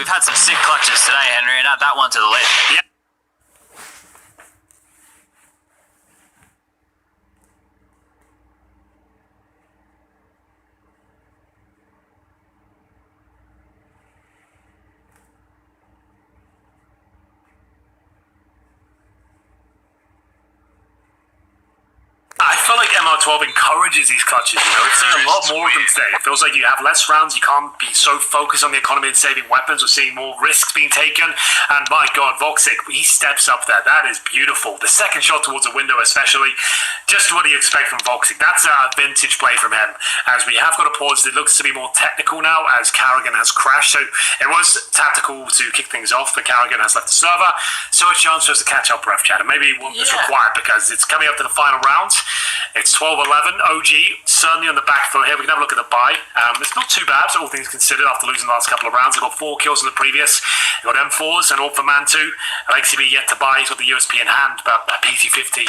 we've had some sick clutches today, Henry, and add that one to the list. Yeah. I feel like MR12 encourages these clutches, you know, we've seen a lot more of them today. It feels like you have less rounds, you can't be so focused on the economy and saving weapons. We're seeing more risks being taken, and my god, Voxic, he steps up there. That is beautiful. The second shot towards the window especially, just what do you expect from Voxic? That's a vintage play from him, as we have got a pause. It looks to be more technical now, as Carrigan has crashed, so it was tactical to kick things off, but Carrigan has left the server, so a chance for us to catch up, ref chat, and maybe one that's required, because it's coming up to the final round. It's 12-11. OG certainly on the back foot here. We can have a look at the buy. It's not too bad, all things considered, after losing the last couple of rounds. They've got 4 kills in the previous. They've got M4s and all for Man 2. Alexi B yet to buy. He's got the USP in hand, but a PT50.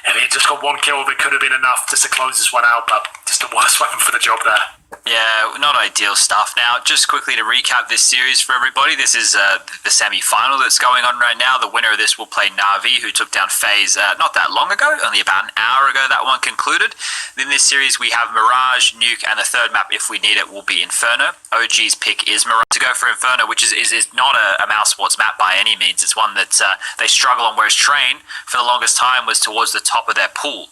If he had just got 1 kill, it could have been enough just to close this one out, but just the worst weapon for the job there. Yeah, not ideal stuff. Now, just quickly to recap this series for everybody, this is the semi-final that's going on right now. The winner of this will play Na'Vi, who took down FaZe not that long ago, only about an hour ago that one concluded. In this series, we have Mirage, Nuke, and the third map, if we need it, will be Inferno. OG's pick is Mirage to go for Inferno, which is not a Mousresport map by any means. It's one that they struggle on, whereas Train, for the longest time, was towards the top of their pool.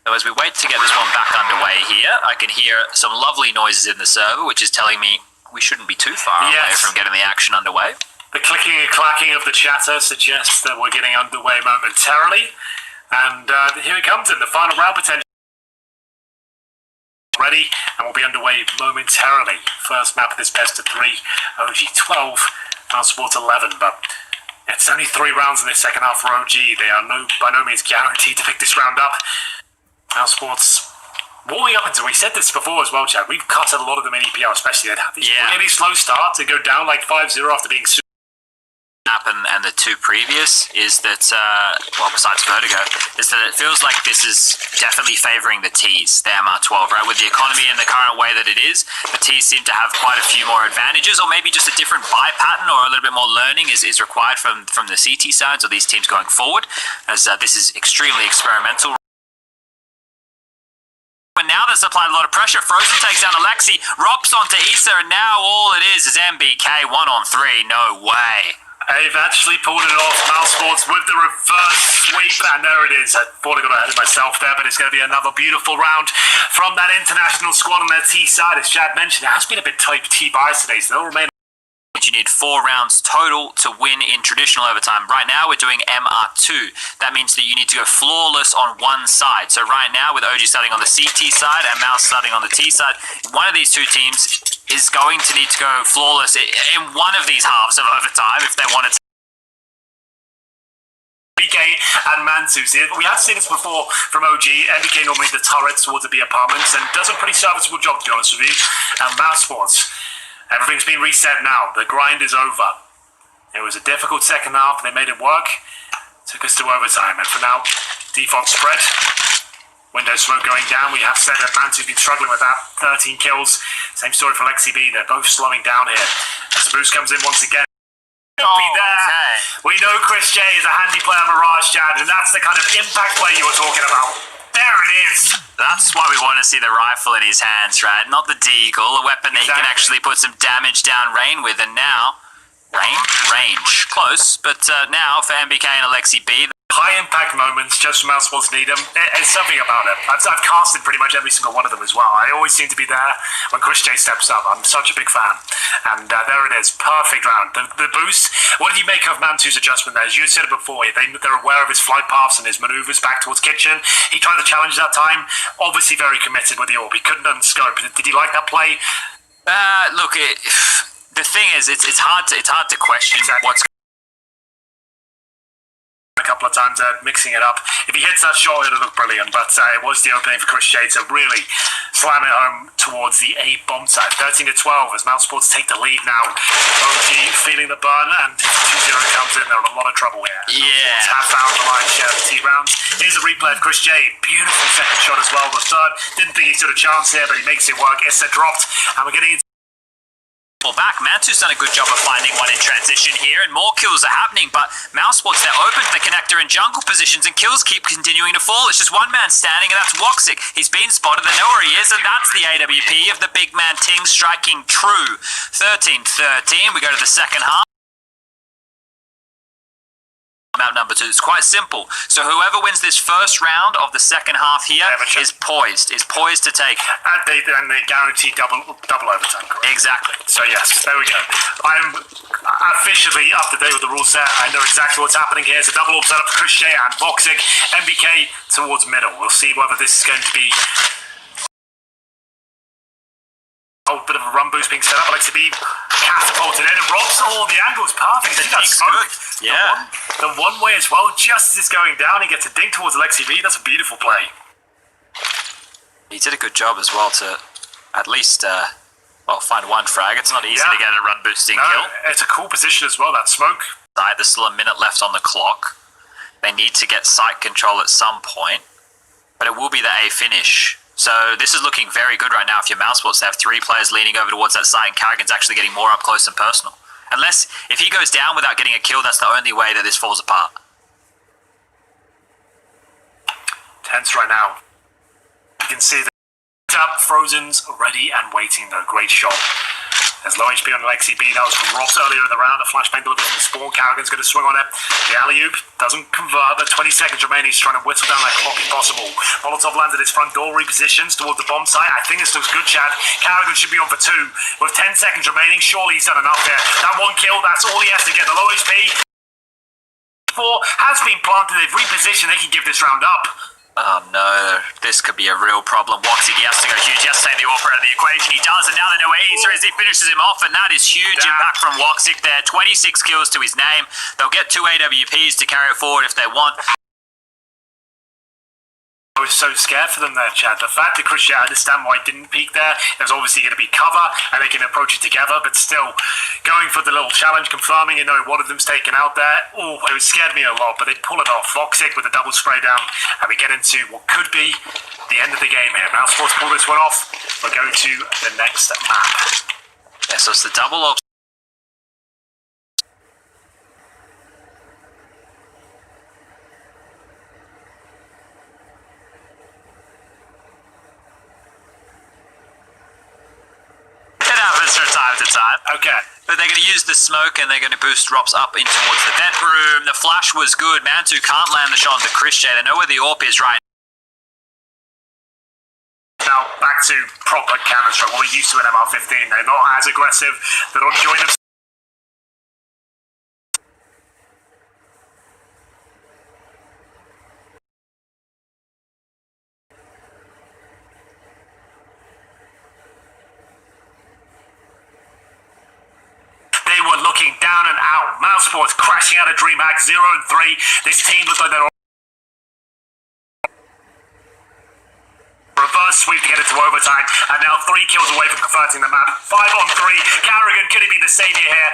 So as we wait to get this one back underway here, I can hear some lovely noises in the server, which is telling me we shouldn't be too far away from getting the action underway. The clicking and clacking of the chatter suggests that we're getting underway momentarily. And here it comes in, the final round potential. Ready, and we'll be underway momentarily. First map of this best of 3, OG 12, Mousresport 11, but it's only 3 rounds in this second half for OG. They are by no means guaranteed to pick this round up. Mousresport's warming up into, we said this before as well, Chad, we've cut a lot of them in EPL, especially they'd have these really slow starts to go down like 5-0 after being super. And the 2 previous is that, well, besides Vertigo, is that it feels like this is definitely favouring the Ts, the MR12, right? With the economy in the current way that it is, the Ts seem to have quite a few more advantages, or maybe just a different buy pattern or a little bit more learning is required from the CT sides or these teams going forward, as this is extremely experimental. But now that's applied a lot of pressure. Frozen takes down Alexi, Rops onto Issa, and now all it is MBK 1-on-3. No way. They've actually pulled it off. Mousresports with the reverse sweep, and there it is. I thought I got ahead of myself there, but it's going to be another beautiful round from that international squad on their T side. As Chad mentioned, it has been a bit tight T bias today, so they'll remain. You need 4 rounds total to win in traditional overtime. Right now we're doing MR2. That means that you need to go flawless on one side. So right now with OG starting on the CT side and Mouse starting on the T side, one of these 2 teams is going to need to go flawless in one of these halves of overtime if they wanted to. MBK and Mansu. We have seen this before from OG. MBK normally the turrets towards the B apartments and does a pretty serviceable job, to be honest with you. And Mousresports, everything's been reset now. The grind is over. It was a difficult second half, but they made it work. Took us to overtime, and for now, default spread. Window smoke going down. We have said that Mansu's been struggling with that. 13 kills. Same story for Lexi B. They're both slowing down here. As the boost comes in once again. We know Chris J is a handy player, Mirage, Chad, and that's the kind of impact play you were talking about. There it is. That's why we want to see the rifle in his hands, right? Not the deagle, a weapon that he can actually put some damage down rain with. And now, range, close, but now for MBK and Alexi B. High impact moments, just from Mousresports need them. It's something about it. I've casted pretty much every single one of them as well. I always seem to be there when Chris J steps up. I'm such a big fan. And there it is. Perfect round. The boost. What did you make of Mantu's adjustment there? As you said it before, they're aware of his flight paths and his maneuvers back towards kitchen. He tried the challenge that time. Obviously very committed with the orb. He couldn't unscope. Did you like that play? Look, the thing is, it's hard to question what's a couple of times mixing it up. If he hits that shot, it'll look brilliant, but it was the opening for Chris J to really slam it home towards the A bomb side. 13-12 as Mousresports take the lead now. OG feeling the burn, and 2-0 comes in. They're in a lot of trouble here. Yeah. Half out the line share of the T rounds. Here's a replay of Chris J. Beautiful second shot as well. The third, didn't think he stood a chance here, but he makes it work. Issa dropped, and we're getting into back. Mantu's done a good job of finding one in transition here, and more kills are happening, but Mousesport's, they're open to the connector and jungle positions, and kills keep continuing to fall. It's just one man standing, and that's Woxic. He's been spotted, they know where he is, and that's the AWP of the big man Ting striking true. 13-13, we go to the second half. Map number 2. It's quite simple. So whoever wins this first round of the second half here is poised to take. And they guarantee double overtime. Correct? Exactly. So yes, there we go. I'm officially up to date with the rule set. I know exactly what's happening here. It's a double up setup for Crochet and Voxic. MBK towards middle. We'll see whether this is going to be a bit of a run boost being set up. Alexa B catapulted in, and Rob's, the angle's perfect. He got smoke. Yeah. The one way as well, just as it's going down, he gets a dink towards Alexi B. That's a beautiful play. He did a good job as well to at least find one frag. It's not easy to get a run boosting kill. It's a cool position as well, that smoke. There's still a minute left on the clock. They need to get site control at some point, but it will be the A finish. So this is looking very good right now if you're Mousesports. They have 3 players leaning over towards that site, and Carrigan's actually getting more up close and personal. Unless, if he goes down without getting a kill, that's the only way that this falls apart. Tense right now. You can see the tap, Frozen's ready and waiting though. Great shot. There's low HP on Alexi B. That was from Ross earlier in the round. A flashbang delivered from the spawn. Carrigan's going to swing on it. The alley-oop doesn't convert, but 20 seconds remaining. He's trying to whittle down that clock if possible. Molotov lands at his front door, repositions towards the bomb site. I think this looks good, Chad. Carrigan should be on for 2. With 10 seconds remaining, surely he's done enough there. That one kill, that's all he has to get. The low HP 4 has been planted. They've repositioned. They can give this round up. Oh no, this could be a real problem. Woxic, he has to go huge. He has to take the AWP out of the equation. He does, and now they know where he is. So as he finishes him off, and that is huge impact from Woxic there. 26 kills to his name. They'll get 2 AWPs to carry it forward if they want. I was so scared for them there, Chad. The fact that Christian, I understand why he didn't peek there. There's obviously going to be cover, and they can approach it together, but still, going for the little challenge, confirming and knowing one of them's taken out there. It scared me a lot, but they pull it off. Voxic with a double spray down, and we get into what could be the end of the game here. Mousesports pull this one off. We'll go to the next map. Yeah, so it's the double up. From time to time. Okay. But they're going to use the smoke, and they're going to boost drops up in towards the vent room. The flash was good. Mantu can't land the shot on the Christian. They know where the AWP is right now. Back to proper Counter-Strike, what we're used to in MR15. They're not as aggressive. They're not enjoying themselves. Looking down and out. Mousesports crashing out of DreamHack 0-3. This team looks like they're reverse sweep to get it to overtime, and now 3 kills away from converting the map. 5-on-3. Carrigan, could he be the savior here?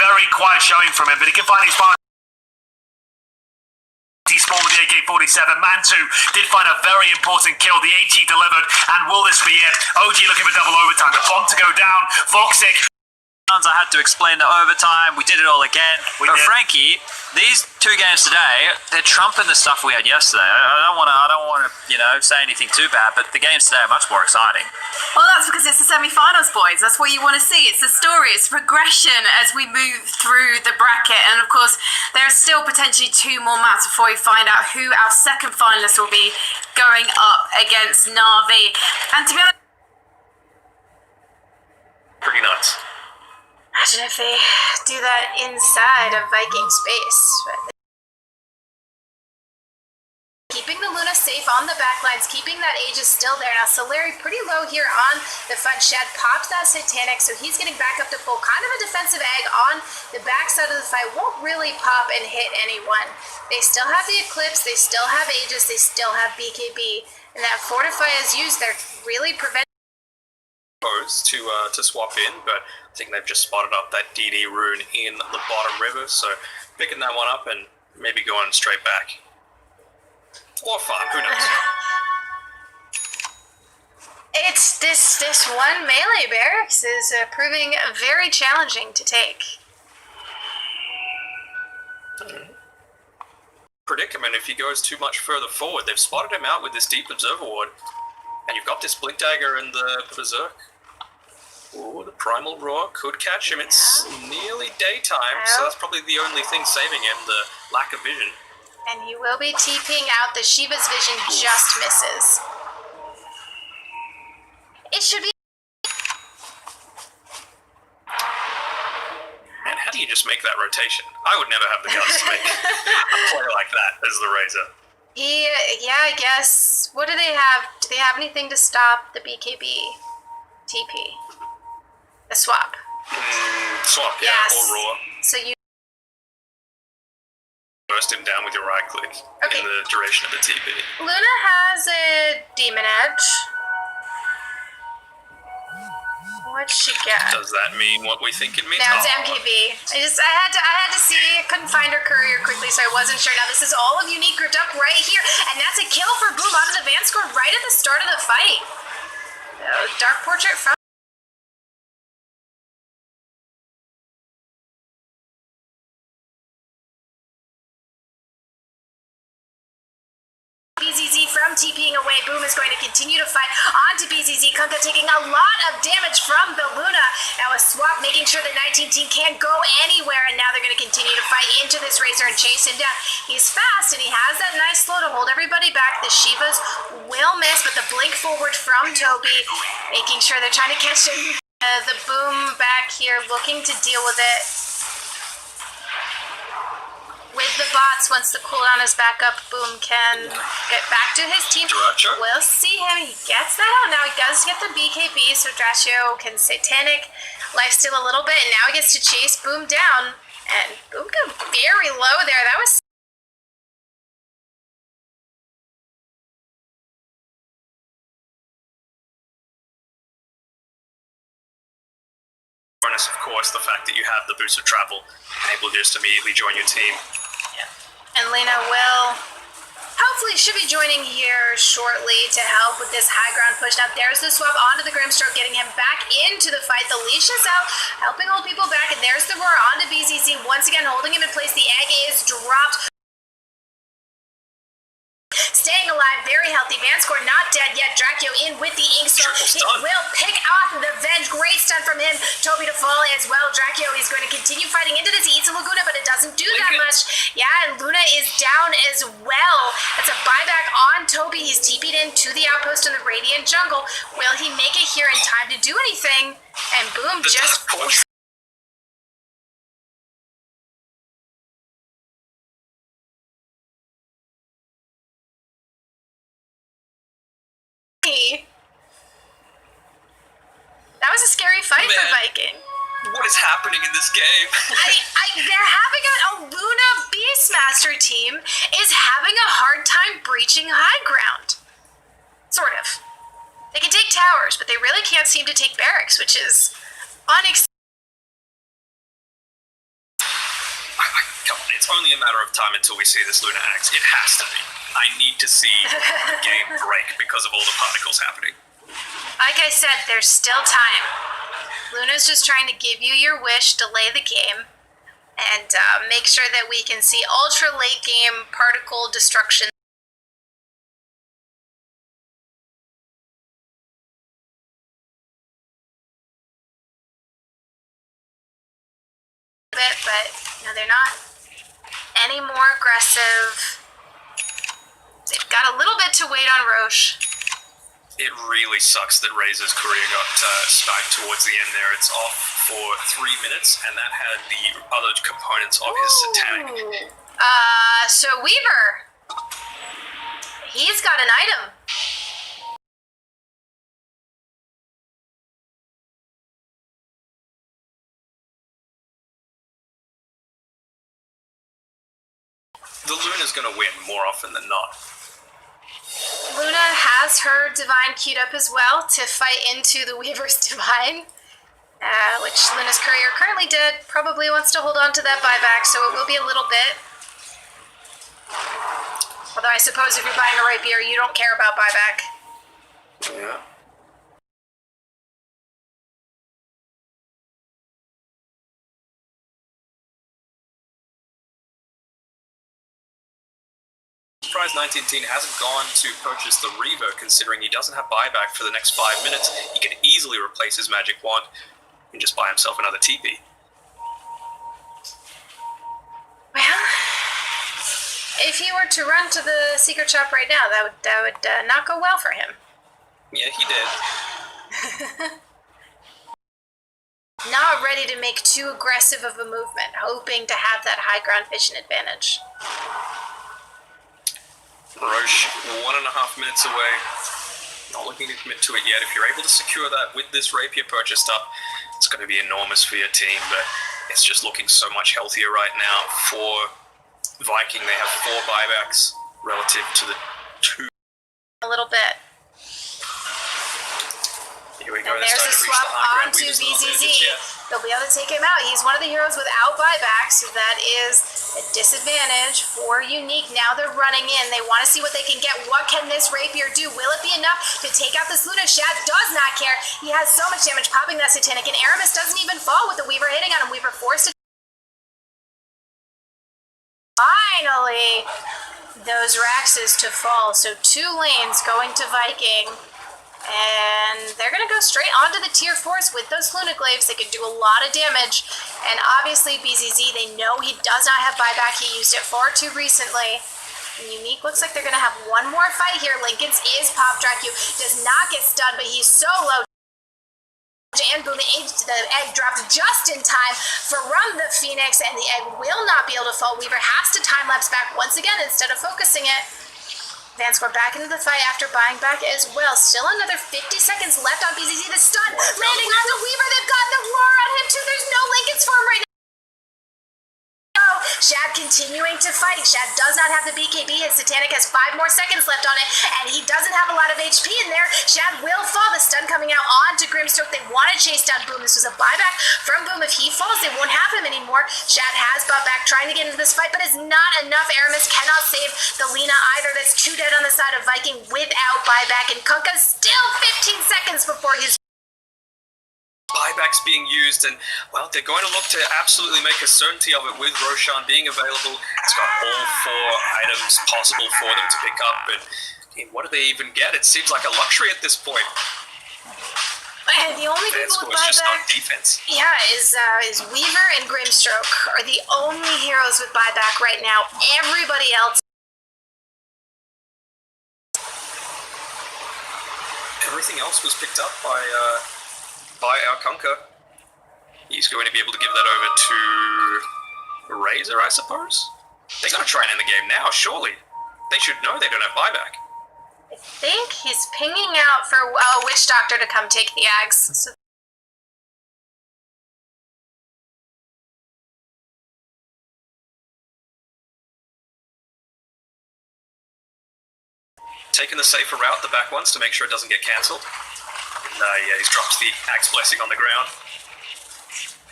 Very quiet showing from him, but he can find his fire. He spawned with the AK-47. Mantu did find a very important kill. The AT delivered, and will this be it? OG looking for double overtime. The bomb to go down. Voxic. I had to explain the overtime. We did it all again. But Frankie, these 2 games today, they're trumping the stuff we had yesterday. I don't want to, say anything too bad, but the games today are much more exciting. Well, that's because it's the semi-finals, boys. That's what you want to see. It's the story. It's progression as we move through the bracket. And of course, there are still potentially 2 more maps before we find out who our second finalist will be going up against Na'Vi. And to be honest, pretty nuts. Imagine if they do that inside of Viking space. Keeping the Luna safe on the backlines, keeping that Aegis still there. Now Solari pretty low here on the front shed, pops that Satanic, so he's getting back up to full. Kind of a defensive egg on the backside of the fight, won't really pop and hit anyone. They still have the Eclipse, they still have Aegis, they still have BKB, and that Fortify is used, they're really preventing to swap in, but I think they've just spotted up that DD rune in the bottom river, so picking that one up and maybe going straight back. Or farm, who knows? It's this one melee barracks is proving very challenging to take. Predicament if he goes too much further forward. They've spotted him out with this deep observer ward, and you've got this blink dagger and the berserk. Ooh, the primal roar could catch him. It's nearly daytime, so that's probably the only thing saving him, the lack of vision. And he will be TPing out. The Shiva's vision just misses. It should be. And how do you just make that rotation? I would never have the guts to make a play like that as the Razor. I guess. What do they have? Do they have anything to stop the BKB TP? The swap. Swap, yeah, Yes. or roar. So you. Burst him down with your right click Okay. in the duration of the TP. Luna has a demon edge. What'd she get? Does that mean what we think it means? No, it's Oh, MKB. I had to see. I couldn't find her courier quickly, so I wasn't sure. Now this is all of Unique grouped up right here, and that's a kill for Boom onto the van score right at the start of the fight. Dark Portrait from. BZZ from TPing away. Boom is going to continue to fight onto BZZ. Kunkka taking a lot of damage from the Luna. Now a swap making sure the 19 team can't go anywhere, and now they're going to continue to fight into this Razor and chase him down. He's fast, and he has that nice slow to hold everybody back. The Shivas will miss, but the blink forward from Toby, making sure they're trying to catch him. The Boom back here looking to deal with it. With the bots, once the cooldown is back up, Boom can get back to his team. Dracho? We'll see him. He gets that out. Now he does get the BKB, so Dracho can Satanic lifesteal a little bit, and now he gets to chase Boom down. And Boom got very low there. That was. bonus, of course, the fact that you have the boost of travel, able to just immediately join your team. And Lena will hopefully should be joining here shortly to help with this high ground push. Now there's the swap onto the Grimstroke, getting him back into the fight. The leash is out, helping hold people back, and there's the roar onto BZZ, once again holding him in place. The egg is dropped. Staying alive, very healthy. Vanscore not dead yet. Dracula in with the ink storm. He will pick off the Venge. Great stun from him. Toby to fall as well. Dracula is going to continue fighting into this. He eats a Laguna, but it doesn't do that much. Yeah, and Luna is down as well. That's a buyback on Toby. He's TP'd into the outpost in the Radiant Jungle. Will he make it here in time to do anything? And Boom just... That was a scary fight for Viking. What is happening in this game? They're having a Luna Beastmaster team is having a hard time breaching high ground. Sort of. They can take towers, but they really can't seem to take barracks, which is unacceptable. Come on, it's only a matter of time until we see this Luna axe. It has to be. I need to see the game break because of all the particles happening. Like I said, there's still time. Luna's just trying to give you your wish, delay the game, and make sure that we can see ultra late game particle destruction. But no, they're not any more aggressive. They've got a little bit to wait on Roche. It really sucks that Razor's career got sniped towards the end there. It's off for 3 minutes, and that had the other components of his satanic. So Weaver, he's got an item. The Luna's going to win more often than not. Luna has her Divine queued up as well to fight into the Weaver's Divine, which Luna's Courier currently dead. Probably wants to hold on to that buyback, so it will be a little bit. Although I suppose if you're buying a rapier, you don't care about buyback. Yeah. Surprise 19 hasn't gone to purchase the Reaver, considering he doesn't have buyback for the next 5 minutes. He can easily replace his magic wand and just buy himself another TP. Well, if he were to run to the secret shop right now, that would not go well for him. Yeah, he did. Not ready to make too aggressive of a movement, hoping to have that high ground vision advantage. Roche, 1.5 minutes away. Not looking to commit to it yet. If you're able to secure that with this rapier purchased up, it's going to be enormous for your team, but it's just looking so much healthier right now for Viking. They have 4 buybacks relative to the 2. A little bit. Here we go. And They're there's a starting to reach swap the high ground. onto Weaver's not there BZZ. just yet. They'll be able to take him out. He's one of the heroes without buyback, so that is a disadvantage for Unique. Now they're running in. They want to see what they can get. What can this rapier do? Will it be enough to take out this Luna? Shad does not care. He has so much damage popping that Satanic, and Aramis doesn't even fall with the Weaver hitting on him. Weaver forced to... Finally, those Raxes to fall. So 2 lanes going to Viking. And they're going to go straight onto the tier 4s with those Lunaglaves. They can do a lot of damage. And obviously BZZ, they know he does not have buyback. He used it far too recently. And Unique looks like they're going to have one more fight here. Lincoln's is Pop Dracu. Does not get stunned, but he's so low. And boom, the egg dropped just in time from the Phoenix, and the egg will not be able to fall. Weaver has to time-lapse back once again instead of focusing it. Vanscore back into the fight after buying back as well. Still another 50 seconds left on BZZ. The stun landing on the Weaver. They've gotten the roar on him too. There's no Lincoln's for him right now. Shad continuing to fight. Shad does not have the BKB. His Satanic has 5 more seconds left on it, and he doesn't have a lot of HP in there. Shad will fall. The stun coming out onto Grimstroke. They want to chase down Boom. This was a buyback from Boom. If he falls, they won't have him anymore. Shad has bought back, trying to get into this fight, but it's not enough. Aramis cannot save the Lina either. That's 2 dead on the side of Viking without buyback, and Kunkka's still 15 seconds before his buybacks being used, and well, they're going to look to absolutely make a certainty of it with Roshan being available. It's got all 4 items possible for them to pick up, and what do they even get? It seems like a luxury at this point. And the only people with just on buyback, defense. yeah, is Weaver and Grimstroke are the only heroes with buyback right now. Everybody else. Everything else was picked up by our Kunkka. He's going to be able to give that over to Razor, I suppose? They got to try and end the game now, surely. They should know they don't have buyback. I think he's pinging out for Witch Doctor to come take the Ags. So taking the safer route, the back ones, to make sure it doesn't get cancelled. Yeah, he's dropped the Axe Blessing on the ground.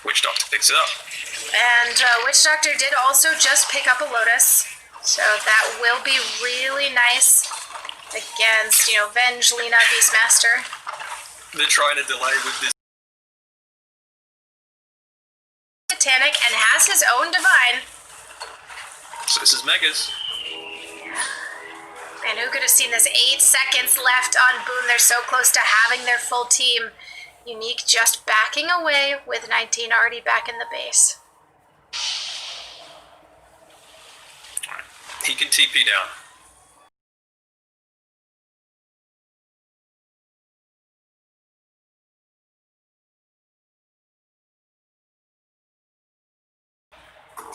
Witch Doctor picks it up. And Witch Doctor did also just pick up a Lotus, so that will be really nice against, Venge, Lina, Beastmaster. They're trying to delay with this. Satanic and has his own Divine. So this is Megas. And who could have seen this? 8 seconds left on Boom. They're so close to having their full team. Unique just backing away with 19 already back in the base. He can TP down.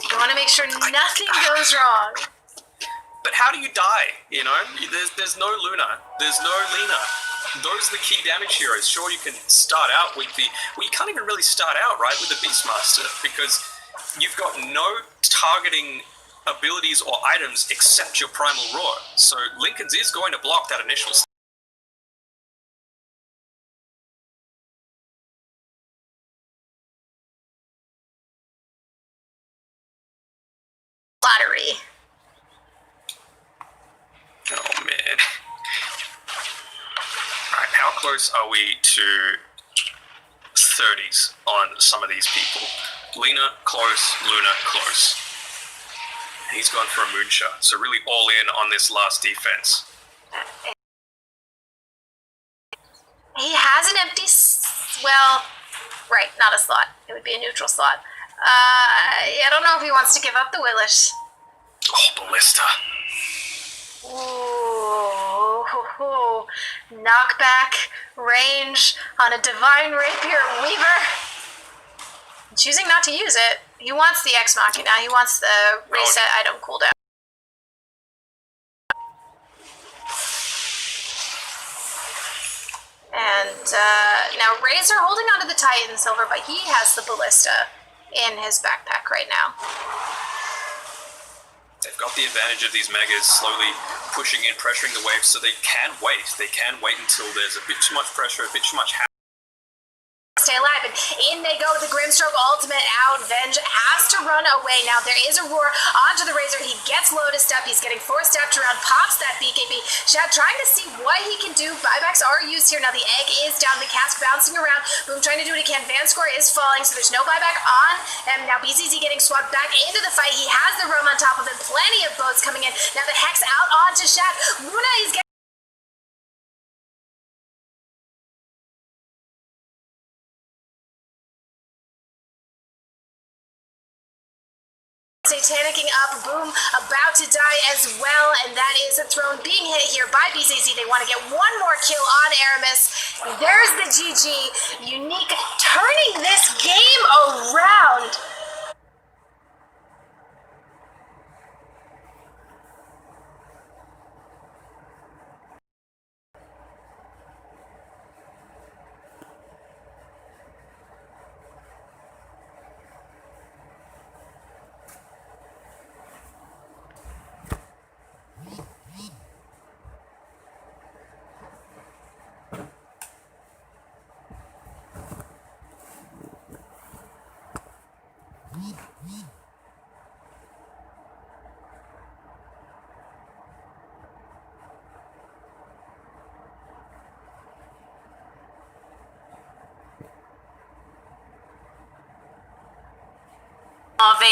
You want to make sure nothing goes wrong. But how do you die? There's no Luna. There's no Lina. Those are the key damage heroes. Sure, you can start out with the... Well, you can't even really start out, right, with the Beastmaster, because you've got no targeting abilities or items except your primal roar. So Lincoln's is going to block that initial lottery. Oh man. Alright, how close are we to 30s on some of these people? Lena, close. Luna, close. He's gone for a moonshot, so really all in on this last defense. He has an empty, right, not a slot. It would be a neutral slot. I don't know if he wants to give up the Willish. Oh, Ballista. Ooh, knockback range on a Divine Rapier Weaver. Choosing not to use it. He wants the Ex Machina. He wants the reset item cooldown. And now Razor holding onto the Titan Silver, but he has the Ballista in his backpack right now. They've got the advantage of these megas slowly pushing in, pressuring the waves, so they can wait. They can wait until there's a bit too much pressure, a bit too much Stay alive, and in they go. The Grimstroke ultimate out. Venge has to run away. Now there is a roar onto the Razor. He gets Lotus Step. He's getting 4-stepped around. Pops that BKB. Shad trying to see what he can do. Buybacks are used here. Now the egg is down. The cask bouncing around. Boom trying to do what he can. Van score is falling, so there's no buyback on. And now BZZ getting swapped back into the fight. He has the roam on top of him. Plenty of boats coming in. Now the Hex out onto Shad. Luna is getting Satanicking up, Boom about to die as well, and that is a throne being hit here by BZZ. They want to get one more kill on Aramis. There's the GG. Unique turning this game around. RV.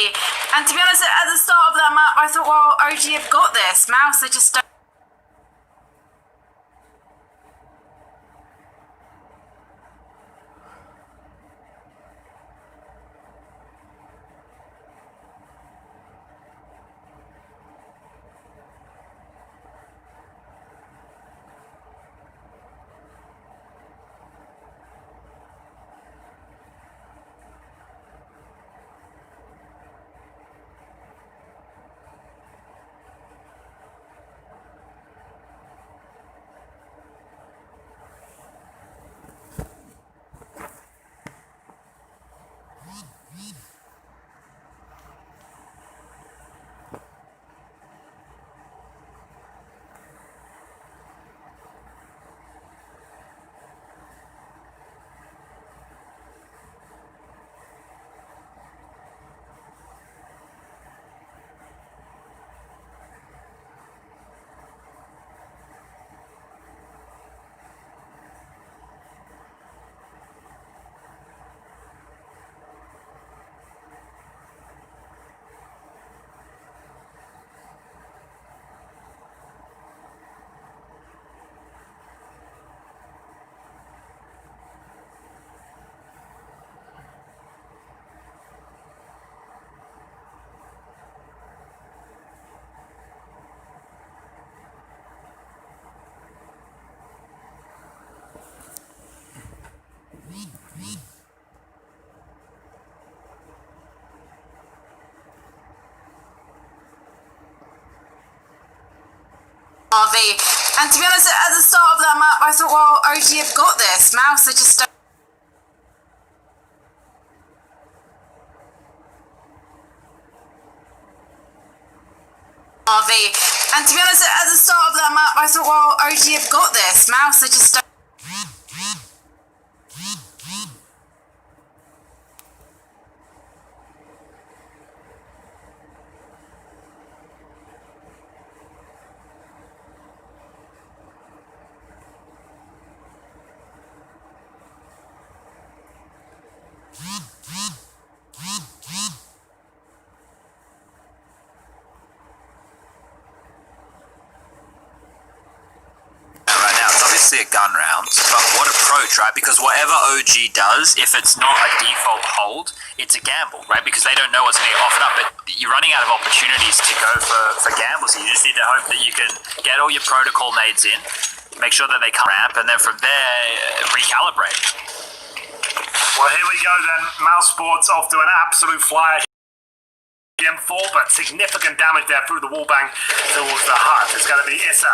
And to be honest, at the start of that map, I thought, well, OG have got this. Mouse, they just don't. RV. And to be honest, at the start of that map, I thought, well, OG have got this. Mouse, they just don't. And to be honest, at the start of that map, I thought, well, OG have got this. Mouse are just... Right now, it's obviously a gun round, but what approach, right? Because whatever OG does, if it's not a default hold, it's a gamble, right? Because they don't know what's going to get offered up, but you're running out of opportunities to go for gambles. You just need to hope that you can get all your protocol nades in, make sure that they come ramp, and then from there, recalibrate. Well, here we go then. Mousesport's off to an absolute flyer. M4, but significant damage there through the wall bang towards the hut. It's going to be Issa.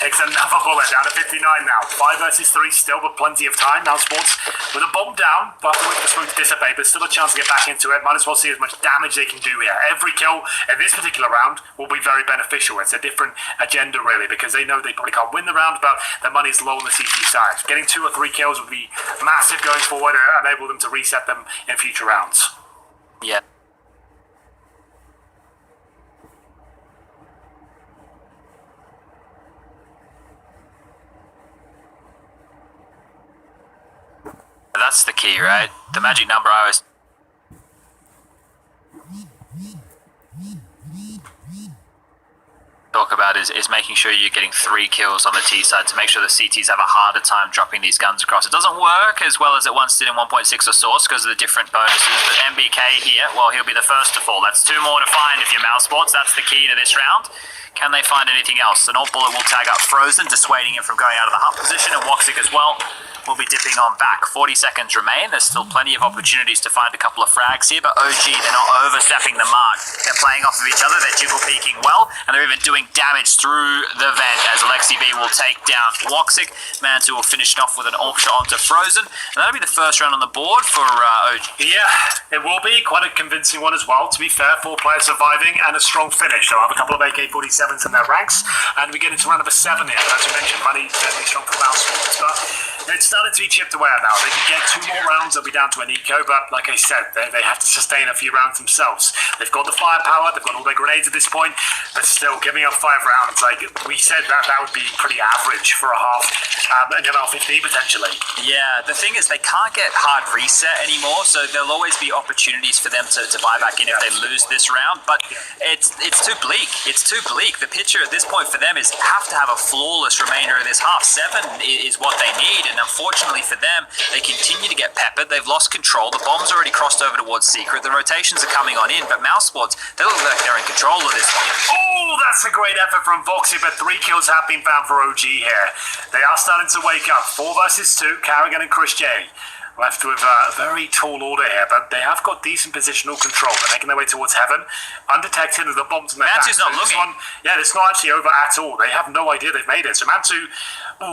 Takes another bullet down to 59 now. 5 versus 3 still, but plenty of time. Mousesport's with a bomb down, but wait for smoke to dissipate, but still a chance to get back into it. Might as well see as much damage they can do here. Every kill in this particular round will be very beneficial. It's a different agenda, really, because they know they probably can't win the round, but their money's low on the CT side. Getting 2 or 3 kills would be massive going forward and enable them to reset them in future rounds. Yeah. That's the key, right? The magic number I always talk about is making sure you're getting 3 kills on the T side to make sure the CTs have a harder time dropping these guns across. It doesn't work as well as it once did in 1.6 or Source because of the different bonuses, but MBK here, well, he'll be the first to fall. That's 2 more to find if you're Mousesports. That's the key to this round. Can they find anything else? An old bullet will tag up Frozen, dissuading him from going out of the hut position, and Woxic as well will be dipping on back. 40 seconds remain. There's still plenty of opportunities to find a couple of frags here, but OG, they're not overstepping the mark. They're playing off of each other. They're jiggle peeking well, and they're even doing damage through the vent as Alexi B will take down Woxic. Mantu will finish it off with an AUG shot onto Frozen, and that'll be the first round on the board for OG. Yeah, it will be quite a convincing one as well. To be fair, 4 players surviving and a strong finish. They'll have a couple of AK-47s in their ranks, and we get into round number 7 here. As you mentioned, money very strong for Mousesports, but it's starting to be chipped away at now. They can get 2 more rounds, they'll be down to an eco, but like I said, they have to sustain a few rounds themselves. They've got the firepower, they've got all their grenades at this point, but still, giving up 5 rounds, like we said, that would be pretty average for a half, and an R15 potentially. Yeah, the thing is they can't get hard reset anymore, so there'll always be opportunities for them to buy back in if they lose this round, but it's too bleak. It's too bleak. The picture at this point for them is have to have a flawless remainder of this half. 7 is what they need, and unfortunately for them, they continue to get peppered. They've lost control. The bomb's already crossed over towards Secret. The rotations are coming on in, but Mousesports, they look like they're in control of this one. Oh, that's a great effort from Voxy, but 3 kills have been found for OG here. They are starting to wake up. 4 versus 2, Carrigan and Chris J. Left with a very tall order here, but they have got decent positional control. They're making their way towards heaven. Undetected with the bombs in their back. Mantu's not looking. It's not actually over at all. They have no idea they've made it. So Mantu,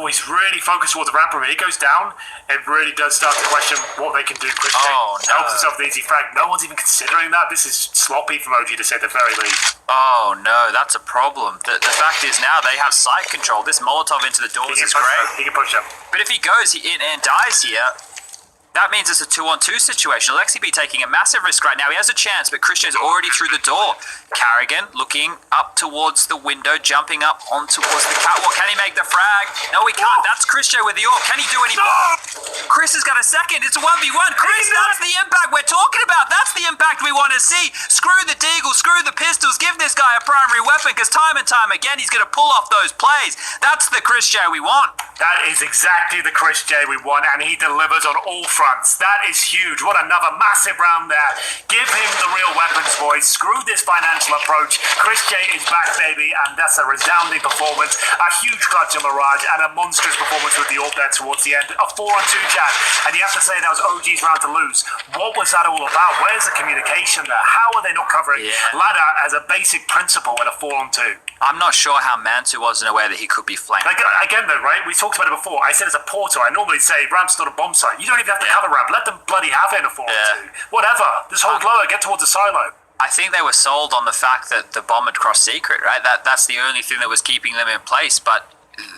he's really focused towards the ramp room. He goes down, it really does start to question what they can do. Chris helps himself with the easy frag. No one's even considering that. This is sloppy from OG to say the very least. Oh no, that's a problem. The fact is now they have sight control. This Molotov into the doors is great. He can push up. But if he goes in and dies here, that means it's a 2-on-2 situation. Alexi B taking a massive risk right now. He has a chance, but Christian's already through the door. Carrigan looking up towards the window, jumping up on towards the catwalk. Can he make the frag? No, he can't. That's Christian with the AUG. Can he do any more? Chris has got a second. It's a 1v1. Chris, that's the impact we're talking about. That's the impact we want to see. Screw the deagle, screw the pistols. Give this guy a primary weapon, because time and time again, he's going to pull off those plays. That's the Chris J we want. That is exactly the Chris J we want, and he delivers on all fronts. That is huge. What another massive round there. Give him the real weapons, boys. Screw this financial approach. Chris J is back, baby, and that's a resounding performance. A huge clutch of Mirage, and a monstrous performance with the AUG there towards the end. A 4-on-2 chat, and you have to say that was OG's round to lose. What was that all about? Where's the communication there? How are they not covering ladder as a basic principle in a 4-on-2? I'm not sure how Mantu wasn't aware that he could be flanked. Like, again though, right? We talked about it before. I said as a porter, I normally say ramp's not a bomb site. You don't even have to cover ramp. Let them bloody have it in a 4-on-2. Whatever. Just hold lower, get towards the silo. I think they were sold on the fact that the bomb had crossed secret, right? That's the only thing that was keeping them in place. But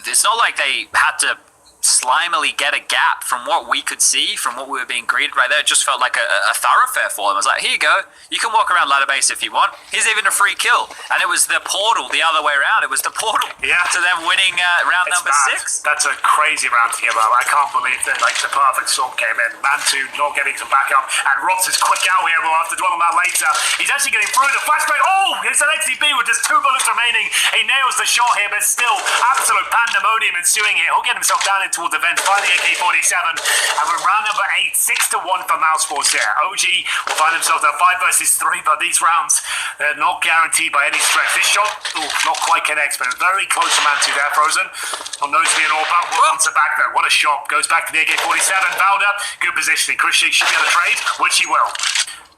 it's not like they had to slimily get a gap from what we could see, from what we were being greeted right there. It just felt like a thoroughfare for them. I was like, here you go. You can walk around ladder base if you want. Here's even a free kill. And it was the portal the other way around. It was the portal to them winning round number 6. That's a crazy round to give up. I can't believe that the perfect storm came in. Mantu not getting some backup. And Robs is quick out here. We'll have to dwell on that later. He's actually getting through the flashbang. Oh, it's an XCB with just 2 bullets remaining. He nails the shot here, but still absolute pandemonium ensuing here. He'll get himself down in towards the vent, finding AK-47. And we're round number 8, 6-1 for Mousresport here. OG will find themselves at 5 versus 3, but these rounds, they're not guaranteed by any stretch. This shot, not quite connects, but very close to Mantu there, Frozen. On nose to be an all-back, wants it back though. What a shot. Goes back to the AK-47. Valda, good positioning. Christian should be able to trade, which he will.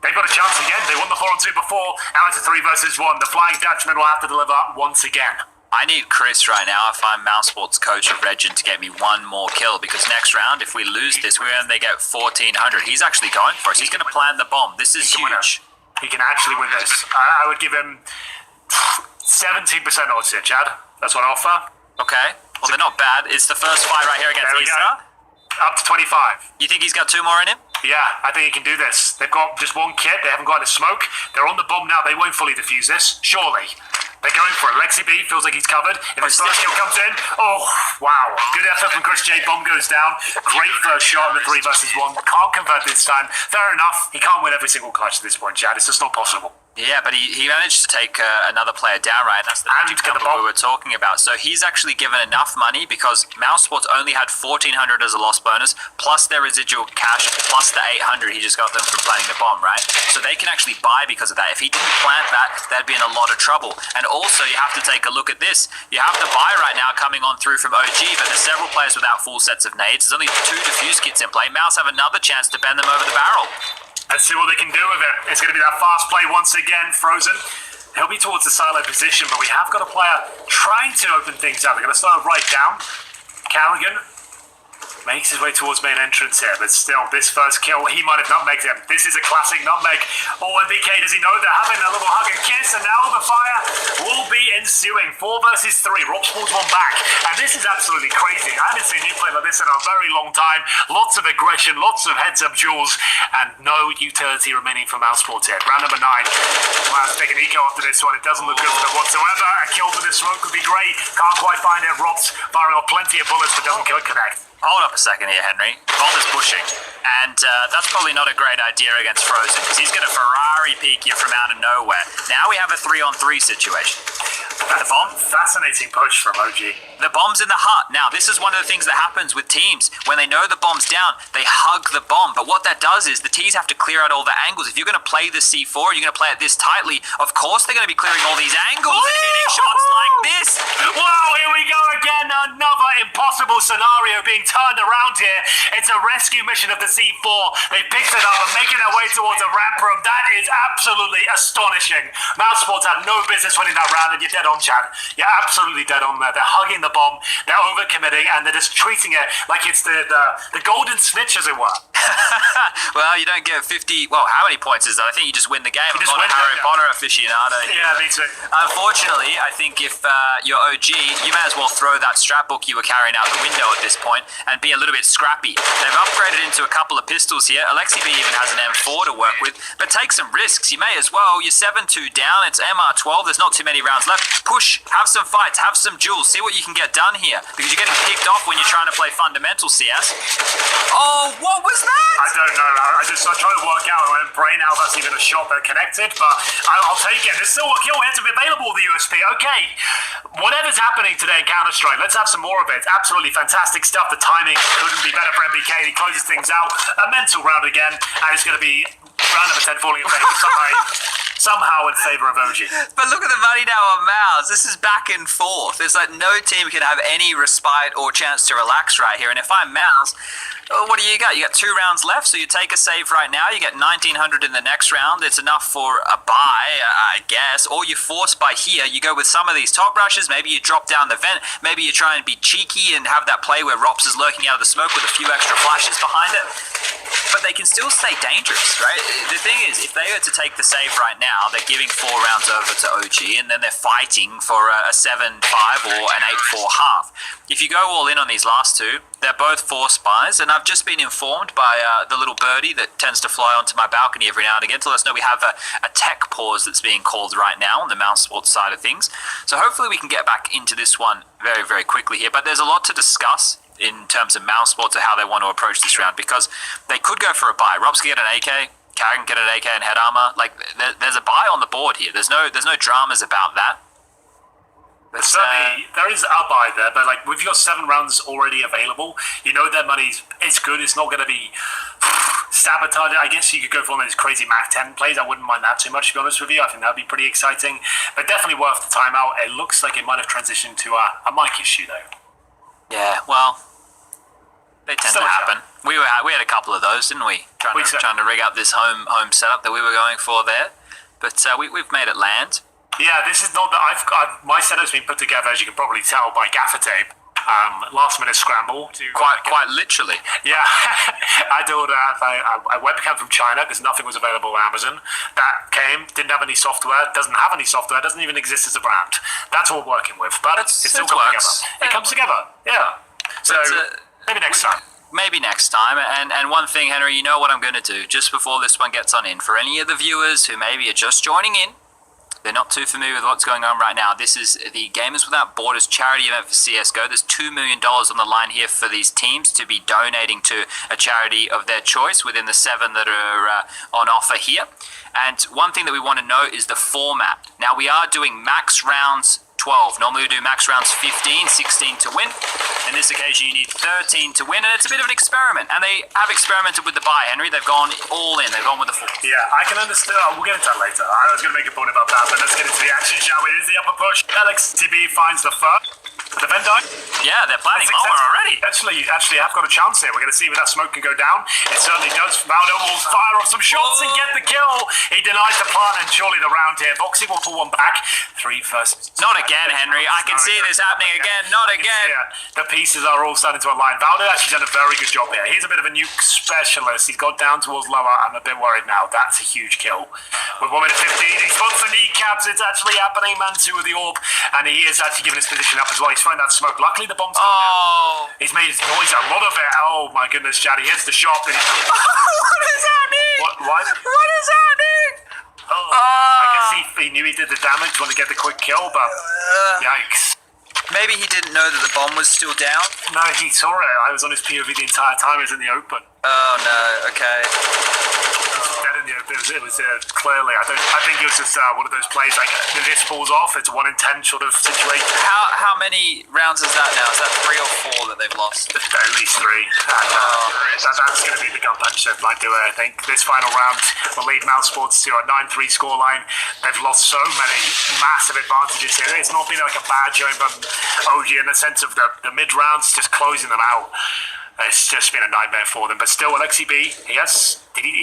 They've got a chance again. They won the 4-on-2 before. Now it's a 3 versus 1. The Flying Dutchman will have to deliver once again. I need Chris right now, if I'm Mousesport's coach of Regent, to get me 1 more kill, because next round, if we lose this, we're going to get 1,400. He's actually going for us. He's going to plant the bomb. This is huge. He can actually win this. I would give him 17% odds here, Chad. That's what I offer. Okay. Well, they're not bad. It's the first fight right here against Issa. Up to 25. You think he's got 2 more in him? Yeah, I think he can do this. They've got just 1 kit. They haven't got any smoke. They're on the bomb now. They won't fully defuse this, surely. They're going for it. Lexi B feels like he's covered. If his first kill comes in, oh, wow. Good effort from Chris J. Bomb goes down. Great first shot in the 3 versus 1. Can't convert this time. Fair enough. He can't win every single clutch at this point, Chad. It's just not possible. Yeah, but he managed to take another player down, right? And that's the magic number we were talking about. So he's actually given enough money, because Mousesports only had 1,400 as a loss bonus, plus their residual cash, plus the 800 he just got them from planting the bomb, right? So they can actually buy because of that. If he didn't plant that, they'd be in a lot of trouble. And also, you have to take a look at this. You have the buy right now coming on through from OG, but there's several players without full sets of nades. There's only 2 defuse kits in play. Mouse have another chance to bend them over the barrel. Let's see what they can do with it. It's going to be that fast play once again, Frozen. He'll be towards the silo position, but we have got a player trying to open things up. They're going to start right down. Callaghan makes his way towards main entrance here, but still, this first kill, he might have nutmegged him. This is a classic nutmeg. Oh, MBK, does he know they're having a little hug and kiss, and now the fire will be ensuing. 4 versus 3. Rops pulls 1 back, and this is absolutely crazy. I haven't seen you play like this in a very long time. Lots of aggression, lots of heads-up duels, and no utility remaining for Mousresport here. Round number 9. Mouse take an eco after this one. It doesn't look good for them whatsoever. A kill for this smoke would be great. Can't quite find it. Rops firing off plenty of bullets, but doesn't connect. Hold up a second here, Henry. Bomb is pushing, and that's probably not a great idea against Frozen, because he's going to Ferrari peek you from out of nowhere. Now we have a 3-on-3 situation. The bomb? Fascinating push from OG. The bomb's in the hut. Now, this is one of the things that happens with teams. When they know the bomb's down, they hug the bomb. But what that does is the T's have to clear out all the angles. If you're going to play the C4, you're going to play it this tightly, of course they're going to be clearing all these angles and hitting shots like this. Wow, here we go again. Another impossible scenario being turned around here. It's a rescue mission of the C4. They picked it up and making their way towards a ramp room. That is absolutely astonishing. Mousesports had no business winning that round, and you're dead on, Chad. You're absolutely dead on there. They're hugging the bomb, they're overcommitting, and they're just treating it like it's the golden snitch, as it were. Well, you don't get 50. Well, how many points is that? I think you just win the game. I'm not a Harry Potter aficionado. Yeah, me too. Unfortunately, I think if you're OG, you may as well throw that strap book you were carrying out the window at this point and be a little bit scrappy. They've upgraded into a couple of pistols here. Alexi B even has an M4 to work with, but take some risks. You may as well. You're 7-2 down. It's MR12. There's not too many rounds left. Push. Have some fights. Have some duels. See what you can get done here, because you're getting picked off when you're trying to play fundamental CS. Oh, what was that? I don't know. I try to work out my brain how that's even a shot that connected, but I'll take it. There's still a kill here to be available with the USP. Okay, whatever's happening today in Counter-Strike, let's have some more of it. Absolutely fantastic stuff. The timing couldn't be better for MBK. He closes things out. A mental round again, and it's going to be round number 10 falling in favor somehow in favor of OG. But look at the money now on Mouse. This is back and forth. There's like no team can have any respite or chance to relax right here. And if I'm Mouse, what do you got? You got 2 rounds left, so you take a save right now. You get 1,900 in the next round. It's enough for a buy, I guess. Or you force by here. You go with some of these top rushes. Maybe you drop down the vent. Maybe you try and be cheeky and have that play where Rops is lurking out of the smoke with a few extra flashes behind it. But they can still stay dangerous, right? The thing is, if they were to take the save right now, now they're giving 4 rounds over to OG, and then they're fighting for a 7-5 or an 8-4 half. If you go all in on these last two, they're both 4 spies, and I've just been informed by the little birdie that tends to fly onto my balcony every now and again to let us know we have a tech pause that's being called right now on the Mousresport side of things. So hopefully we can get back into this one very, very quickly here. But there's a lot to discuss in terms of Mousresport to how they want to approach this round, because they could go for a buy. Robs can get an AK, Karen can get an AK and head armor. Like, there's a buy on the board here. There's no dramas about that. But, certainly, there is a buy there, but like, if you've got 7 rounds already available, you know their money's it's good. It's not going to be sabotaged. I guess you could go for one of those crazy Mac 10 plays. I wouldn't mind that too much, to be honest with you. I think that would be pretty exciting, but definitely worth the timeout. It looks like it might have transitioned to a mic issue, though. Yeah, well, they tend to happen. We had a couple of those, didn't we? Trying to rig up this home setup that we were going for there, but we've made it land. Yeah, this is not that my setup's been put together, as you can probably tell, by gaffer tape. Last minute scramble to quite literally. Yeah, I ordered a webcam from China because nothing was available on Amazon. That came, didn't have any software, doesn't have any software, doesn't even exist as a brand. That's what we're working with, but it still comes together. It comes together, yeah. So maybe next time. Maybe next time. And one thing, Henry, you know what I'm going to do just before this one gets on in. For any of the viewers who maybe are just joining in, they're not too familiar with what's going on right now. This is the Gamers Without Borders charity event for CSGO. There's $2 million on the line here for these teams to be donating to a charity of their choice within the 7 that are on offer here. And one thing that we want to note is the format. Now, we are doing max rounds 12. Normally we do max rounds 15, 16 to win. In this occasion, you need 13 to win, and it's a bit of an experiment. And they have experimented with the buy, Henry. They've gone all in. They've gone with the 4. Yeah, I can understand. We'll get into that later. I was going to make a point about that, but let's get into the action, shall we? Here's the upper push. LXTB finds the first. The Vendai? Yeah, they're planning already. Actually, I've got a chance here. We're going to see if that smoke can go down. It certainly does. Valdo will fire off some shots and get the kill. He denies the plant, and surely the round here. Boxing will pull one back. 3 versus... Not again, Henry. I can see this happening again. Not again. The pieces are all starting to align. Valdo actually done a very good job here. He's a bit of a nuke specialist. He's got down towards lower. I'm a bit worried now. That's a huge kill. With 1 minute 15, he spots the kneecaps. It's actually happening. Man 2 with the orb, and he is actually giving his position up as well. He's throwing that smoke. Luckily, the bomb's gone down. He's made his noise, a lot of it. Oh my goodness, Jad, he hits the shot. What is happening? What is happening? I guess he knew he did the damage when he get the quick kill, but yikes. Maybe he didn't know that the bomb was still down? No, he saw it. I was on his POV the entire time. He was in the open. Oh no, okay. Dead in the open. It was clearly, I think it was just one of those plays like this falls off. It's a 1 in 10 sort of situation. How many rounds is that now? Is that 3 or 4 that they've lost? At least 3. That's going to be the gun punch that might do it, I think. This final round will lead Mousesports to a 9-3 scoreline. They've lost so many massive advantages here. It's not been like a bad showing from OG in the sense of the mid rounds just closing them out. It's just been a nightmare for them. But still, Alexi B, he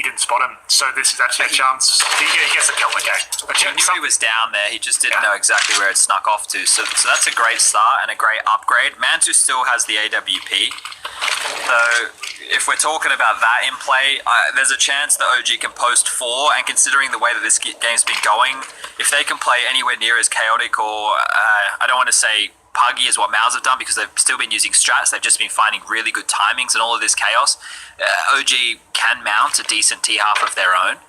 didn't spot him. So this is actually a chance. He gets a kill again. He knew he was down there. He just didn't know exactly where it snuck off to. So that's a great start and a great upgrade. Mantu still has the AWP. So if we're talking about that in play, there's a chance that OG can post 4. And considering the way that this game's been going, if they can play anywhere near as chaotic or, I don't want to say puggy as what Mouse have done, because they've still been using strats. They've just been finding really good timings and all of this chaos. OG can mount a decent T-half of their own.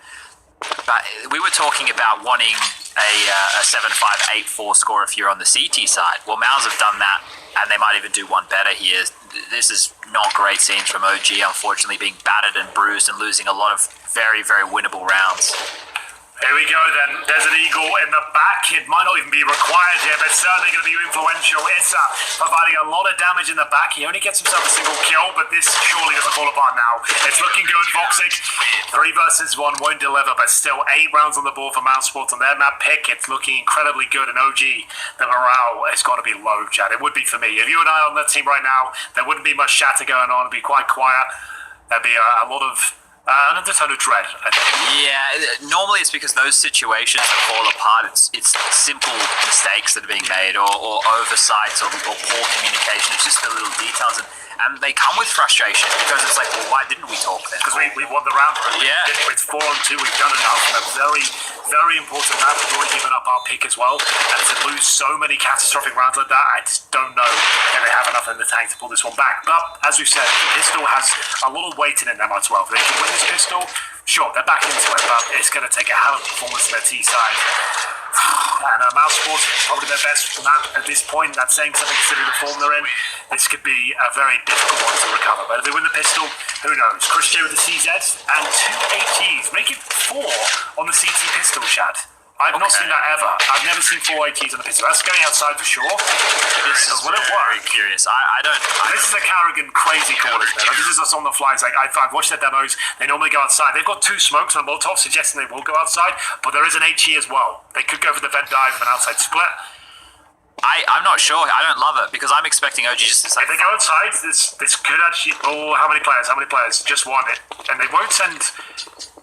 But we were talking about wanting a 7-5, 8-4 score if you're on the CT side. Well, Mouse have done that, and they might even do one better here. This is not great scenes from OG, unfortunately, being battered and bruised and losing a lot of very, very winnable rounds. Here we go then. There's an eagle in the back. It might not even be required here, but certainly going to be influential. Issa providing a lot of damage in the back. He only gets himself a single kill, but this surely doesn't fall apart now. It's looking good. Voxic, 3 versus 1 won't deliver, but still 8 rounds on the board for Mousesports on their map pick. It's looking incredibly good. And OG, the morale has got to be low, Chad. It would be for me. If you and I are on that team right now, there wouldn't be much chatter going on. It'd be quite quiet. There'd be a lot of an undertone of dread, I think. Yeah, normally it's because those situations that fall apart, it's simple mistakes that are being made or oversights or poor communication. It's just the little details, and they come with frustration because it's like, well, why didn't we talk then? Because we won the round. Yeah. It's 4-on-2. We've done enough. And a very Very important map. We've already given up our pick as well. And to lose so many catastrophic rounds like that, I just don't know if they have enough in the tank to pull this one back. But as we've said, the pistol has a lot of weight in it in MR12. They can win this pistol, sure, they're back into it, but it's going to take a hell of a performance from their T side. And Mousresport, probably their best map at this point. That's saying something considering the form they're in. This could be a very difficult one to recover. But if they win the pistol, who knows? Chris J with the CZ and 2 ATs. Make it 4 on the CT pistol, Chad. I've not seen that ever. I've never seen 4 ATs on the pistol. That's going outside for sure. This is very curious. I don't... This is a Carrigan crazy call, isn't it? Like, this is us on the fly. It's like, I've watched their demos. They normally go outside. They've got 2 smokes and a Molotov suggesting they will go outside, but there is an HE as well. They could go for the vent dive of an outside split. I'm not sure. I don't love it because I'm expecting OG just to say... If they go outside, this could actually... Oh, how many players? How many players? Just one. And they won't send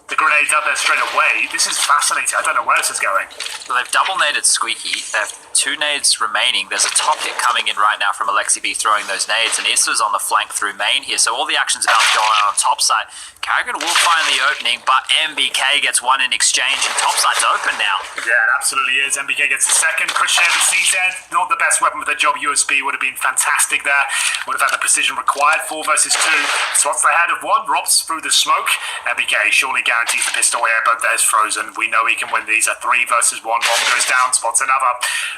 the grenades out there straight away. This is fascinating. I don't know where this is going. So they've double naded Squeaky. They have 2 nades remaining. There's a top hit coming in right now from Alexi B throwing those nades, and Issa's on the flank through main here. So all the action's about to go on top side. Carrigan will find the opening, but MBK gets one in exchange, and top side's open now. Yeah, it absolutely is. MBK gets the second. Chris Shea, the CZ, not the best weapon with their job. USB would have been fantastic there. Would have had the precision required. 4 versus 2. Spots they had of 1. Robs through the smoke. MBK surely guarantees the pistol here, but there's Frozen. We know he can win these. A 3 versus 1. Bomb goes down. Spots another.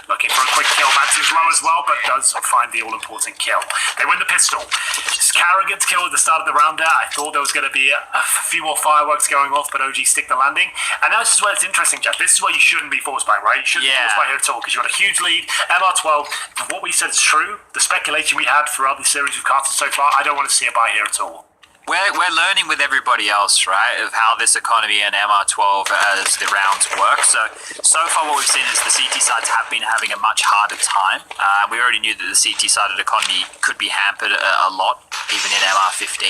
Looking for a quick kill. Mantis low as well, but does find the all-important kill. They win the pistol. It's Carrigan's kill at the start of the round there. I thought there was going to be a few more fireworks going off, but OG stick the landing. And now this is where it's interesting, Jeff. This is what you shouldn't be forced by, right? You shouldn't be forced by here at all, because you've got a huge lead. MR12, what we said is true. The speculation we had throughout the series we've casted so far, I don't want to see a buy here at all. We're learning with everybody else, right, of how this economy and MR12 as the rounds work. So far what we've seen is the CT sides have been having a much harder time. We already knew that the CT sided economy could be hampered a lot, even in MR15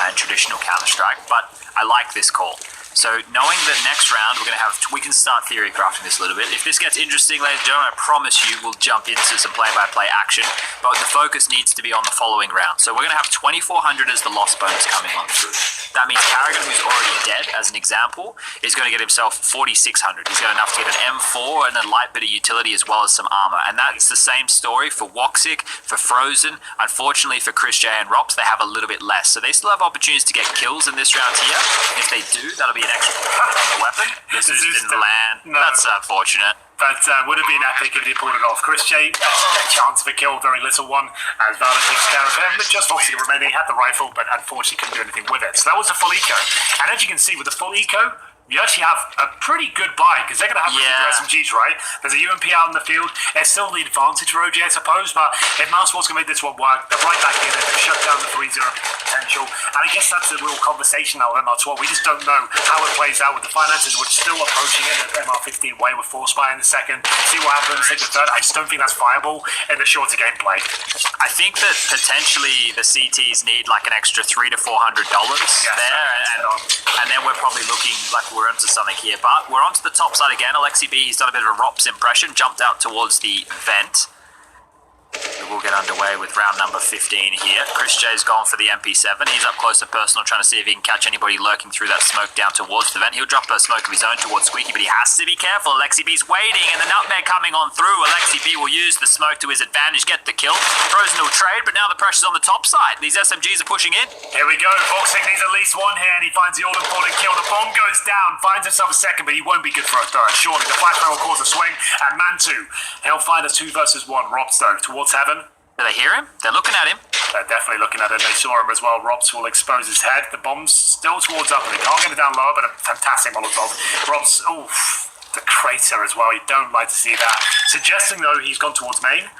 and traditional Counter-Strike, but I like this call. So knowing that next round we can start theory crafting this a little bit. If this gets interesting, ladies and gentlemen, I promise you we'll jump into some play-by-play action, but the focus needs to be on the following round. So we're going to have 2400 as the loss bonus coming on through. That means Carrigan, who's already dead, as an example, is going to get himself 4600. He's got enough to get an M4 and a light bit of utility as well as some armor. And that's the same story for Woxic, for Frozen. Unfortunately for Chris J and Rops, they have a little bit less. So they still have opportunities to get kills in this round here. If they do, that'll be an extra on the weapon. This didn't land. No. That's unfortunate. But would have been epic if he pulled it off. Chris J, a chance of a kill, very little one, as Valor takes care of him. Just Voxic remaining, had the rifle, but unfortunately couldn't do anything with it. So that was a full eco. And as you can see, with the full eco, you actually have a pretty good buy, because they're going to have their SMGs, right? There's a UMP out in the field. It's still the advantage for OG, I suppose, but if Mousesport's going to make this one work, they're right back in it. They've shut down the 3-0 potential. And I guess that's the real conversation now with MR12. We just don't know how it plays out with the finances, which are still approaching it in the MR15 way with Force Buy in the second. See what happens, take the third. I just don't think that's viable in the shorter gameplay. I think that potentially the CTs need like an extra $300 to $400 there, and then we're probably looking like we're onto something here. But we're onto the top side again. Alexi B, he's done a bit of a Rops impression, jumped out towards the vent. We will get underway with round number 15 here. Chris J's gone for the MP7. He's up close to personal, trying to see if he can catch anybody lurking through that smoke down towards the vent. He'll drop a smoke of his own towards Squeaky, but he has to be careful. Alexi B's waiting, and the nutmeg coming on through. Alexi B will use the smoke to his advantage, get the kill. Frozen will trade, but now the pressure's on the top side. These SMGs are pushing in. Here we go. Voxic needs at least one here, and he finds the all-important kill. The bomb goes down, finds himself a second, but he won't be good for a third. Surely the flashbang will cause a swing, and Mantu, he'll find a 2 versus 1. Robs, though, towards heaven. Do they hear him? They're looking at him. They're definitely looking at him. They saw him as well. Robs will expose his head. The bomb's still towards up, and he can't get it down lower, but a fantastic Molotov. Robs, the crater as well. You don't like to see that. Suggesting, though, he's gone towards main.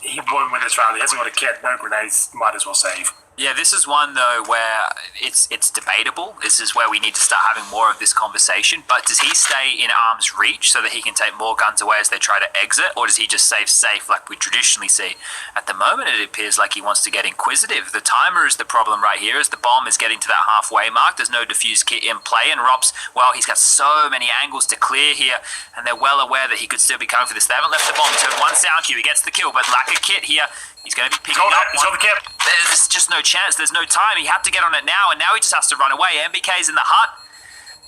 He won't win this round. He hasn't got a kit. No grenades. Might as well save. Yeah, this is one, though, where it's debatable. This is where we need to start having more of this conversation. But does he stay in arm's reach so that he can take more guns away as they try to exit? Or does he just save safe like we traditionally see? At the moment, it appears like he wants to get inquisitive. The timer is the problem right here, as the bomb is getting to that halfway mark. There's no defuse kit in play. And Rops, well, he's got so many angles to clear here. And they're well aware that he could still be coming for this. They haven't left the bomb. So one sound cue, he gets the kill. But lack of kit here. He's going to be picking up. He's got the kit. There's just no chance. There's no time. He had to get on it now, and now he just has to run away. MBK's in the hut.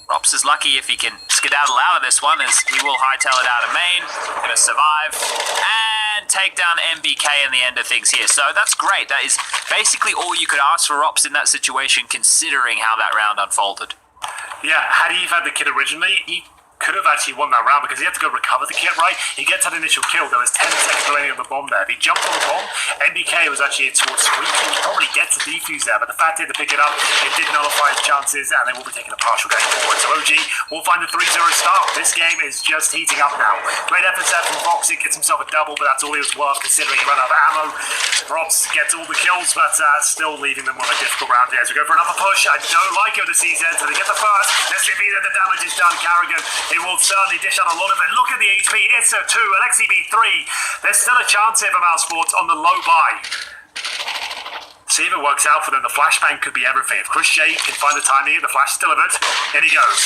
Rops is lucky if he can skedaddle out of this one as he will hightail it out of main. Going to survive and take down MBK in the end of things here. So that's great. That is basically all you could ask for Ops in that situation, considering how that round unfolded. Yeah, had he had the kit originally, he could have actually won that round because he had to go recover the kit, right? He gets that initial kill. There was 10 seconds remaining on the bomb there. If he jumped on the bomb, MBK was actually towards Squeaky. He probably gets a defuse there, but the fact he had to pick it up, it did nullify his chances, and they will be taking a partial game forward. So OG will find the 3-0 start. This game is just heating up now. Great effort there from Voxic, gets himself a double, but that's all he was worth considering he ran out of ammo. Robs gets all the kills, but still leaving them with a difficult round here. As we go for another push, I don't like it with the CZ, so they get the first. Let's see if the damage is done. Carrigan, he will certainly dish out a lot of it. Look at the HP. Issa 2, Alexi B 3. There's still a chance here for Mousresport on the low buy. See if it works out for them. The flashbang could be everything. If Chris J can find the timing, the flash is delivered. In he goes.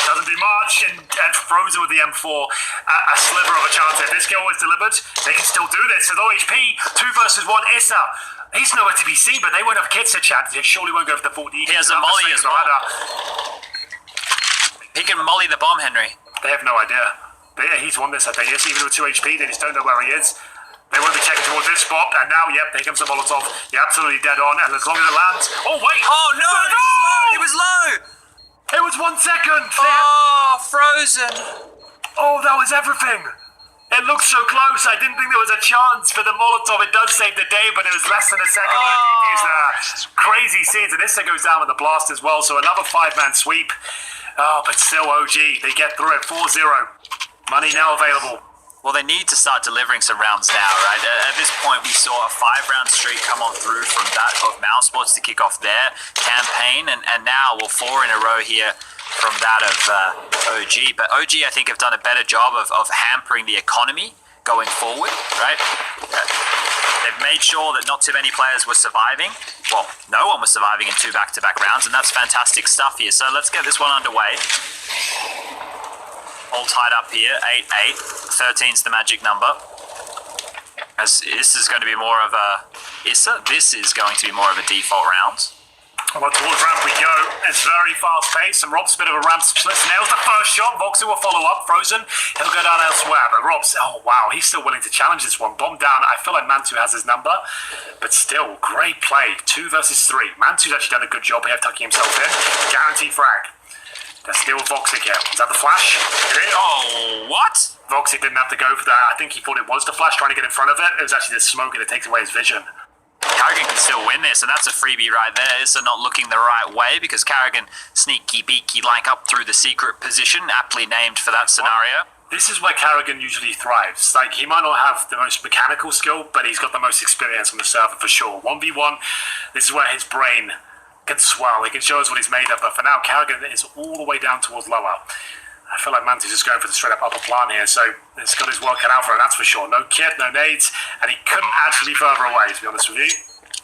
Doesn't do much, and Frozen with the M4. A sliver of a chance. If this kill was delivered, they can still do this. So low HP, 2 versus 1. Issa. He's nowhere to be seen, but they won't have kits to chat. They surely won't go for the 40. He has a molly as well. He can molly the bomb, Henry. They have no idea. He's won this, I think. Yes, even with 2 HP, they just don't know where he is. They won't be checking towards this spot, and now, yep, here comes the Molotov. You're absolutely dead on, and as long as it lands... Oh, wait! Oh, no! It was low! It was 1 second! Oh, Frozen! Oh, that was everything! It looked so close. I didn't think there was a chance for the Molotov. It does save the day, but it was less than a second. Crazy scenes, and this thing goes down with the blast as well, so another 5-man sweep. Oh, but still OG, they get through it, 4-0. Money now available. Well, they need to start delivering some rounds now, right? At this point, we saw a 5-round streak come on through from that of Mousresport to kick off their campaign, and now, well, 4 in a row here from that of OG. But OG, I think, have done a better job of hampering the economy going forward, right? They've made sure that not too many players were surviving. Well, no one was surviving in 2 back-to-back rounds, and that's fantastic stuff here. So let's get this one underway. All tied up here, 8-8. 13's the magic number. As this is going to be more of a Issa. This is going to be more of a default round. Well, towards ramp we go. It's very fast paced, and Rob's a bit of a ramp split. Nails the first shot. Voxer will follow up. Frozen. He'll go down elsewhere. But Rob's, oh wow, he's still willing to challenge this one. Bomb down. I feel like Mantu has his number, but still, great play. 2 versus 3. Mantu's actually done a good job here of tucking himself in. Guaranteed frag. There's still Voxic here. Is that the flash? Oh, what? Voxic didn't have to go for that. I think he thought it was the flash, trying to get in front of it. It was actually the smoke, and it takes away his vision. Carrigan can still win this, and that's a freebie right there. Issa not looking the right way because Carrigan sneaky beaky like up through the secret position, aptly named for that scenario. This is where Carrigan usually thrives. Like, he might not have the most mechanical skill, but he's got the most experience on the server for sure. 1v1, this is where his brain can swell. He can show us what he's made of, but for now, Carrigan is all the way down towards lower. I feel like Mantu's just going for the straight up upper plan here, so it's got his work cut out for him, that's for sure. No kit, no nades, and he couldn't actually be further away, to be honest with you.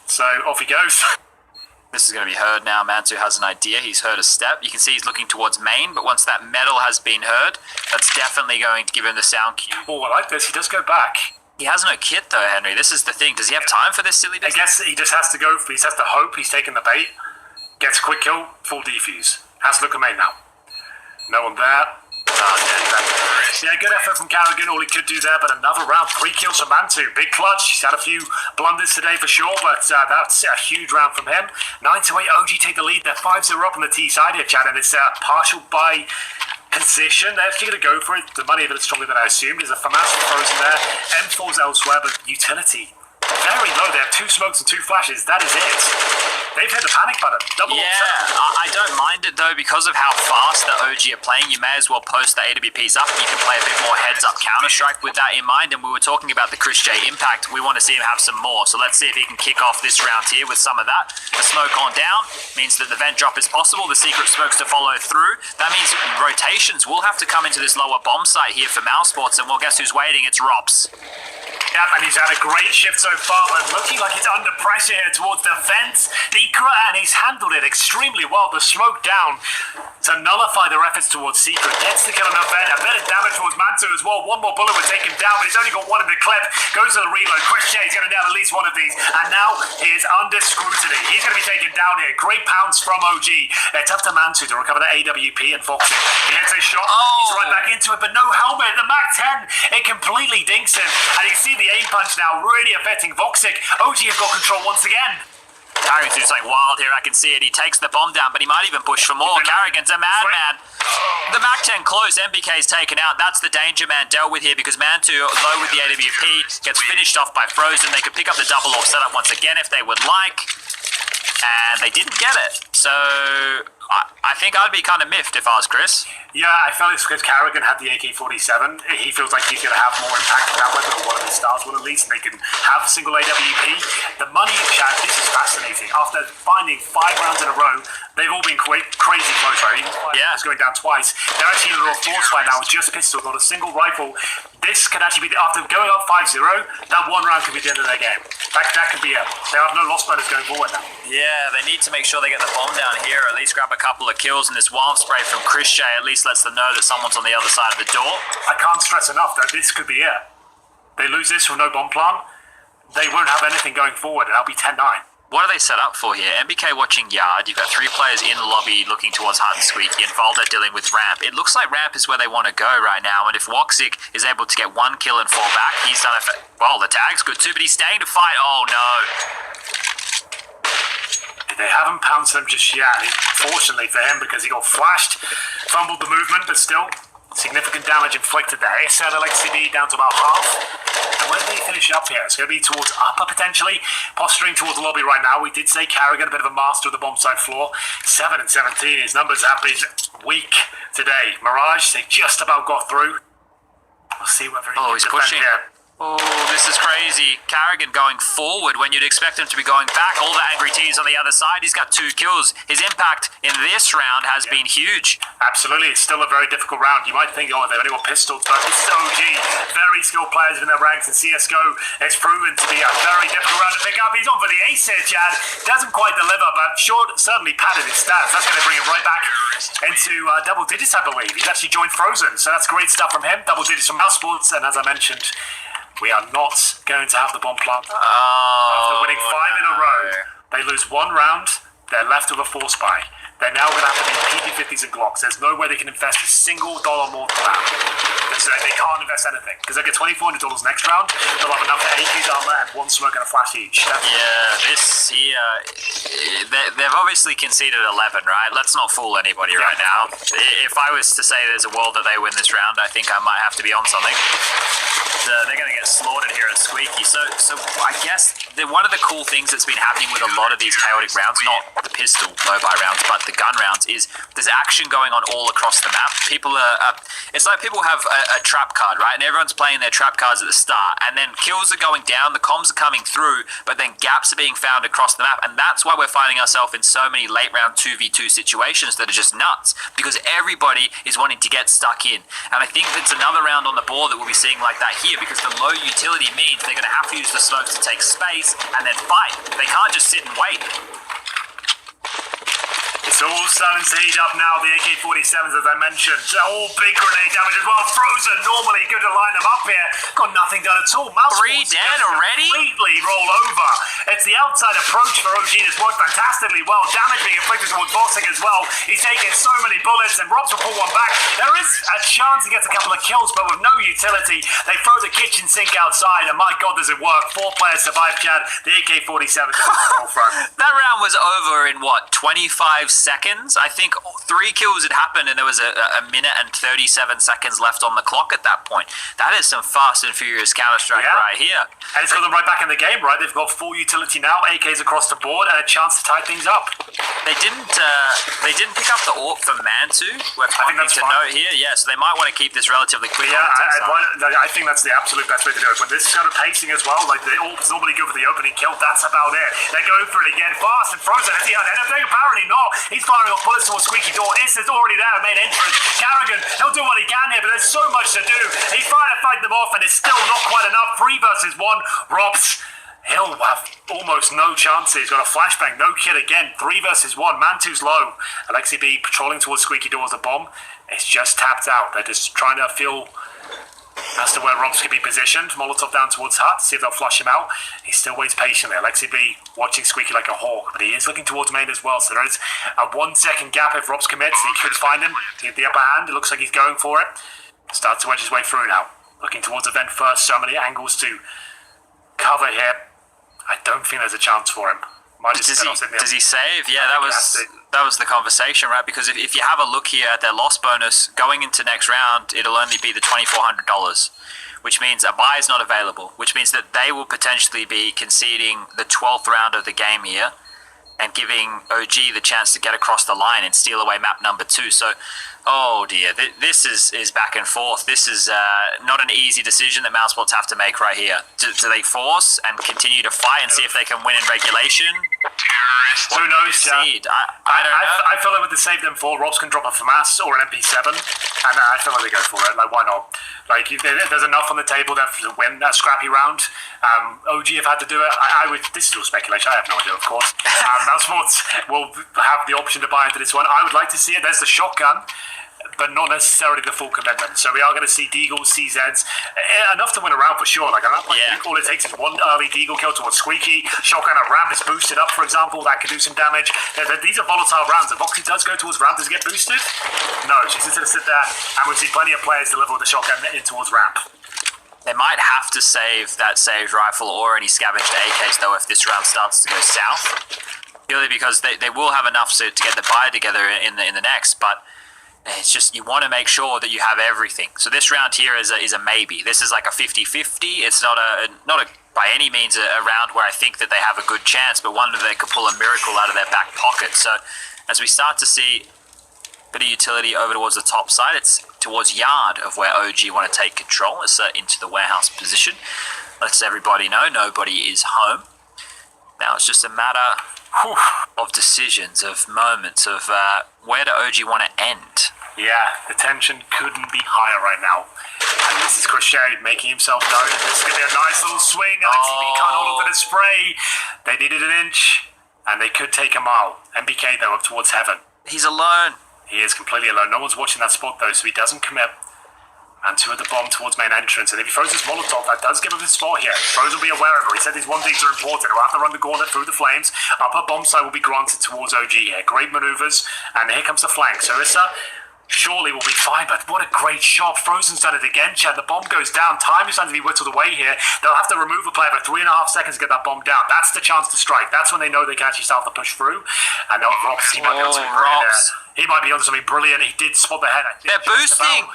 So off he goes. This is going to be heard now. Mantu has an idea. He's heard a step. You can see he's looking towards main, but once that metal has been heard, that's definitely going to give him the sound cue. Oh, I like this. He does go back. He has no kit though, Henry. This is the thing. Does he have time for this silly business? I guess he just has to go, he just has to hope he's taking the bait. Gets a quick kill, full defuse. Has to look at main now. No one there. Yeah, good effort from Carrigan, all he could do there, but another round, 3 kills from Mantu. Big clutch, he's had a few blunders today for sure, but that's a huge round from him. 9-8, OG take the lead, they're 5-0 up on the T side here, Chad, and it's a partial buy position. They're actually going to go for it. The money a bit stronger than I assumed. There's a FAMAS frozen there, M4's elsewhere, but utility very low. They have 2 smokes and 2 flashes. That is it. They've hit the panic button. Double I don't mind it though, because of how fast the OG are playing. You may as well post the AWPs up, and you can play a bit more heads-up Counter-Strike with that in mind. And we were talking about the Chris J impact. We want to see him have some more. So let's see if he can kick off this round here with some of that. The smoke on down means that the vent drop is possible. The secret smokes to follow through. That means rotations will have to come into this lower bomb site here for Mousresport. And well, guess who's waiting? It's Rops. Yep, and he's had a great shift so far, but looking like he's under pressure here towards the vents. The Secret, and he's handled it extremely well. The smoke down to nullify their efforts towards Secret. Gets the kill on Event. A bit of damage towards Mantu as well. One more bullet would take him down, but he's only got one in the clip. Goes to the reload. Chris Shea's going to nail at least one of these, and now he is under scrutiny. He's going to be taken down here. Great pounce from OG. Tough to Mantu to recover the AWP and Foxy. He hits a shot. He's right back into it, but no helmet. The Mac-10, it completely dinks him. And you can see the aim punch now really affecting Voxic. OG has got control once again. Carrigan's doing something wild here, I can see it. He takes the bomb down, but he might even push for more. Carrigan's a madman. The Mac-10 close, MBK's taken out. That's the danger man dealt with here because Mantu, low with the AWP, gets finished off by Frozen. They could pick up the double or setup once again if they would like. And they didn't get it. So I think I'd be kind of miffed if I was Chris. Yeah, I felt it's because Carrigan had the AK-47. He feels like he's going to have more impact with that weapon, or one of his stars will at least, and they can have a single AWP. The money chat, this is fascinating. After finding 5 rounds in a row, they've all been crazy close, right? Even it's going down twice. They're actually in a little force right now with just pistols, not a single rifle. This could actually be, after going up 5-0, that one round could be the end of their game. That could be it. They have no loss bonus going forward now. Yeah, they need to make sure they get the bomb down here, or at least grab a couple of kills, and this wild spray from Chris J at least lets them know that someone's on the other side of the door. I can't stress enough that this could be it. They lose this with no bomb plant, they won't have anything going forward, and that'll be 10-9. What are they set up for here? MBK watching Yard. You've got 3 players in the lobby looking towards Hut and Squeaky, and Volda dealing with Ramp. It looks like Ramp is where they want to go right now, and if Woxic is able to get 1 kill and fall back, he's done it. Well, the tag's good too, but he's staying to fight. Oh no. They haven't pounced him just yet, fortunately for him, because he got flashed, fumbled the movement, but still significant damage inflicted there. ASL LXCD down to about half. And where do they finish up here? It's going to be towards upper potentially. Posturing towards the lobby right now. We did say Carrigan, a bit of a master of the bomb side floor. 7 and 17. His numbers have been weak today. Mirage, they just about got through. We'll see whether he can he's defend pushing. here. Oh, this is crazy. Carrigan going forward when you'd expect him to be going back. All the angry T's on the other side. He's got 2 kills. His impact in this round has been huge. Absolutely. It's still a very difficult round. You might think, they've only got pistols, but this is OG. Very skilled players in their ranks in CSGO. It's proven to be a very difficult round to pick up. He's on for the ace here, Chad. Doesn't quite deliver, but certainly padded his stats. That's going to bring him right back into double digits, I believe. He's actually joined Frozen, so that's great stuff from him. Double digits from Mousresport, and as I mentioned, we are not going to have the bomb plant. After winning 5 in a row, they lose 1 round. They're left with a force buy. They're now going to have to be PP50s and Glocks. There's no way they can invest a single dollar more than that. They can't invest anything because they get $2,400 next round. They'll have enough for 8 armor and 1 smoke and a flash each. This here, they've obviously conceded 11, right? Let's not fool anybody right now. If I was to say there's a world that they win this round, I think I might have to be on something. They're going to get slaughtered here at Squeaky. So I guess one of the cool things that's been happening with a lot of these chaotic rounds, not the pistol low-buy rounds, but the gun rounds, is there's action going on all across the map. People are, it's like people have a trap card, right? And everyone's playing their trap cards at the start, and then kills are going down, the comms are coming through, but then gaps are being found across the map, and that's why we're finding ourselves in so many late round 2v2 situations that are just nuts, because everybody is wanting to get stuck in. And I think it's another round on the board that we'll be seeing like that here, because the low utility means they're going to have to use the smokes to take space and then fight. They can't just sit and wait. It's all starting to heat up now, the AK-47s, as I mentioned. All big grenade damage as well. Frozen, normally good to line them up here. Got nothing done at all. Three dead already? Completely roll over. It's the outside approach for OG that's worked fantastically well. Damage being inflicted towards Voxic as well. He's taking so many bullets, and Robs will pull one back. There is a chance he gets a couple of kills, but with no utility, they throw the kitchen sink outside, and my God, does it work. 4 players survive, Chad. The AK-47 is on the front. That round was over in, 25 seconds? I think 3 kills had happened, and there was a minute and 37 seconds left on the clock at that point. That is some fast and furious Counter-Strike right here. And it's got them right back in the game, right? They've got full utility now, AKs across the board, and a chance to tie things up. They didn't pick up the AWP for Mantu. We're pointing to note here. Yeah, so they might want to keep this relatively quick. Yeah, I think that's the absolute best way to do it. When this is kind of pacing as well, like the AWP's normally good for the opening kill, that's about it. They're going for it again, fast and Frozen. Is he on anything? Apparently not. He's firing off bullets towards Squeaky Door. Issa's already there, main entrance. Carrigan, he'll do what he can here, but there's so much to do. He's trying to fight them off, and it's still not quite enough. 3 versus 1. Robs, he'll have almost no chances. He's got a flashbang, no kid again. 3 versus 1. Man 2's low. Alexi B patrolling towards Squeaky towards the bomb. It's just tapped out. They're just trying to feel as to where Robs can be positioned. Molotov down towards Hut, see if they'll flush him out. He still waits patiently. Alexi B watching Squeaky like a hawk, but he is looking towards main as well. So there is a 1 second gap if Robs commits. He could find him to get the upper hand. It looks like he's going for it. Starts to wedge his way through now. Looking towards the vent first. So many angles to cover here. I don't think there's a chance for him. Does he save? Yeah, that was the conversation, right? Because if you have a look here at their loss bonus going into next round, it'll only be the $2,400, which means a buy is not available, which means that they will potentially be conceding the 12th round of the game here and giving OG the chance to get across the line and steal away map number 2. So, oh dear, this is back and forth. This is not an easy decision that Mousesports have to make right here. Do they force and continue to fight and see if they can win in regulation? Who knows? I don't know. I feel like with the save them 4, Robs can drop a FAMAS or an MP7, and I feel like they go for it. Like, why not? Like, there's enough on the table there to win that scrappy round. OG have had to do it. I would. This is all speculation. I have no idea, of course. Mousesports will have the option to buy into this one. I would like to see it. There's the shotgun, but not necessarily the full commitment. So we are going to see Deagles, CZs, enough to win a round for sure. Like, I think all it takes is 1 early Deagle kill towards Squeaky. Shotgun at ramp is boosted up, for example. That could do some damage. These are volatile rounds. If Voxy does go towards ramp, does it get boosted? No, she's just going to sit there, and we see plenty of players deliver with the shotgun in towards ramp. They might have to save that saved rifle or any scavenged AKs, though, if this round starts to go south. Purely because they will have enough to get the buy together in the next, but it's just you want to make sure that you have everything. So this round here is a maybe. This is like a 50-50. It's not by any means a round where I think that they have a good chance, but one that they could pull a miracle out of their back pocket. So as we start to see a bit of utility over towards the top side, it's towards yard of where OG want to take control. It's into the warehouse position. Lets everybody know nobody is home. Now it's just a matter of decisions, of moments, of where do OG want to end. Yeah, the tension couldn't be higher right now. And this is Crochet making himself known. This is going to be a nice little swing. Alexi B can't hold on to the spray. They needed an inch, and they could take a mile. MBK, though, up towards heaven. He's alone. He is completely alone. No one's watching that spot, though, so he doesn't commit. And 2 at the bomb towards main entrance. And if he throws his Molotov, that does give him his spot here. Throws will be aware of it. He said these 1 digs are important. He'll have to run the gauntlet through the flames. Upper bomb side will be granted towards OG here. Great maneuvers. And here comes the flank. So Issa surely will be fine, but what a great shot. Frozen's done it again, Chad. The bomb goes down. Time is starting to be whittled away here. They'll have to remove a player for 3.5 seconds to get that bomb down. That's the chance to strike. That's when they know they can actually start to push through. And now Robs, he might be on something brilliant. He might be on something brilliant. He did spot the head. I think. They're boosting.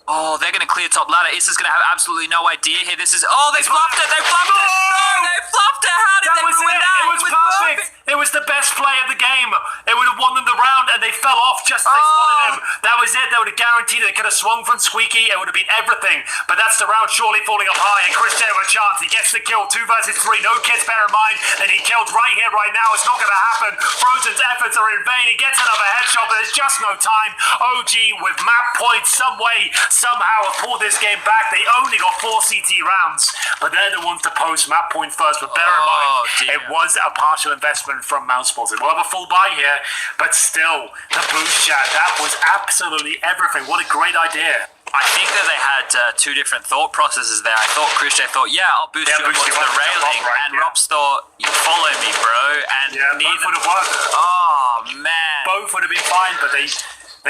Oh, they're going to clear top ladder. Issa's going to have absolutely no idea here. This is... Oh, they flopped it. They flopped it. No, they flopped it. How did they ruin that? It was perfect. It was the best play of the game. It would have won them the round, and they fell off just as they spotted him. That was it. They would have guaranteed it. They could have swung from Squeaky. It would have been everything. But that's the round surely falling up high, and Chris J with a chance. He gets the kill. 2 versus 3. No kids, bear in mind that he killed right here, right now. It's not going to happen. Frozen's efforts are in vain. He gets another headshot, but there's just no time. OG with map points some way, somehow have pulled this game back. They only got 4 CT rounds, but they're the ones to post map point first. But bear in mind, it was a partial investment from Mousesports. We'll have a full buy here, but still, the boost chat, that was absolutely everything. What a great idea. I think that they had 2 different thought processes there. I thought Khrushchev thought, I'll boost you up onto the railing, and Robs thought, you follow me, bro, and both would have worked. Oh, man. Both would have been fine, but they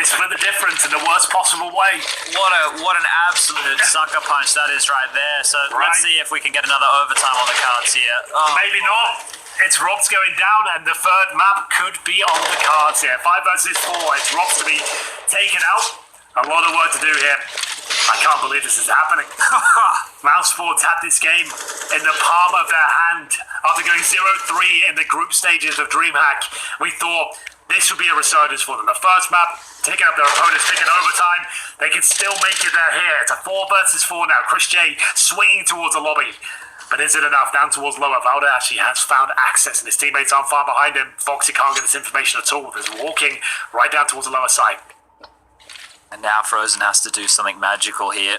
split the difference in the worst possible way. What an absolute sucker punch that is right there. So let's see if we can get another overtime on the cards here. Oh. Maybe not. It's Robs going down, and the 3rd map could be on the cards here. 5 versus 4. It's Robs to be taken out. A lot of work to do here. I can't believe this is happening. Mousesports had this game in the palm of their hand after going 0-3 in the group stages of DreamHack. We thought this would be a resurgence for them. The first map, taking up their opponents, taking overtime. They can still make it there here. It's a 4 versus 4 now. Chris J swinging towards the lobby. But is it enough? Down towards lower. Valda actually has found access, and his teammates aren't far behind him. Foxy can't get this information at all. There's walking right down towards the lower side. And now Frozen has to do something magical here.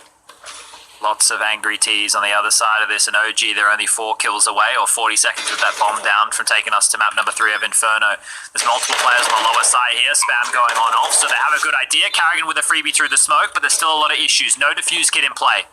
Lots of angry T's on the other side of this, and OG, they're only 4 kills away, or 40 seconds with that bomb down from taking us to map number 3 of Inferno. There's multiple players on the lower side here, spam going on off, so they have a good idea. Carrigan with a freebie through the smoke, but there's still a lot of issues. No defuse kit in play.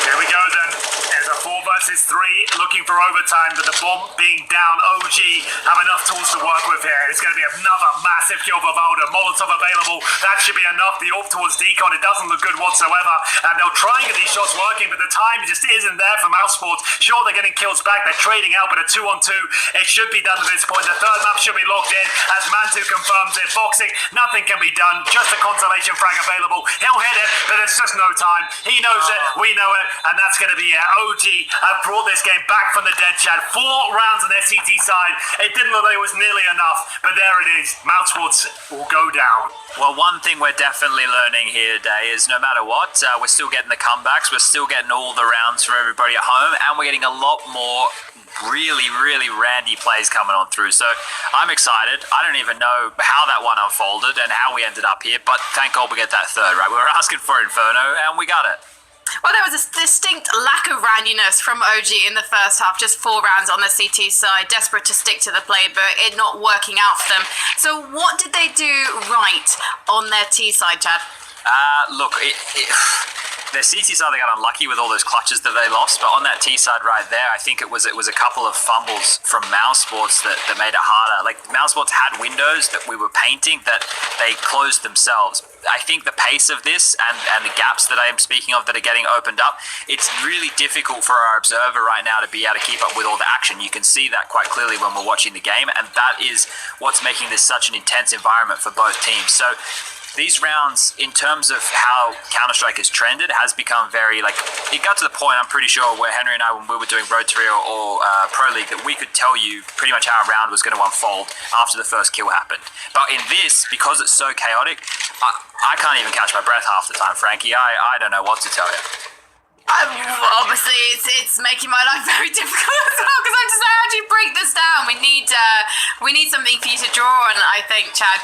Here we go then. There's a 4 versus 3 looking for overtime, but the bomb being down, OG have enough tools to work with here. It's going to be another massive kill for Valda. Molotov available. That should be enough. The AWP towards Decon, it doesn't look good whatsoever. And they'll try and get these shots working, but the time just isn't there for Mousresport. Sure, they're getting kills back. They're trading out, but a 2-on-2, it should be done at this point. The third map should be locked in as Mantu confirms it. Boxing, nothing can be done. Just a consolation frag available. He'll hit it, but there's just no time. He knows it, we know it, and that's going to be it. OG have brought this game back from the dead, Chad. 4 rounds on their CT side. It didn't look like it was nearly enough, but there it is. Mousresport will go down. Well, one thing we're definitely learning here today is no matter what, we're still getting the comebacks, we're still getting all the rounds for everybody at home, and we're getting a lot more really, really randy plays coming on through. So I'm excited. I don't even know how that one unfolded and how we ended up here, but thank God we get that third, right? We were asking for Inferno, and we got it. Well, there was a distinct lack of randiness from OG in the first half, just 4 rounds on the CT side, desperate to stick to the play, but it not working out for them. So what did they do right on their T side, Chad? Look, their CT side, they got unlucky with all those clutches that they lost, but on that T side right there, I think it was a couple of fumbles from Mousresports that made it harder. Like, Mousresports had windows that we were painting that they closed themselves. I think the pace of this and the gaps that I am speaking of that are getting opened up, it's really difficult for our observer right now to be able to keep up with all the action. You can see that quite clearly when we're watching the game, and that is what's making this such an intense environment for both teams. So these rounds, in terms of how Counter-Strike has trended, has become very, like, it got to the point, I'm pretty sure, where Henry and I, when we were doing Road to Rio or Pro League, that we could tell you pretty much how a round was going to unfold after the first kill happened. But in this, because it's so chaotic, I can't even catch my breath half the time, Frankie. I don't know what to tell you. Obviously, it's making my life very difficult as well, because I'm just like, how do you break this down? We need something for you to draw on, I think, Chad.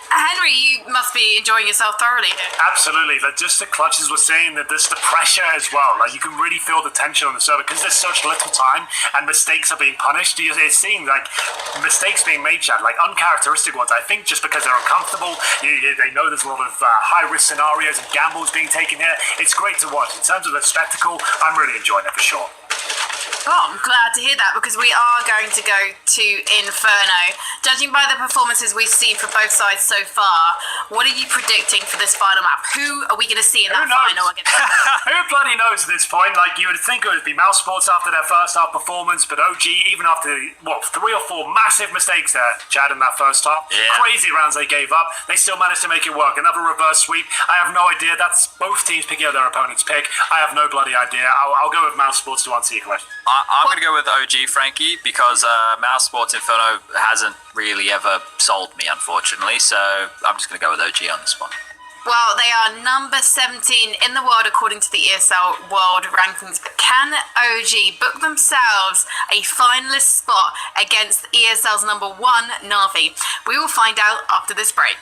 Henry, you must be enjoying yourself thoroughly here. Absolutely. Like, just the clutches were saying that there's the pressure as well. Like, you can really feel the tension on the server because there's such little time and mistakes are being punished. It's seeing like mistakes being made, Chad, like uncharacteristic ones. I think just because they're uncomfortable, they know there's a lot of high-risk scenarios and gambles being taken here. It's great to watch. In terms of the spectacle, I'm really enjoying it for sure. Oh, I'm glad to hear that, because we are going to go to Inferno. Judging by the performances we've seen from both sides so far, what are you predicting for this final map? Who are we going to see in that final against? Who bloody knows at this point? Like, you would think it would be Mousresports after their first half performance, but OG, even after, 3 or 4 massive mistakes there, Chad, in that first half. Yeah. Crazy rounds they gave up. They still managed to make it work. Another reverse sweep. I have no idea. That's both teams picking up their opponent's pick. I have no bloody idea. I'll go with Mousresports to answer your question. I'm going to go with OG, Frankie, because Mousresports Inferno hasn't really ever sold me, unfortunately, so I'm just going to go with OG on this one. Well, they are number 17 in the world according to the ESL World Rankings, but can OG book themselves a finalist spot against ESL's number 1, Na'Vi? We will find out after this break.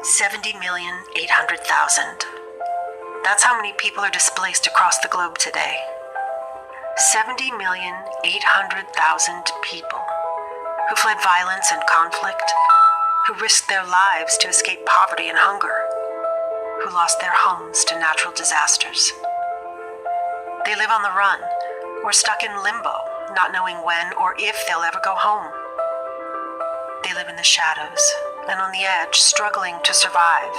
$70,800,000. That's how many people are displaced across the globe today. 70,800,000 people who fled violence and conflict, who risked their lives to escape poverty and hunger, who lost their homes to natural disasters. They live on the run or stuck in limbo, not knowing when or if they'll ever go home. They live in the shadows and on the edge, struggling to survive,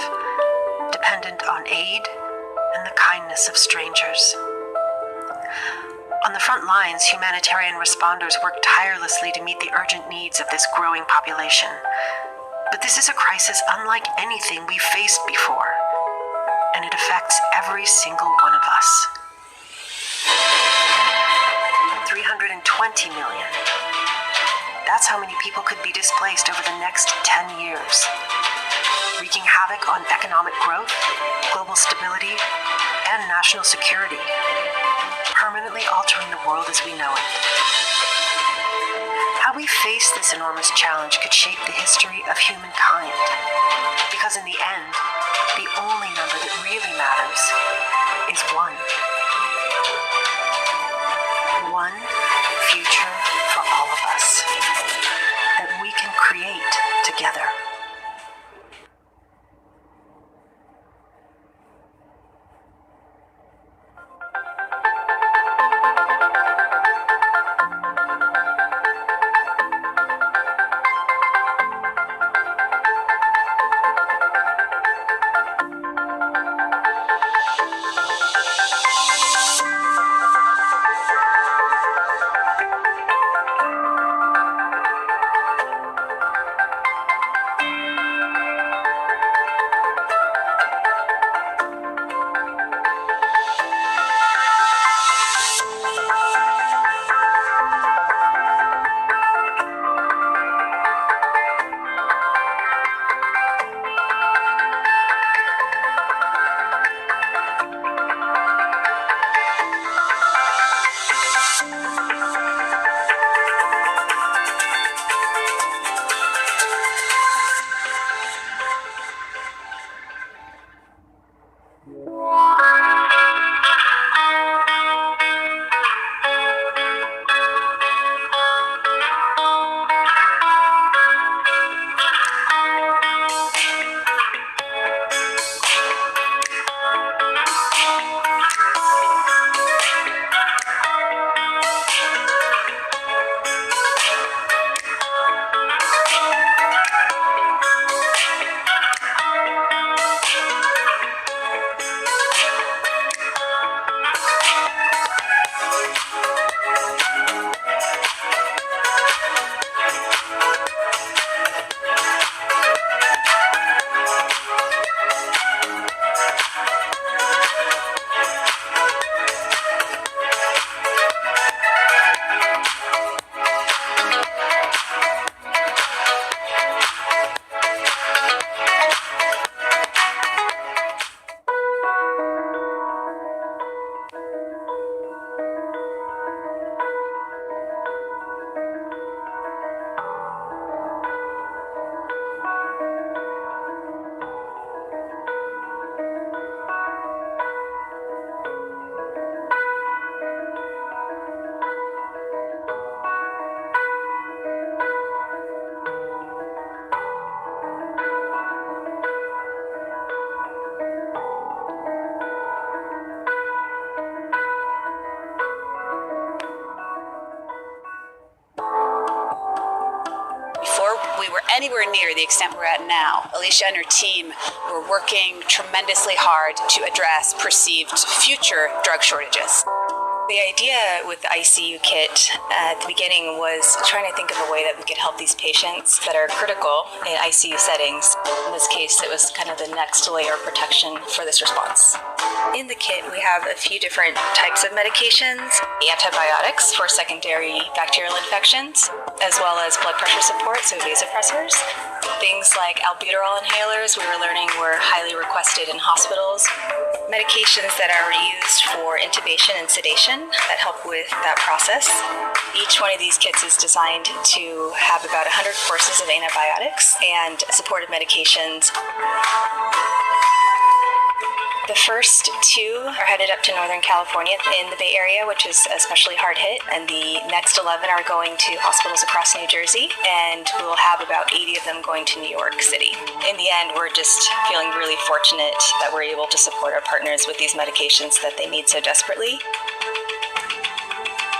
dependent on aid and the kindness of strangers. On the front lines, humanitarian responders work tirelessly to meet the urgent needs of this growing population. But this is a crisis unlike anything we've faced before, and it affects every single one of us. 320 million. That's how many people could be displaced over the next 10 years, wreaking havoc on economic growth, global stability, and national security, permanently altering the world as we know it. How How we face this enormous challenge could shape the history of humankind. Because in the end, the only number that really matters is one. One future for all of us that we can create together. Anywhere near the extent we're at now, Alicia and her team were working tremendously hard to address perceived future drug shortages. The idea with the ICU kit at the beginning was trying to think of a way that we could help these patients that are critical in ICU settings. In this case, it was kind of the next layer of protection for this response. In the kit, we have a few different types of medications, antibiotics for secondary bacterial infections, as well as blood pressure support, so vasopressors. Things like albuterol inhalers, we were learning were highly requested in hospitals. Medications that are used for intubation and sedation that help with that process. Each one of these kits is designed to have about 100 courses of antibiotics and supportive medications. The first two are headed up to Northern California in the Bay Area, which is especially hard hit, and the next 11 are going to hospitals across New Jersey, and we'll have about 80 of them going to New York City. In the end, we're just feeling really fortunate that we're able to support our partners with these medications that they need so desperately.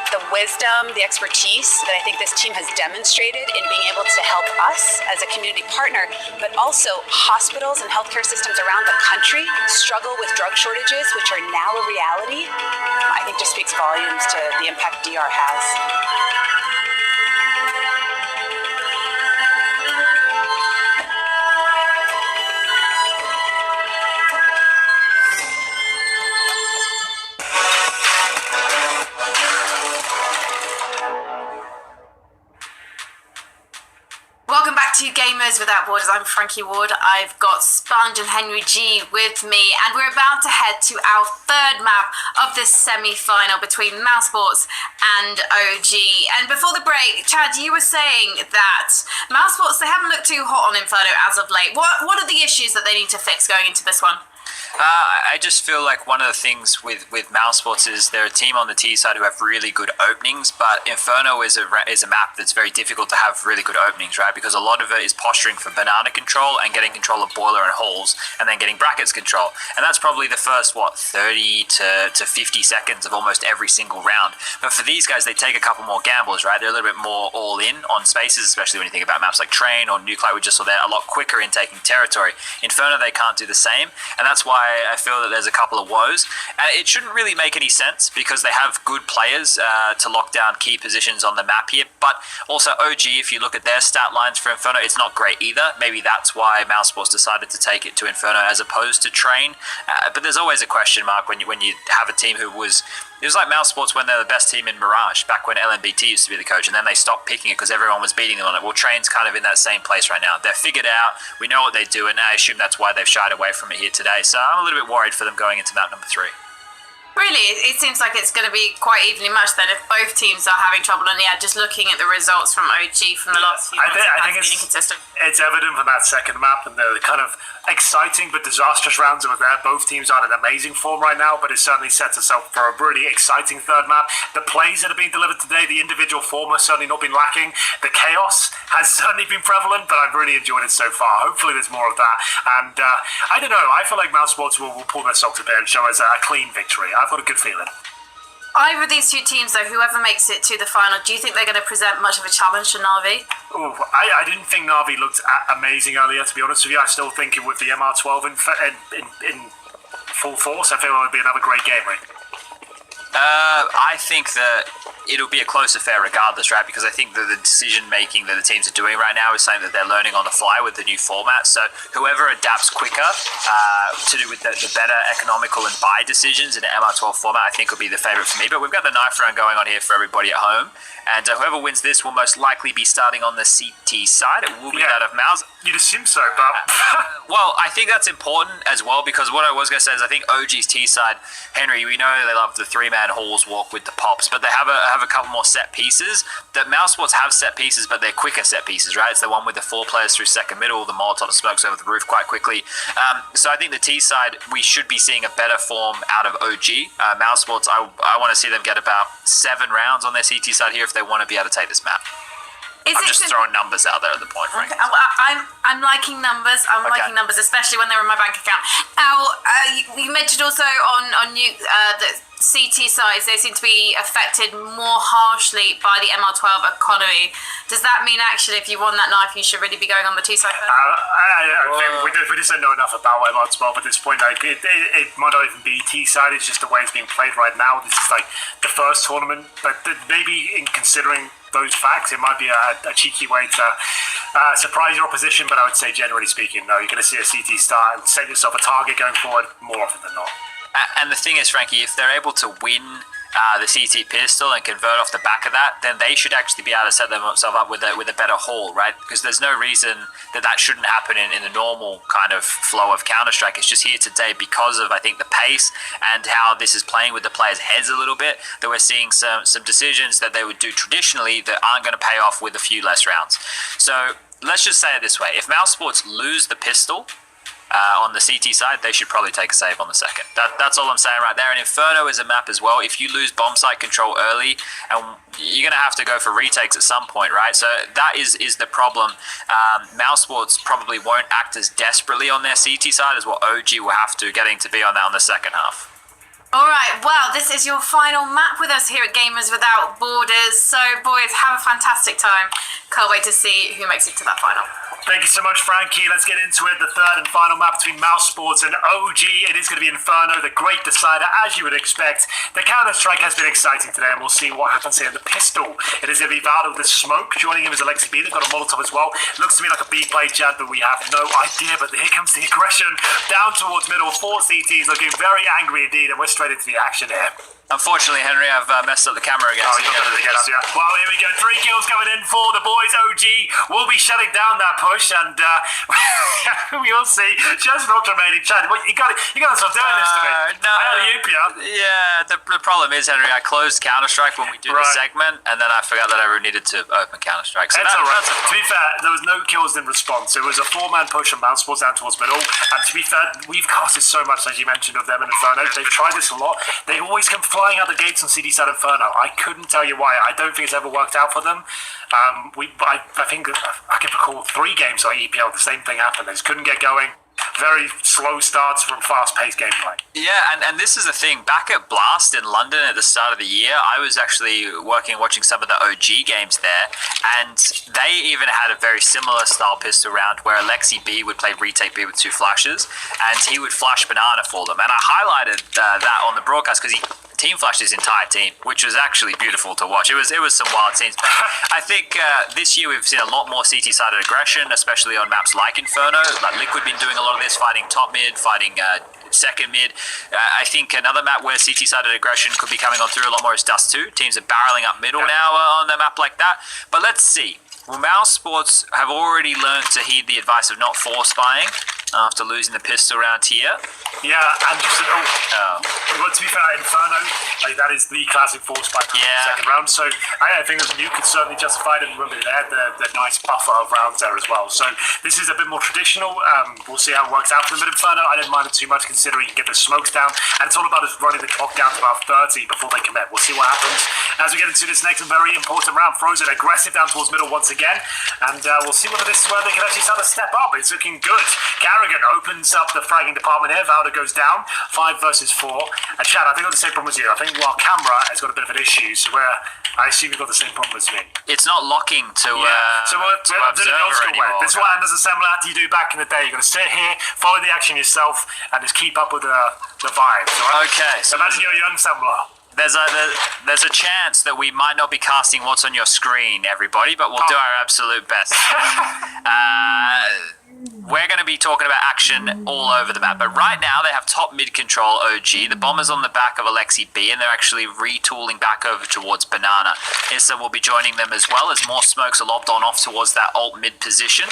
The wisdom, the expertise that I think this team has demonstrated in being able to help us as a community partner, but also hospitals and healthcare systems around the country struggle with drug shortages, which are now a reality, I think just speaks volumes to the impact DR has. Welcome back to Gamers Gamers Without Borders. I'm Frankie Ward. I've got Sponge and Henry G with me, and we're about to head to our third map of this semi-final between Mousesports and OG. And before the break, Chad, you were saying that Mousesports, they haven't looked too hot on Inferno as of late. What are the issues that they need to fix going into this one? I just feel like one of the things with Mousesports is they're a team on the T side who have really good openings, but Inferno is a map that's very difficult to have really good openings, right? Because a lot of it is posturing for banana control and getting control of boiler and holes, and then getting brackets control. And that's probably the first, 30 to 50 seconds of almost every single round. But for these guys, they take a couple more gambles, right? They're a little bit more all in on spaces, especially when you think about maps like Train or Nuke, like we just saw there, a lot quicker in taking territory. Inferno, they can't do the same, and that's why I feel that there's a couple of woes. And it shouldn't really make any sense because they have good players to lock down key positions on the map here. But also OG, if you look at their stat lines for Inferno, it's not great either. Maybe that's why Mousesports decided to take it to Inferno as opposed to Train. But there's always a question mark when you have a team who was... It was like Mousesports when they're the best team in Mirage, back when LMBT used to be the coach, and then they stopped picking it because everyone was beating them on it. Well, Train's kind of in that same place right now. They're figured out, we know what they do, and I assume that's why they've shied away from it here today. So I'm a little bit worried for them going into map number 3. Really, it seems like it's going to be quite evenly matched then if both teams are having trouble. And yeah, just looking at the results from OG from the last few months, I think been inconsistent. It's evident from that second map and the kind of exciting but disastrous rounds that were there. Both teams are in amazing form right now, but it certainly sets us up for a really exciting third map. The plays that have been delivered today, the individual form has certainly not been lacking. The chaos has certainly been prevalent, but I've really enjoyed it so far. Hopefully there's more of that. And I don't know, I feel like Mousesports will pull their socks a bit and show us a clean victory. I've got a good feeling. Either of these two teams, though, whoever makes it to the final, do you think they're going to present much of a challenge to Na'Vi? Ooh, I didn't think Na'Vi looked amazing earlier, to be honest with you. I still think it with the MR12 in full force, I feel it would be another great game, right? I think that it'll be a close affair regardless, right? Because I think that the decision-making that the teams are doing right now is something that they're learning on the fly with the new format. So whoever adapts quicker to do with the better economical and buy decisions in an MR12 format, I think will be the favourite for me. But we've got the knife round going on here for everybody at home. And whoever wins this will most likely be starting on the CT side. It will be that of Mouse. You'd assume so, but... well, I think that's important as well, because what I was going to say is I think OG's T side, Henry, we know they love the 3-man halls walk with the pops, but they have a couple more set pieces. That Mousesports have set pieces, but they're quicker set pieces, right? It's the one with the 4 players through second middle, the Molotov smokes over the roof quite quickly. So I think the T side, we should be seeing a better form out of OG. Mousesports, I want to see them get about 7 rounds on their CT side here if they want to be able to take this map. I'm just throwing numbers out there at the point, Frank. Okay. I'm liking numbers. I'm liking numbers, especially when they're in my bank account. Now, you mentioned also on the CT sides, they seem to be affected more harshly by the MR12 economy. Does that mean actually if you won that knife, you should really be going on the T side? I think we just don't know enough about MR12 at this point. Like, it might not even be T side, it's just the way it's being played right now. This is like the first tournament, but maybe in considering those facts, it might be a cheeky way to surprise your opposition, but I would say generally speaking, no, you're going to see a CT start and set yourself a target going forward more often than not. And the thing is, Frankie, if they're able to win the CT pistol and convert off the back of that, then they should actually be able to set themselves up with a better haul, right? Because there's no reason that shouldn't happen in the normal kind of flow of Counter-Strike. It's just here today because of, I think, the pace and how this is playing with the players' heads a little bit, that we're seeing some decisions that they would do traditionally that aren't going to pay off with a few less rounds. So let's just say it this way. If Mousesports lose the pistol on the CT side, they should probably take a save on the second. That's all I'm saying right there. And Inferno is a map as well. If you lose bomb site control early, and you're going to have to go for retakes at some point, right? So that is the problem. Mousesports probably won't act as desperately on their CT side as what OG will have to, getting to be on that on the second half. All right, well, this is your final map with us here at Gamers Without Borders. So, boys, have a fantastic time. Can't wait to see who makes it to that final. Thank you so much, Frankie. Let's get into it. The third and final map between Mousesports and OG. It is going to be Inferno, the great decider, as you would expect. The Counter-Strike has been exciting today, and we'll see what happens here. The pistol, it is going to be Valdo with the smoke. Joining him is Alexi B. They've got a Molotov as well. Looks to me like a B play, Chad, but we have no idea. But here comes the aggression. Down towards middle, 4 CTs looking very angry indeed, and we're straight into the action here. Unfortunately, Henry, I've messed up the camera again. Oh, you got it again, yeah. Well, here we go. 3 kills coming in for the boys. OG will be shutting down that push, and we will see. Just not remaining chat. Well, you got to stop doing this to me. No. Yeah. The problem is, Henry, I closed Counter-Strike when we do the segment, and then I forgot that I needed to open Counter-Strike. So that's all right. To be fair, there was no kills in response. It was a 4-man push from Mousresport down towards middle. And to be fair, we've casted so much, as you mentioned, of them in Inferno. They've tried this a lot. They always come flying out the gates on CD side Inferno. I couldn't tell you why. I don't think it's ever worked out for them. I think I can recall 3 games like EPL. The same thing happened. They just couldn't get going. Very slow starts from fast-paced gameplay. Yeah, and this is the thing. Back at Blast in London at the start of the year, I was actually watching some of the OG games there, and they even had a very similar style pistol round where Alexi B would play retake B with 2 flashes, and he would flash banana for them. And I highlighted that on the broadcast because he team flashed his entire team, which was actually beautiful to watch. It was some wild scenes. But I think this year we've seen a lot more CT-sided aggression, especially on maps like Inferno. Like Liquid been doing a lot of this, fighting top mid, fighting second mid. I think another map where CT-sided aggression could be coming on through a lot more is Dust 2. Teams are barreling up middle now on a map like that. But let's see. Well, Mousresport have already learned to heed the advice of not force buying after losing the pistol round here. Yeah, and just well, to be fair, Inferno, that is the classic force buy from the second round. So I think you could certainly justify it. And remember, they had the nice buffer of rounds there as well. So this is a bit more traditional. We'll see how it works out for them. But Inferno, I didn't mind it too much considering you can get the smokes down. And it's all about us running the clock down to about 30 before they commit. We'll see what happens as we get into this next and very important round. Frozen aggressive down towards middle once again. And we'll see whether this is where they can actually start to step up. It's looking good. Carrigan opens up the fragging department here. Valda goes down. 5 versus 4. And Chad, I think I've got the same problem as you. I think while camera has got a bit of an issue, so where I assume you've got the same problem as me. It's not locking to so we're to observer anymore. This is what Anders Assembler had to do back in the day. You've got to sit here, follow the action yourself, and just keep up with the vibes. Right? Okay. So imagine you're a young Assembler. There's a chance that we might not be casting what's on your screen, everybody, but we'll do our absolute best. We're going to be talking about action all over the map, but right now they have top mid control OG. The bomber's on the back of Alexi B, and they're actually retooling back over towards Banana. Issa will be joining them as well as more smokes are lobbed on off towards that alt mid position.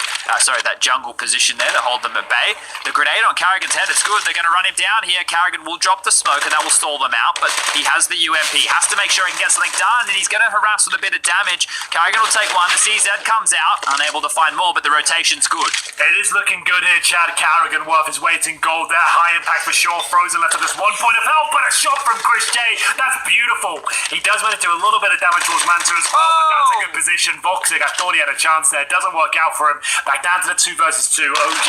That jungle position there to hold them at bay. The grenade on Carrigan's head, it's good. They're going to run him down here. Carrigan will drop the smoke, and that will stall them out, but he has the UMP. Has to make sure he can get something done, and he's going to harass with a bit of damage. Carrigan will take one. The CZ comes out, unable to find more, but the rotation's good. It is looking good here, Chad. Carrigan worth his weight in gold there. High impact for sure. Frozen left with just 1 point of health, but a shot from Chris J. That's beautiful. He does manage to do a little bit of damage towards Manta as well, but that's a good position. Voxic, I thought he had a chance there. Doesn't work out for him. Back down to the 2 versus 2. OG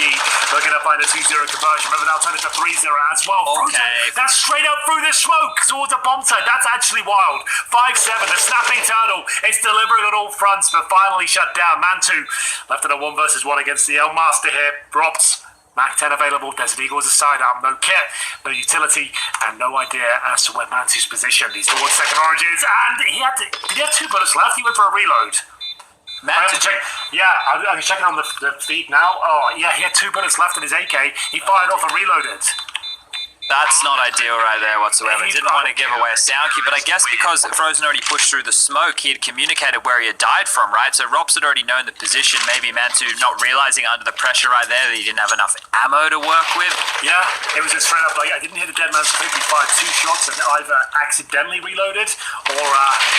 looking to find a 2-0 conversion. Remember, now turn it to 3-0 as well. Frozen, that's straight out through the smoke towards the bomb side. That's actually wild. 5-7. The snapping turtle. It's delivering on all fronts, but finally shut down. Mantu left in a 1 versus 1 against the El Master here. Drops. Mac 10 available. Desert Eagle as a sidearm. No kit, no utility, and no idea as to where Mantu's positioned. He's towards second oranges, and did he have 2 bullets left? He went for a reload. I have to check. Yeah, I'm checking on the feed now. Oh, yeah, he had 2 bullets left in his AK. He fired off and reloaded. That's not ideal right there whatsoever. Didn't want to give away a sound cue, but I guess because Frozen already pushed through the smoke, he had communicated where he had died from, right? So Rops had already known the position. Maybe Mantu not realizing under the pressure right there that he didn't have enough ammo to work with. Yeah, it was just straight up like, I didn't hit the dead man's clip. He fired 2 shots and either accidentally reloaded or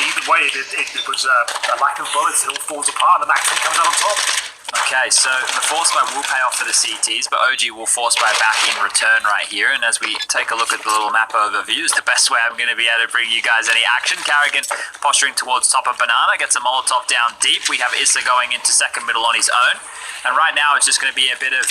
either way, it was a lack of bullets. It all falls apart and the Mac 10 comes out on top. Okay, so the force buy will pay off for the CTs, but OG will force buy back in return right here. And as we take a look at the little map overview, it's the best way I'm going to be able to bring you guys any action. Carrigan posturing towards top of Banana, gets a Molotov down deep. We have Issa going into second middle on his own. And right now it's just going to be a bit of,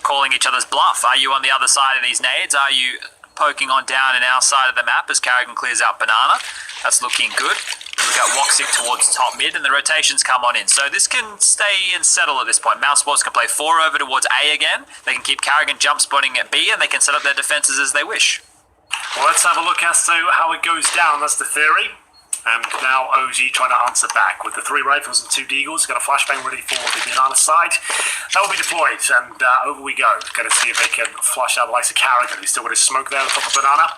calling each other's bluff. Are you on the other side of these nades? Are you poking on down in our side of the map as Carrigan clears out Banana? That's looking good. We've got Woxic towards top mid, and the rotations come on in. So this can stay and settle at this point. Mousresport can play 4 over towards A again. They can keep Carrigan jump spotting at B, and they can set up their defenses as they wish. Well, let's have a look as to how it goes down. That's the theory. And now OG trying to answer back with the 3 rifles and 2 deagles. Got a flashbang ready for the Banana side. That will be deployed, and over we go. Going to see if they can flush out the likes of Carrigan. He's still got his smoke there on top of Banana.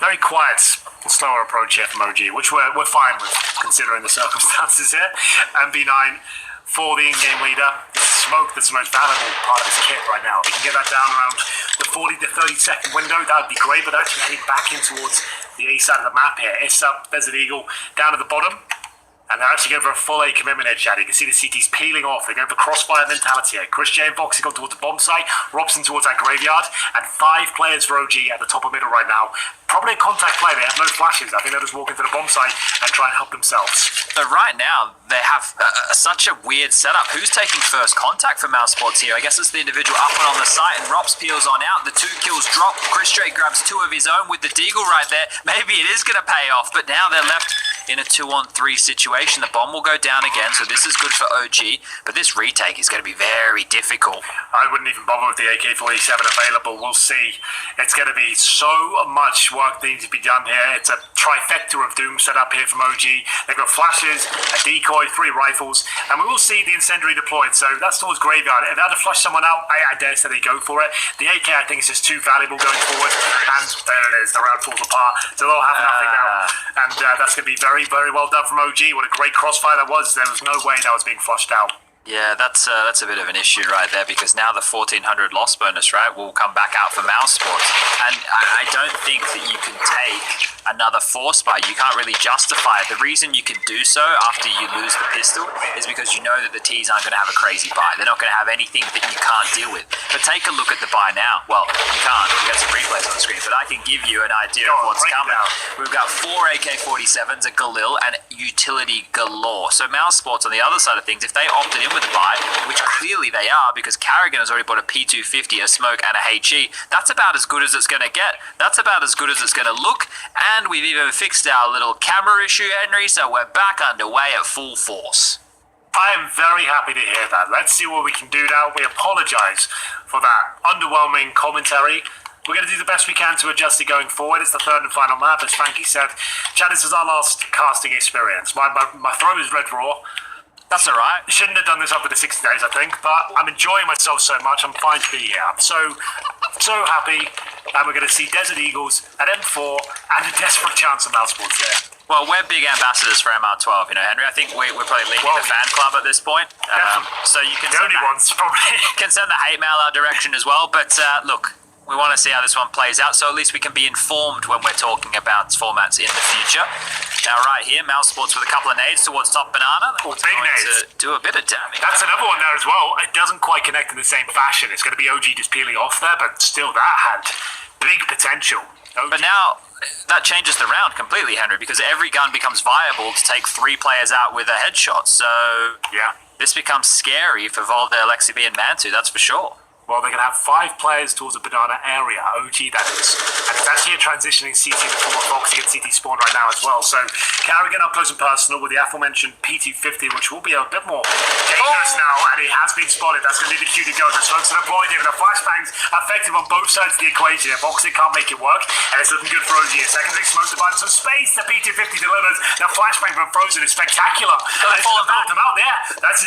very quiet and slower approach here from OG, which we're fine with considering the circumstances here. And B9 for the in-game leader. Smoke, that's the most valuable part of his kit right now. If he can get that down around the 40 to 30 second window, that would be great, but actually heading back in towards the A side of the map here. It's up, Desert Eagle down at the bottom. And they're actually going for a full A commitment here, Chad. You can see the CTs peeling off. They're going for crossfire mentality here. Chris J and Foxy go towards the bomb site. Robson towards that graveyard. And 5 players for OG at the top of middle right now. Probably a contact play. They have no flashes. I think they'll just walk into the bomb site and try and help themselves. But right now, they have such a weird setup. Who's taking first contact for Mousresports here? I guess it's the individual up and on the site, and Rops peels on out. The 2 kills drop. Chris J grabs 2 of his own with the Deagle right there. Maybe it is going to pay off, but now they're left in a 2-on-3 situation. The bomb will go down again, so this is good for OG, but this retake is going to be very difficult. I wouldn't even bother with the AK-47 available. We'll see. It's going to be so much work that needs to be done here. It's a trifecta of doom set up here from OG. They've got flashes, a decoy, 3 rifles, and we will see the incendiary deployed. So that's towards graveyard. If they had to flush someone out, I dare say they go for it. The AK, I think, is just too valuable going forward, and there it is. The round falls apart, so they'll have nothing now. And that's going to be very, very well done from OG. What a great crossfire that was. There was no way that was being flushed out. Yeah, that's a bit of an issue right there, because now the 1400 loss bonus, right, will come back out for Mousresports. And I don't think that you can take another force buy. You can't really justify it. The reason you can do so after you lose the pistol is because you know that the T's aren't going to have a crazy buy. They're not going to have anything that you can't deal with. But take a look at the buy now. Well, you can't. We've got some replays on the screen, but I can give you an idea of what's coming. We've got 4 AK-47s, a Galil, and utility galore. So Mousresports on the other side of things, if they opted in with the buy, which clearly they are, because Carrigan has already bought a P250, a Smoke, and a HE, that's about as good as it's going to get. That's about as good as it's going to look. And we've even fixed our little camera issue, Henry, so we're back underway at full force. I am very happy to hear that. Let's see what we can do now. We apologise for that underwhelming commentary. We're going to do the best we can to adjust it going forward. It's the 3rd and final map, as Frankie said. Chad, this is our last casting experience. My throat is red raw. That's all right. Shouldn't have done this after the 60 days, I think, but I'm enjoying myself so much. I'm fine to be here. I'm so happy. And we're going to see Desert Eagles at M4 and a desperate chance of Mousresports there. Well, we're big ambassadors for MR12, you know, Henry. I think we're probably leading the fan club at this point. So you can the only ones, probably. Can send the hate mail our direction as well. But look, we want to see how this one plays out, so at least we can be informed when we're talking about formats in the future. Now, right here, Mousresports with a couple of nades towards top banana. Oh, big nades. To do a bit of damage. That's another one there as well. It doesn't quite connect in the same fashion. It's going to be OG just peeling off there, but still that had big potential. OG. But now, that changes the round completely, Henry, because every gun becomes viable to take 3 players out with a headshot. So, yeah, this becomes scary for Volde, Alexi B, and Mantu, that's for sure. Well, they're going to have 5 players towards the banana area, OG that is. And it's actually a transitioning CT before Foxy and CT spawn right now as well. So Carrigan up close and personal with the aforementioned P250, which will be a bit more dangerous now, and he has been spotted. That's going to be the cue to go. The smokes are deployed here, and the flashbangs effective on both sides of the equation. Foxy can't make it work, and it's looking good for OG. A secondary smoke to find some space. The P250 delivers. The flashbang from Frozen is spectacular. It's falling out there.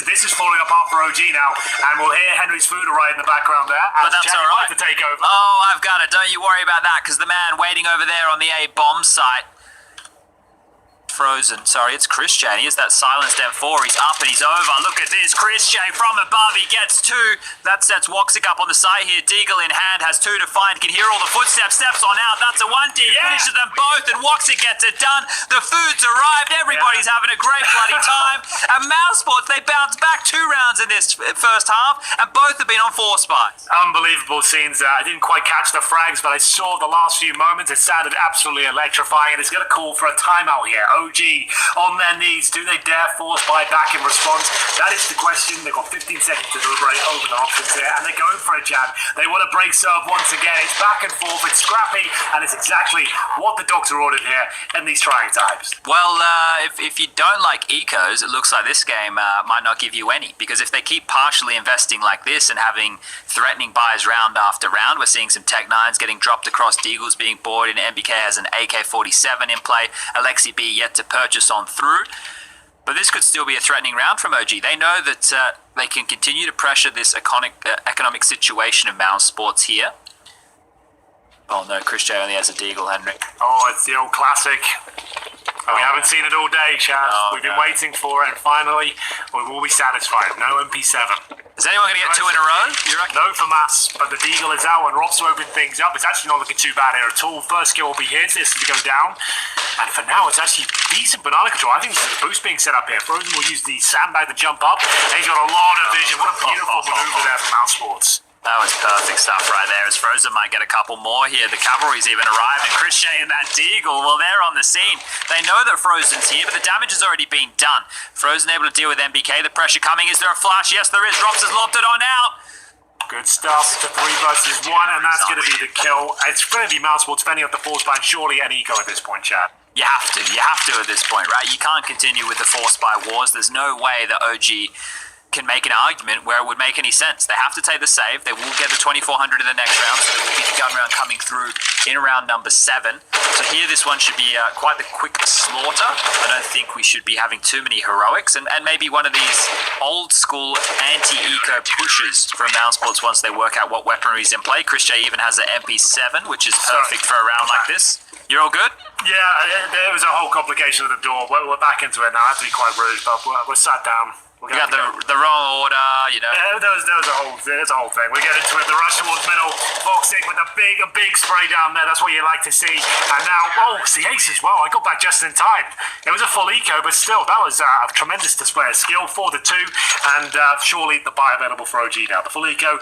This is falling apart for OG now, and we'll hear Henry's food arrive in the background there. But that's all right. To take over. Oh, I've got it. Don't you worry about that, because the man waiting over there on the A bomb site, Frozen, sorry, it's Chris J. He is that silenced M4. He's up and he's over. Look at this. Chris J from above. He gets 2. That sets Woxic up on the side here. Deagle in hand has 2 to find. Can hear all the footsteps. Steps on out. That's a 1D. Yeah. Finishes them both, and Woxic gets it done. The food's arrived. Everybody's having a great bloody time. And Mousresports, they bounce back 2 rounds in this first half, and both have been on 4 spies. Unbelievable scenes there. I didn't quite catch the frags, but I saw the last few moments. It sounded absolutely electrifying, and it's going to call for a timeout here. OG on their knees. Do they dare force buy back in response? That is the question. They've got 15 seconds to deliberate over the options here, and they're going for a jab. They want to break serve once again. It's back and forth. It's scrappy, and it's exactly what the doctor ordered here in these trying times. Well, if you don't like ecos, it looks like this game might not give you any, because if they keep partially investing like this and having threatening buys round after round, we're seeing some Tech 9s getting dropped across, Deagles being bought in, MBK has an AK-47 in play, Alexi B yet to purchase on through. But this could still be a threatening round from OG. They know that they can continue to pressure this economic situation of Mousresports here. Oh no, Chris J only has a deagle, Henry. Oh, it's the old classic. We haven't seen it all day, Chad. We've been waiting for it, and finally, we will be satisfied. No MP7. Is anyone going to get 2 in a row, you reckon? No for Mass, but the Deagle is out, and Rob's to open things up. It's actually not looking too bad here at all. First skill will be his. This is to go down. And for now, it's actually decent banana control. I think this is a boost being set up here. Frozen will use the sandbag to jump up. And he's got a lot of vision. What a beautiful maneuver there from Mousresports. That was perfect stuff right there, as Frozen might get a couple more here. The cavalry's even arrived, and Chris J and that Deagle, well, they're on the scene. They know that Frozen's here, but the damage has already been done. Frozen able to deal with MBK. The pressure coming. Is there a flash? Yes, there is. Rops has lobbed it on out. Good stuff. It's a 3 versus 1, and that's going to be the kill. It's going to be Mousresports fending up the force by surely an eco at this point, Chad. You have to at this point, right? You can't continue with the force by wars. There's no way that OG can make an argument where it would make any sense. They have to take the save. They will get the 2400 in the next round, so there will be the gun round coming through in round number 7. So here this one should be quite the quick slaughter. I don't think we should be having too many heroics, and maybe one of these old school anti-eco pushes from Mousresports once they work out what weaponry is in play. Chris J even has the MP7, which is perfect for a round like this. You're all good? Yeah, there was a whole complication with the door. We're back into it now. I have to be quite rude, but we're sat down. You got the wrong order, you know. Yeah, there's a whole thing. We get into it. The rush towards middle. Voxic with a big spray down there. That's what you like to see. And now, it's the ace as well. I got back just in time. It was a full eco, but still, that was a tremendous display of skill for the 2. And surely the buy available for OG now. The full eco,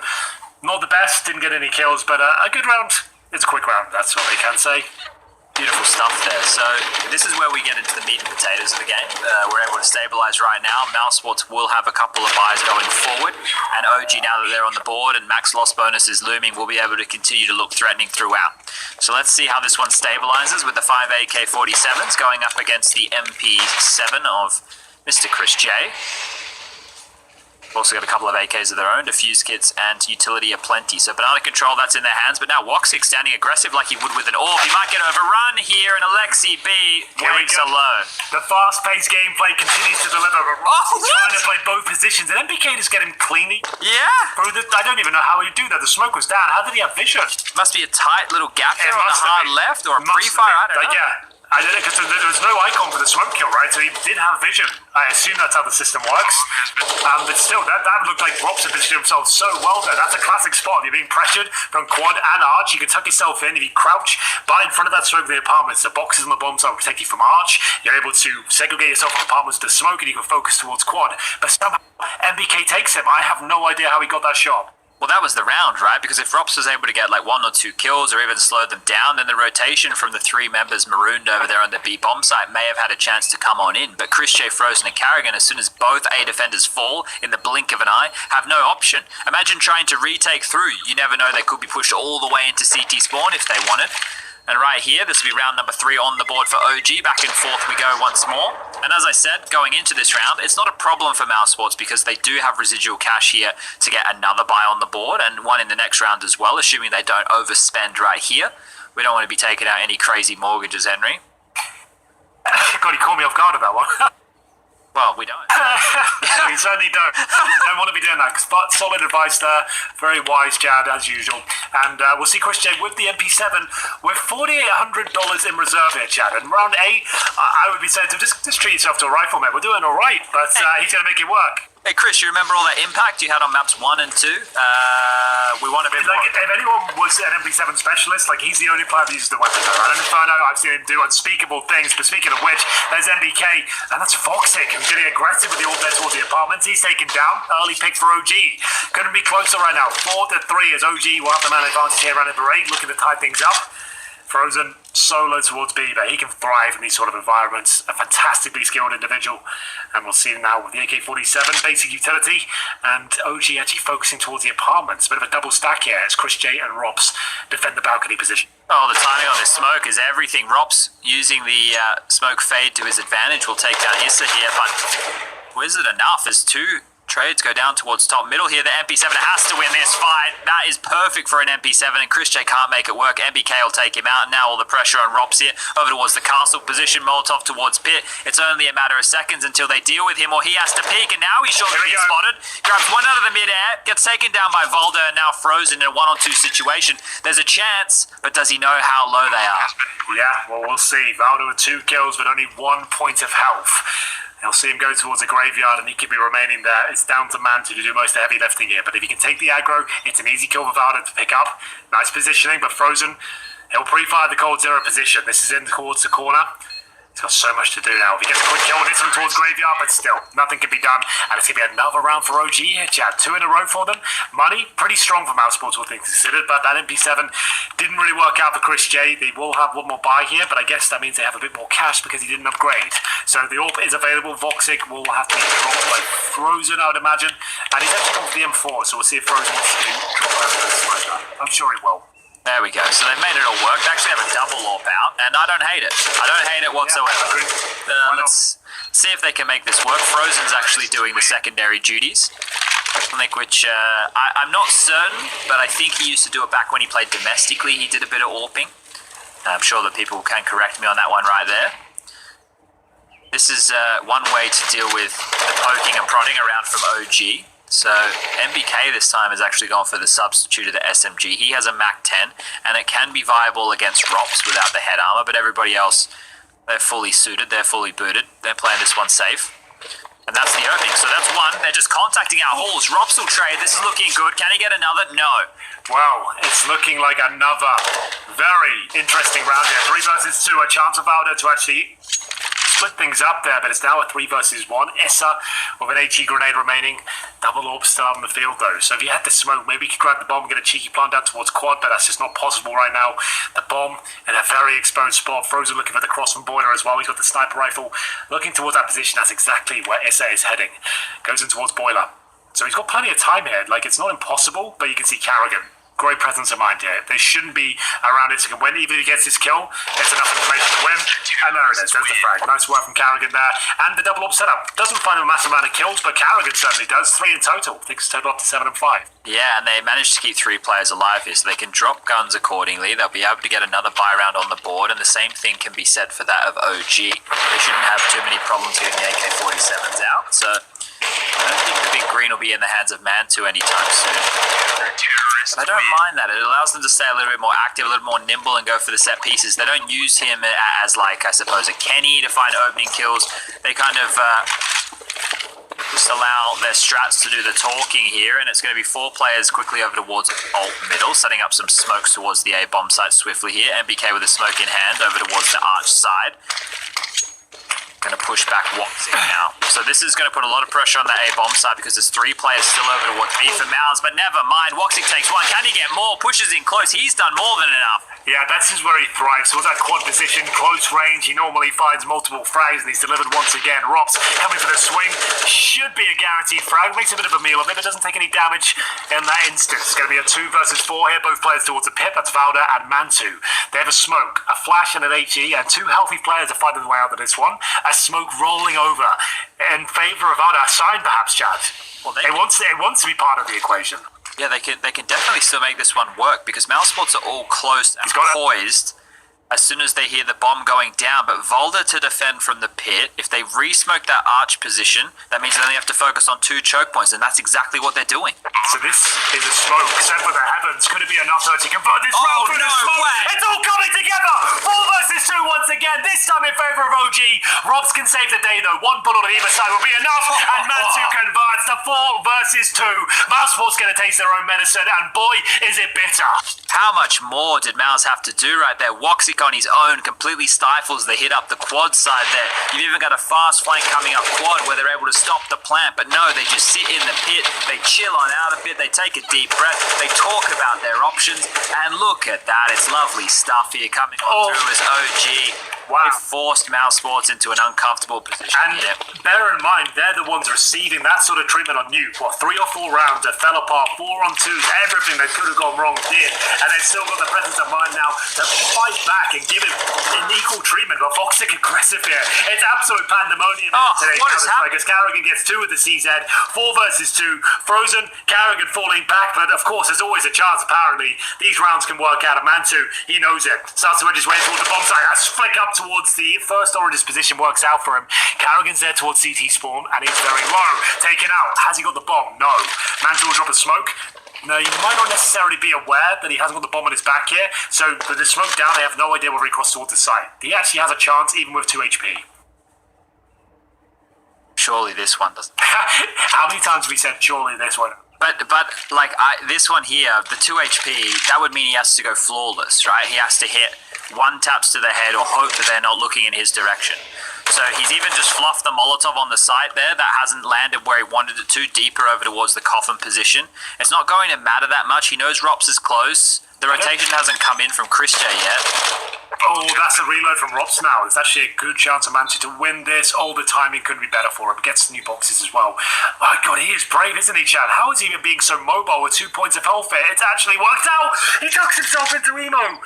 not the best. Didn't get any kills, but a good round. It's a quick round. That's what they can say. Beautiful stuff there. So this is where we get into the meat and potatoes of the game. We're able to stabilize right now. Mousresports will have a couple of buys going forward, and OG, now that they're on the board and max loss bonus is looming, will be able to continue to look threatening throughout. So let's see how this one stabilizes with the 5 AK-47s going up against the MP7 of Mr. Chris J. Also got a couple of AKs of their own, defuse kits and utility aplenty. So banana control, that's in their hands, but now Woxic standing aggressive like he would with an orb. He might get overrun here, and Alexi B winks alone. The fast-paced gameplay continues to deliver, but Ross is trying to play both positions, and MBK just get him cleanly. Yeah. Bro, I don't even know how he'd do that. The smoke was down. How did he have vision? Must be a tight little gap there on the hard left, or a pre-fire, I don't know. Yeah. I did it because there was no icon for the smoke kill, right? So he did have vision. I assume that's how the system works. But still, that looked like Rops had positioned himself so well there. That's a classic spot. You're being pressured from quad and arch. You can tuck yourself in if you crouch by in front of that smoke of the apartments. The boxes on the bomb site will protect you from arch. You're able to segregate yourself from apartments to smoke, and you can focus towards quad. But somehow MBK takes him. I have no idea how he got that shot. Well, that was the round, right? Because if Rops was able to get like 1 or 2 kills or even slow them down, then the rotation from the 3 members marooned over there on the B bomb site may have had a chance to come on in. But Chris J, Frozen and Carrigan, as soon as both A defenders fall in the blink of an eye, have no option. Imagine trying to retake through. You never know, they could be pushed all the way into CT spawn if they wanted. And right here, this will be round number 3 on the board for OG. Back and forth we go once more. And as I said, going into this round, it's not a problem for Mousresports because they do have residual cash here to get another buy on the board and one in the next round as well, assuming they don't overspend right here. We don't want to be taking out any crazy mortgages, Henry. God, he caught me off guard with that one. Well, we don't. We certainly don't want to be doing that. But solid advice there. Very wise, Chad, as usual. And we'll see Chris J with the MP7 with $4,800 in reserve here, Chad. And round 8, I would be saying to just treat yourself to a rifle, mate. We're doing all right, but he's going to make it work. Hey, Chris, you remember all that impact you had on maps 1 and 2? We want a bit more. If anyone was an MP7 specialist, he's the only player that uses the weapon. I don't know if I know, I've seen him do unspeakable things, but speaking of which, there's MBK, and that's Voxic, who's getting aggressive with the all there towards the apartments. He's taken down. Early pick for OG. Couldn't be closer right now. 4-3 as OG will have the man advantage here around the parade, looking to tie things up. Frozen solo towards B, but he can thrive in these sort of environments. A fantastically skilled individual. And we'll see him now with the AK-47, basic utility, and OG actually focusing towards the apartments. Bit of a double stack here as Chris J and Robs defend the balcony position. Oh, the timing on this smoke is everything. Robs using the smoke fade to his advantage will take down Issa here, but was it enough as 2 Trades go down towards top middle here. The MP7 has to win this fight. That is perfect for an MP7, and Chris J can't make it work. MBK will take him out, and now all the pressure on Rops here. Over towards the castle position, Molotov towards Pit. It's only a matter of seconds until they deal with him, or he has to peek, and now he's shortly being spotted. Grabs one out of the mid-air, gets taken down by Volder, and now frozen in a 1-on-2 situation. There's a chance, but does he know how low they are? Yeah, well, we'll see. Valdo with 2 kills, but only 1 point of health. You'll see him go towards the graveyard, and he could be remaining there. It's down to Mantu to do most of the heavy lifting here. But if he can take the aggro, it's an easy kill for Valdo to pick up. Nice positioning, but frozen. He'll pre-fire the cold zero position. This is in towards the corner. He's got so much to do now. If he gets a quick kill, hits him towards graveyard, but still, nothing can be done. And it's going to be another round for OG here, Chad. 2 in a row for them. Money, pretty strong for Mousresport, all things considered, but that MP7 didn't really work out for Chris J. They will have one more buy here, but I guess that means they have a bit more cash because he didn't upgrade. So the AWP is available. Voxic will have to be dropped by Frozen, I would imagine. And he's actually gone for the M4, so we'll see if Frozen wants to drop over. I'm sure he will. There we go. So they made it all work. They actually have a double AWP out, and I don't hate it. I don't hate it whatsoever. Let's see if they can make this work. Frozen's actually doing the secondary duties. Something which I'm not certain, but I think he used to do it back when he played domestically. He did a bit of AWPing. I'm sure that people can correct me on that one right there. This is one way to deal with the poking and prodding around from OG. So MBK this time has actually gone for the substitute of the SMG. He has a Mac 10, and it can be viable against Rops without the head armor, but everybody else, they're fully suited, they're fully booted. They're playing this one safe. And that's the opening. So that's one. They're just contacting our halls. Rops will trade. This is looking good. Can he get another? No. Well, it's looking like another very interesting round here. 3 versus 2. A chance of Valdo to actually split things up there, but it's now a 3 versus 1. Essa with an HE grenade remaining. Double AWP still out on the field though. So if you had the smoke, maybe you could grab the bomb and get a cheeky plant down towards quad, but that's just not possible right now. The bomb in a very exposed spot. Frozen looking for the cross from Boiler as well. He's got the sniper rifle looking towards that position. That's exactly where Essa is heading. Goes in towards Boiler. So he's got plenty of time here. Like, it's not impossible, but you can see Carrigan. Great presence of mind here. They shouldn't be around it to win. Even if he gets his kill, it's enough information to win. And there it is. There's the frag. Nice work from Carrigan there. And the double up setup. Doesn't find a massive amount of kills, but Carrigan certainly does. 3 in total. Takes his total up to 7 and 5. Yeah, and they managed to keep 3 players alive here, so they can drop guns accordingly. They'll be able to get another buy round on the board, and the same thing can be said for that of OG. They shouldn't have too many problems getting the AK-47s out, so I don't think the big green will be in the hands of Mantu anytime soon. But I don't mind that. It allows them to stay a little bit more active, a little more nimble, and go for the set pieces. They don't use him as, like, I suppose, a Kenny to find opening kills. They kind of just allow their strats to do the talking here, and it's going to be 4 players quickly over towards alt middle, setting up some smokes towards the A-bomb site swiftly here. MBK with a smoke in hand over towards the arch side. Going to push back Watsing now. So this is going to put a lot of pressure on the A-bomb side because there's 3 players still over towards B for Mouse, but never mind. Watsing takes 1. Can he get more? Pushes in close. He's done more than enough. Yeah, that's just where he thrives. So with that quad position, close range, he normally finds multiple frags, and he's delivered once again. Rops coming for the swing. Should be a guaranteed frag. Makes a bit of a meal of it, but doesn't take any damage in that instance. It's going to be a 2 versus 4 here. Both players towards the pit. That's Valda and Mantu. They have a smoke, a flash, and an HE, and 2 healthy players are fighting their way out of this one. A smoke rolling over in favour of Valda. A sign, perhaps, Chad. Well, it wants to be part of the equation. Yeah, they can definitely still make this one work because Mousesports are all close and poised as soon as they hear the bomb going down. But Volda to defend from the pit. If they re-smoke that arch position, that means they only have to focus on 2 choke points, and that's exactly what they're doing. So this is a smoke sent for the heavens. Could it be enough to convert this round through the smoke? Way. It's all coming together. 4 versus 2 once again. This time in favour of OG. Robs can save the day though. 1 bullet on either side will be enough, and Mantu converts to 4 versus 2. Mousesports going to taste their own medicine, and boy, is it bitter. How much more did Mouse have to do right there? Waxic on his own completely stifles the hit up the quad side there. You've even got a fast flank coming up quad where they're able to stop the plant, but no, they just sit in the pit, they chill on out a bit, they take a deep breath, they talk about their options, and look at that, it's lovely stuff here coming on through as OG. Wow. They forced Mousesports into an uncomfortable position. And bear in mind, they're the ones receiving that sort of treatment on you. What, 3 or 4 rounds that fell apart, 4 on 2s, everything that could have gone wrong did. And they've still got the presence of mind now to fight back and give it an equal treatment Ointman, but Voxic aggressive here. It's absolute pandemonium today. What is happening? As Carrigan gets 2 with the CZ, 4 versus 2. Frozen, Carrigan falling back, but of course, there's always a chance, apparently. These rounds can work out. Mantu, he knows it. Starts to edge his way towards the bomb site. As flick up towards the first Orange's position works out for him. Carrigan's there towards CT spawn, and he's very low. Taken out. Has he got the bomb? No. Mantu will drop a smoke. No, you might not necessarily be aware that he hasn't got the bomb on his back here, so with the smoke down, they have no idea whether he crossed towards the site. He actually has a chance, even with 2 HP. Surely this one doesn't. How many times have we said, surely this one? But this one here, the 2 HP, that would mean he has to go flawless, right? He has to hit 1 taps to the head or hope that they're not looking in his direction. So he's even just fluffed the Molotov on the site there that hasn't landed where he wanted it to, deeper over towards the coffin position. It's not going to matter that much. He knows Rops is close. The rotation hasn't come in from Chris J yet. Oh, that's a reload from Rops now. It's actually a good chance of Manchester to win this. All the timing couldn't be better for him. Gets new boxes as well. My God, he is brave, isn't he, Chad? How is he even being so mobile with 2 points of health there? It's actually worked out. He tucks himself into emo.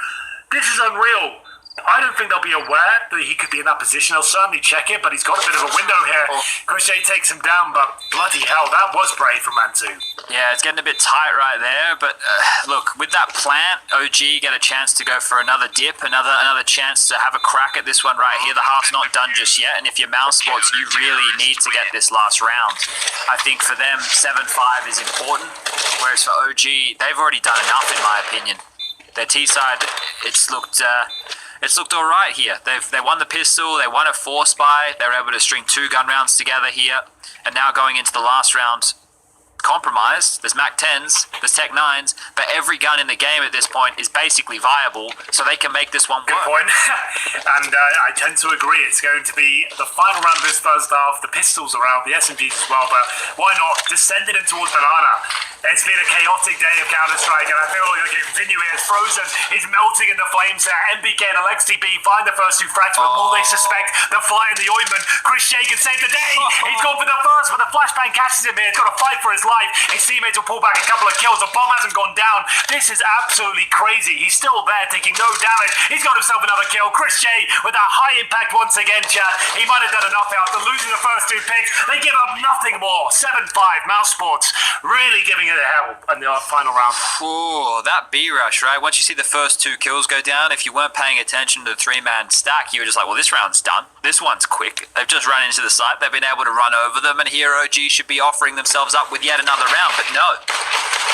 This is unreal. I don't think they'll be aware that he could be in that position. They'll certainly check it, but he's got a bit of a window here. Crochet takes him down, but bloody hell, that was brave from Mantu. Yeah, it's getting a bit tight right there, but look, with that plant, OG get a chance to go for another dip, another chance to have a crack at this one right here. The half's not done just yet, and if you're Mousesports, you really need to get this last round. I think for them, 7-5 is important, whereas for OG, they've already done enough, in my opinion. Their T-side, it's looked all right here. They won the pistol, they won a force buy, they were able to string 2 gun rounds together here, and now going into the last round, compromised. There's Mac 10s, there's Tech 9s, but every gun in the game at this point is basically viable, so they can make this one work. Good point. And I tend to agree. It's going to be the final round of this first half. The pistols are out, the SMGs as well, but why not just send it in towards Banana? It's been a chaotic day of Counter-Strike, and I feel like it can continue here. It's Frozen, he's melting in the flames there. MBK and LXTB find the first 2 fracks, but will they suspect the fly in the ointment? Chris J can save the day. He's gone for the first, but the flashbang catches him here. He's got to fight for his life. His teammates will pull back a couple of kills. The bomb hasn't gone down. This is absolutely crazy. He's still there, taking no damage. He's got himself another kill. Chris J with that high impact once again, Chad. He might have done enough after losing the first 2 picks. They give up nothing more. 7-5, Mousesports really giving it a help in the final round. Ooh, that B-rush, right? Once you see the first 2 kills go down, if you weren't paying attention to the 3-man stack, you were just like, well, this round's done. This one's quick. They've just run into the site. They've been able to run over them, and here OG should be offering themselves up with yet another round, but no.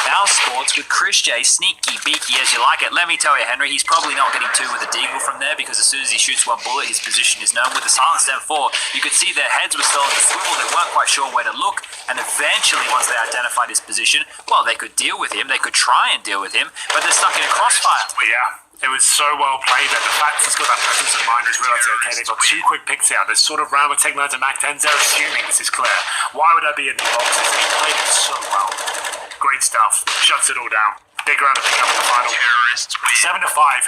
Mousesports with Chris J, sneaky beaky as you like it. Let me tell you, Henry, he's probably not getting 2 with a deagle from there, because as soon as he shoots 1 bullet, his position is known. With the silenced M4, you could see their heads were still on the swivel. They weren't quite sure where to look, and eventually, once they identified his position, well, they could deal with him. They could try and deal with him, but they're stuck in a crossfire. Well, yeah. It was so well played that the fact he's got that presence of mind is realizing, okay, they've got 2 quick picks out. There's sort of round with Tech 9s and Mac 10s. They're assuming this is clear. Why would I be in the boxes? He played it so well. Great stuff. Shuts it all down. Big round to pick up in the final. 7-5.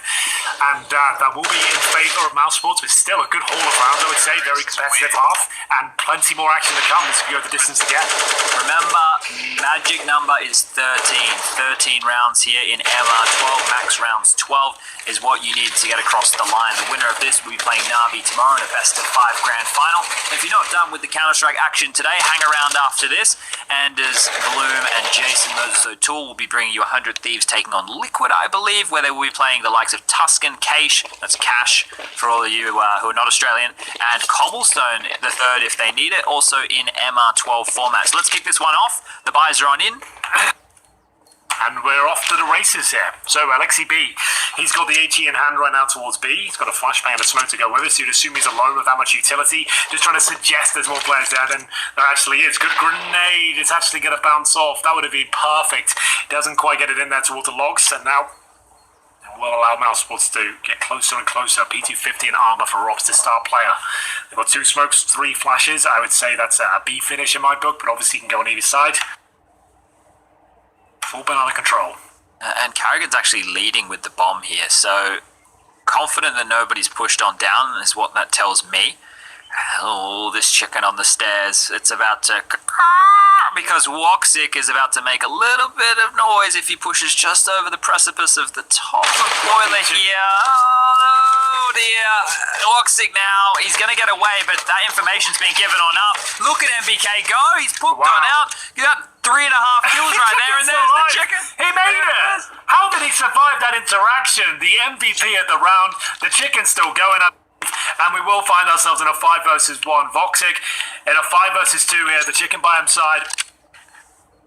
And that will be in favour of Mousesports, but still a good haul of rounds, I would say. Very competitive half, and plenty more action to come. This could go the distance again. Remember, magic number is 13. 13 rounds here in MR12. Max rounds 12 is what you need to get across the line. The winner of this will be playing Na'Vi tomorrow in a best of 5 grand final. If you're not done with the Counter-Strike action today, hang around after this. Anders, Bloom, and Jason Moses O'Toole will be bringing you 100 Thieves taking on Liquid, I believe, where they will be playing the likes of Tuscan, Cash, that's Cash for all of you who are not Australian, and Cobblestone, the third if they need it, also in MR12 format. So let's kick this one off. The buys are on in. And we're off to the races here. So Alexi B, he's got the HE in hand right now towards B. He's got a flashbang and a smoke to go with it, so you'd assume he's alone with that much utility. Just trying to suggest there's more players there than there actually is. Good grenade. It's actually going to bounce off. That would have been perfect. Doesn't quite get it in there towards the logs, and now will allow Mousesports to get closer and closer. P250 and armor for Robs, the star player. They've got 2 smokes, 3 flashes. I would say that's a B finish in my book, but obviously you can go on either side. Full banana control. And Carrigan's actually leading with the bomb here, so confident that nobody's pushed on down is what that tells me. Oh, this chicken on the stairs, it's about to... because Woxic is about to make a little bit of noise if he pushes just over the precipice of the top of boiler here. Oh, forward here. Loxic now. He's going to get away, but that information's been given on up. Look at MBK go. He's pooped on out. You got 3.5 kills right there, and there's the chicken. He made it! How did he survive that interaction? The MVP at the round, the chicken's still going up, and we will find ourselves in a 5 versus 1. Voxic in a 5 versus 2 here, the chicken by his side.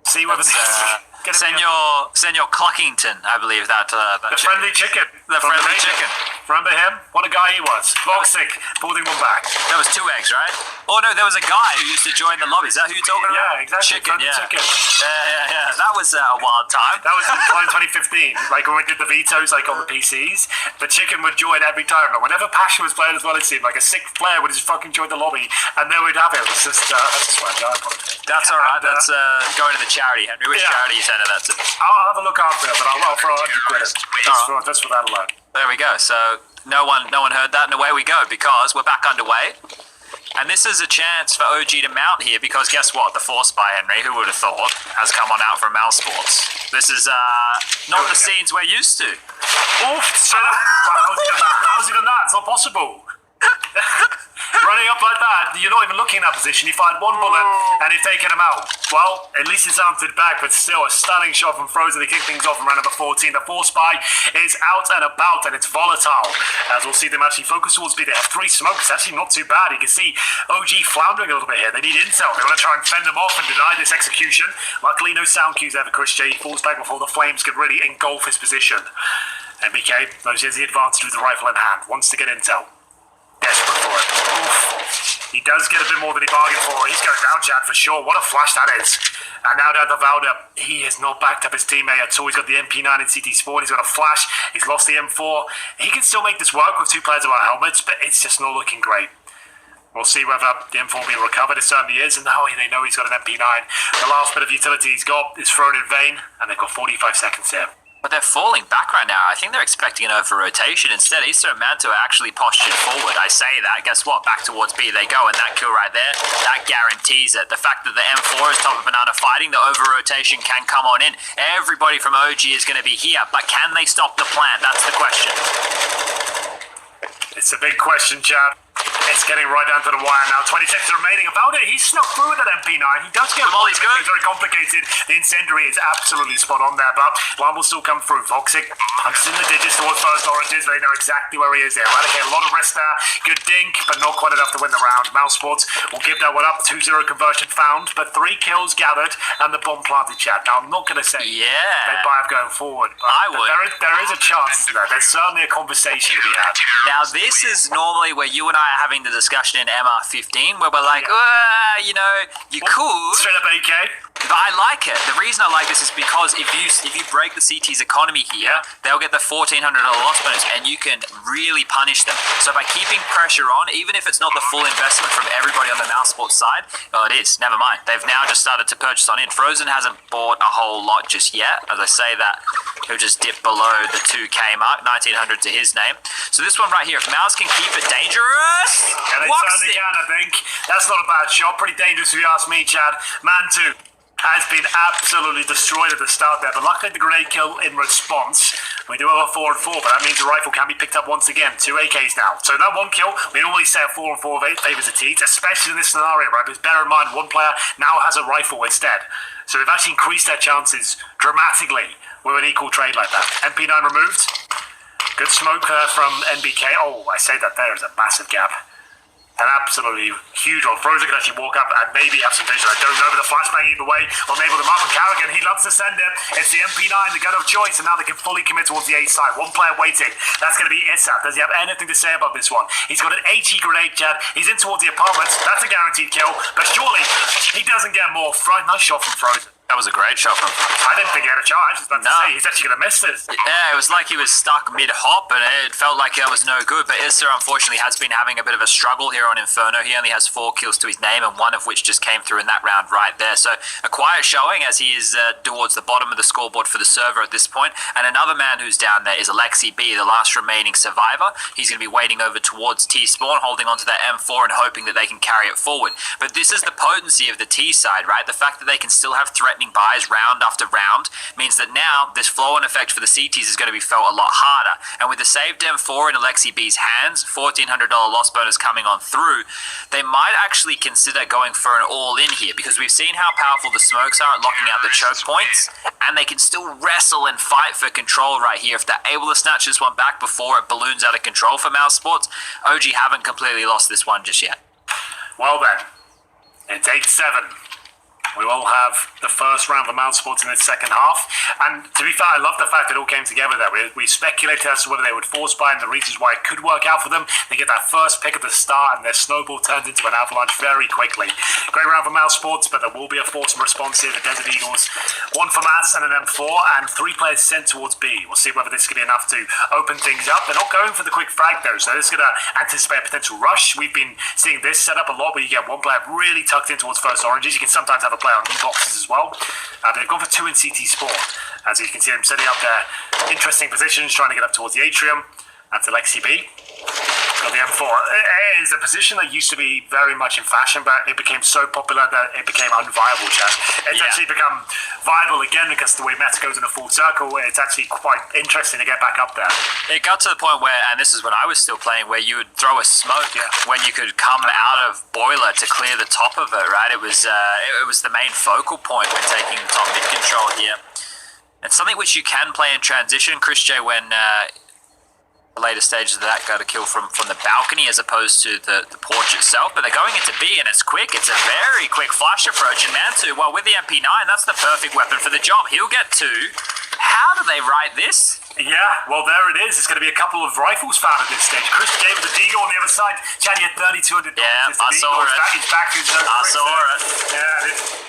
See whether Senor Cluckington, I believe that the friendly chicken. The friendly chicken. Remember him? What a guy he was. Voxic, holding one back. That was 2 eggs, right? Oh no, there was a guy who used to join the lobby. Is that who you're talking about? Yeah, exactly. Chicken, yeah. Chicken. Yeah. That was a wild time. That was in 2015, like when we did the vetoes, like on the PCs. The chicken would join every time. Like, whenever Passion was playing as well, it seemed like a 6th player would just fucking join the lobby, and then we'd have it. It was just that's just my job. That's alright. That's going to the charity, Henry. Which charity you sending that to? I'll have a look after it, but I'll throw 100 quid. That's for that alone. There we go. So no one heard that, and away we go because we're back underway. And this is a chance for OG to mount here because guess what? The Force by Henry, who would have thought, has come on out from Mousresport. This is not the scenes we're used to. Oof! How's he done that? It's not possible. Running up like that, you're not even looking in that position. You fired 1 bullet and you've taken him out. Well, at least it's answered back, but still a stunning shot from Frozen to kick things off in round number 14. The Force Spy is out and about and it's volatile. As we'll see them actually focus towards B. They have 3 smokes. Actually not too bad. You can see OG floundering a little bit here. They need intel. They want to try and fend them off and deny this execution. Luckily, no sound cues ever. Chris J falls back before the flames could really engulf his position. MBK knows he has the advantage with the rifle in hand. Wants to get intel. Desperate for it. Oof. He does get a bit more than he bargained for. He's going down, Chad, for sure. What a flash that is. And now down to Valda. He has not backed up his teammate at all. He's got the MP9 in CT Sport. He's got a flash. He's lost the M4. He can still make this work with 2 players without helmets, but it's just not looking great. We'll see whether the M4 will be recovered. It certainly is. And now they know he's got an MP9. The last bit of utility he's got is thrown in vain. And they've got 45 seconds here. But they're falling back right now. I think they're expecting an over-rotation. Instead, Issa and Manto are actually postured forward. I say that. Guess what? Back towards B they go. And that kill right there, that guarantees it. The fact that the M4 is top of banana fighting, the over-rotation can come on in. Everybody from OG is going to be here. But can they stop the plant? That's the question. It's a big question, Chad. It's getting right down to the wire now. 20 seconds remaining. About it, he snuck through with that MP9. He does get Molly's good. It's very complicated. The incendiary is absolutely spot on there, but one will still come through. Voxic punches in the digits towards first oranges. They know exactly where he is there. Eradicate a lot of risk there. Good dink, but not quite enough to win the round. Mousresport will give that one up. 2-0 conversion found, but 3 kills gathered and the bomb planted, Chad. Now, I'm not going to say they buy up going forward, but I would. There is a chance there. There's certainly a conversation to be had. Now, this is normally where you and I are having the discussion in MR15 where we're like, you know, you could. Straight up AK. But I like it. The reason I like this is because if you break the CT's economy here, they'll get the $1,400 loss bonus, and you can really punish them. So by keeping pressure on, even if it's not the full investment from everybody on the Mousresport side, well, it is. Never mind. They've now just started to purchase on in. Frozen hasn't bought a whole lot just yet. As I say that, he'll just dip below the 2K mark, 1,900 to his name. So this one right here, if Mouse can keep it dangerous, they certainly can, I think. That's not a bad shot. Pretty dangerous if you ask me, Chad. Man 2 has been absolutely destroyed at the start there, but luckily the grenade kill in response. We do have a 4-4, but that means the rifle can be picked up once again. 2 AKs now. So that 1 kill, we normally say a 4-4 favours the Teats, especially in this scenario, right? Because bear in mind, one player now has a rifle instead. So they've actually increased their chances dramatically with an equal trade like that. MP9 removed. Good smoke from NBK. Oh, I say that there is a massive gap. An absolutely huge one. Frozen can actually walk up and maybe have some vision. I don't know, but the flashbang either way will enable them up. And Carrigan, he loves to send it. It's the MP9, the gun of choice, and now they can fully commit towards the A side. 1 player waiting. That's going to be Issa. Does he have anything to say about this one? He's got an HE grenade, Chad. He's in towards the apartments. That's a guaranteed kill. But surely he doesn't get more. Nice shot from Frozen. That was a great shot from him. I didn't think he had a charge. I was about to say, he's actually going to miss this. Yeah, it was like he was stuck mid-hop, and it felt like that was no good. But Issa, unfortunately, has been having a bit of a struggle here on Inferno. He only has 4 kills to his name, and 1 of which just came through in that round right there. So a quiet showing as he is towards the bottom of the scoreboard for the server at this point. And another man who's down there is Alexi B, the last remaining survivor. He's going to be waiting over towards T-Spawn, holding onto that M4 and hoping that they can carry it forward. But this is the potency of the T side, right? The fact that they can still have threat threatening buys round after round means that now this flow-on effect for the CTs is going to be felt a lot harder. And with the saved M4 in Alexi B's hands, $1,400 loss bonus coming on through, they might actually consider going for an all-in here, because we've seen how powerful the smokes are at locking out the choke points, and they can still wrestle and fight for control right here. If they're able to snatch this one back before it balloons out of control for Mousresport, OG haven't completely lost this one just yet. Well then, it's 8-7. We will have the first round of Mousresport in the second half. And to be fair, I love the fact it all came together there. We speculated as to whether they would force buy and the reasons why it could work out for them. They get that first pick at the start and their snowball turns into an avalanche very quickly. Great round for Mousresport, but there will be a force and response here. The Desert Eagles, one for Mass and an M4, and 3 players sent towards B. We'll see whether this could be enough to open things up. They're not going for the quick frag though, so this is going to anticipate a potential rush. We've been seeing this set up a lot where you get one player really tucked in towards first oranges. You can sometimes have a player on knee boxes as well. They've gone for 2 in CT spawn. As you can see them setting up their interesting positions, trying to get up towards the atrium. That's Alexi B. Got the M4. It is a position that used to be very much in fashion, but it became so popular that it became unviable, Chad. It's actually become viable again because the way meta goes in a full circle, it's actually quite interesting to get back up there. It got to the point where, and this is when I was still playing, where you would throw a smoke when you could come out of boiler to clear the top of it, right? It was the main focal point when taking the top mid control here. And something which you can play in transition, Chris J, when later stages of that got a kill from the balcony as opposed to the porch itself, but they're going into B and it's quick. It's a very quick flash approach, and Mantu, well, with the MP9, that's the perfect weapon for the job. He'll get 2. How do they write this? Yeah, well, there it is. It's going to be a couple of rifles found at this stage. Chris gave it the Deagle on the other side. Chad, you had $3,200. Yeah, I saw it. He's back. I saw it. Yeah,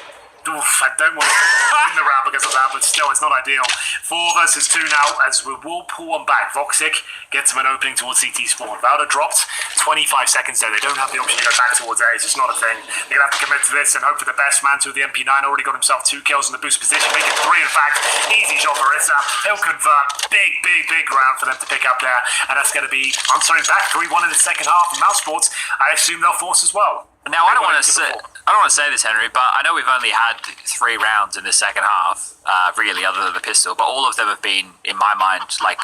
I don't want to win the round because of that, but still, it's not ideal. 4 versus 2 now, as we will pull one back. Voxic gets him an opening towards CT spawn. Valda dropped 25 seconds there. They don't have the option to go back towards A. It's just not a thing. They're going to have to commit to this and hope for the best. Mantu with the MP9 already got himself 2 kills in the boost position, making 3 in fact. Easy shot for Issa. He'll convert. Big round for them to pick up there, and that's going to be answering back 3-1 in the second half. And Mousresport, I assume they'll force as well. Now, I don't want to say this, Henry, but I know we've only had 3 rounds in the second half, really, other than the pistol, but all of them have been, in my mind, like,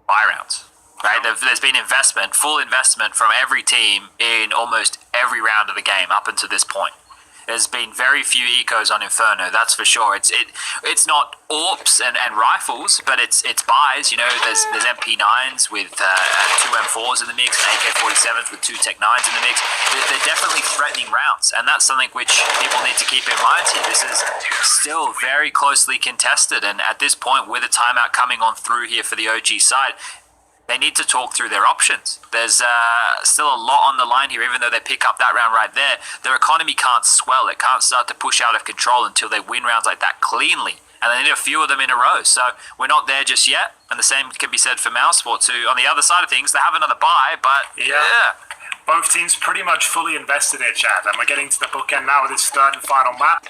buy rounds, right? There's been investment, full investment from every team in almost every round of the game up until this point. There's been very few ecos on Inferno, that's for sure. It's not AWPs and rifles, but it's buys. You know, there's MP9s with 2 M4s in the mix, and AK-47s with 2 Tech 9s in the mix. They're definitely threatening rounds, and that's something which people need to keep in mind here. This is still very closely contested, and at this point, with a timeout coming on through here for the OG side, they need to talk through their options. There's still a lot on the line here, even though they pick up that round right there. Their economy can't swell. It can't start to push out of control until they win rounds like that cleanly. And they need a few of them in a row. So we're not there just yet. And the same can be said for Mousresport too. On the other side of things, they have another buy, but yeah. Both teams pretty much fully invested here, Chad. And we're getting to the bookend now with this third and final map.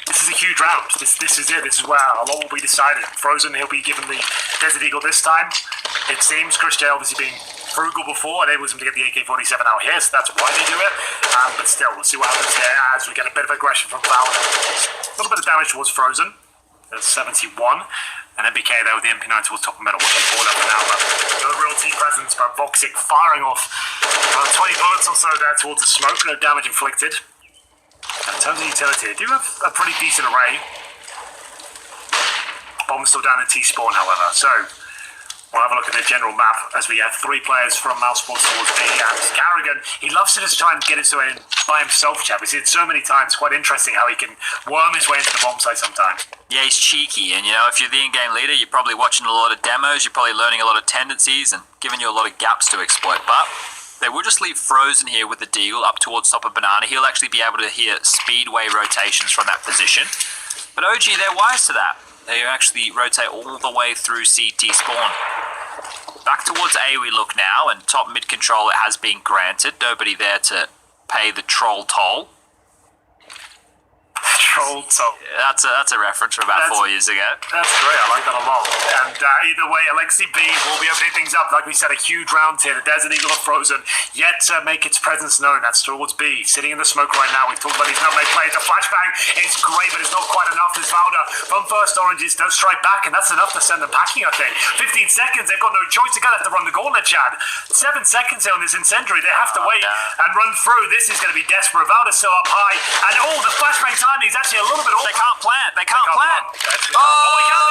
This is a huge round. This is it. This is where a lot will be decided. Frozen, he'll be given the Desert Eagle this time. It seems Chris J obviously being frugal before enables him to get the AK-47 out here, so that's why they do it. But still, we'll see what happens here as we get a bit of aggression from Valda. A little bit of damage towards Frozen. There's 71. And MBK there with the MP9 towards top of middle. What they call up now, but no real team presence. But Voxic firing off 20 bullets or so there towards the smoke. No damage inflicted. In terms of utility, they do have a pretty decent array. Bomb's still down in T-spawn, however. So we'll have a look at the general map as we have 3 players from Mousresport towards B. And Carrigan, he loves to just try and get into it by himself, chap. We see it so many times. Quite interesting how he can worm his way into the bomb site sometimes. Yeah, he's cheeky, and you know, if you're the in-game leader, you're probably watching a lot of demos, you're probably learning a lot of tendencies and giving you a lot of gaps to exploit. But they will just leave Frozen here with the deal up towards top of Banana. He'll actually be able to hear speedway rotations from that position. But OG, they're wise to that. They actually rotate all the way through CT spawn. Back towards A we look now, and top mid control it has been granted. Nobody there to pay the troll toll. cold. So That's a reference from about 4 years ago. that's great. I like that a lot. And either way, Alexi B will be opening things up. Like we said, a huge round here. The Desert Eagle of Frozen yet to make its presence known. That's towards B, sitting in the smoke right now. We've talked about these nutmeg plays. The flashbang is great, but it's not quite enough. This Valda from First Oranges does strike back, and that's enough to send them packing, I think. 15 seconds. They've got no choice. They're going to have to run the gauntlet, Chad. 7 seconds here on this incendiary. They have to wait and run through. This is going to be desperate. Valda's still up high. And the flashbang timing is actually a little bit off. They can't plant. They can't plant. They can.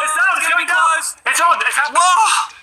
It's down. It's going down. It's on. It's happening. Whoa!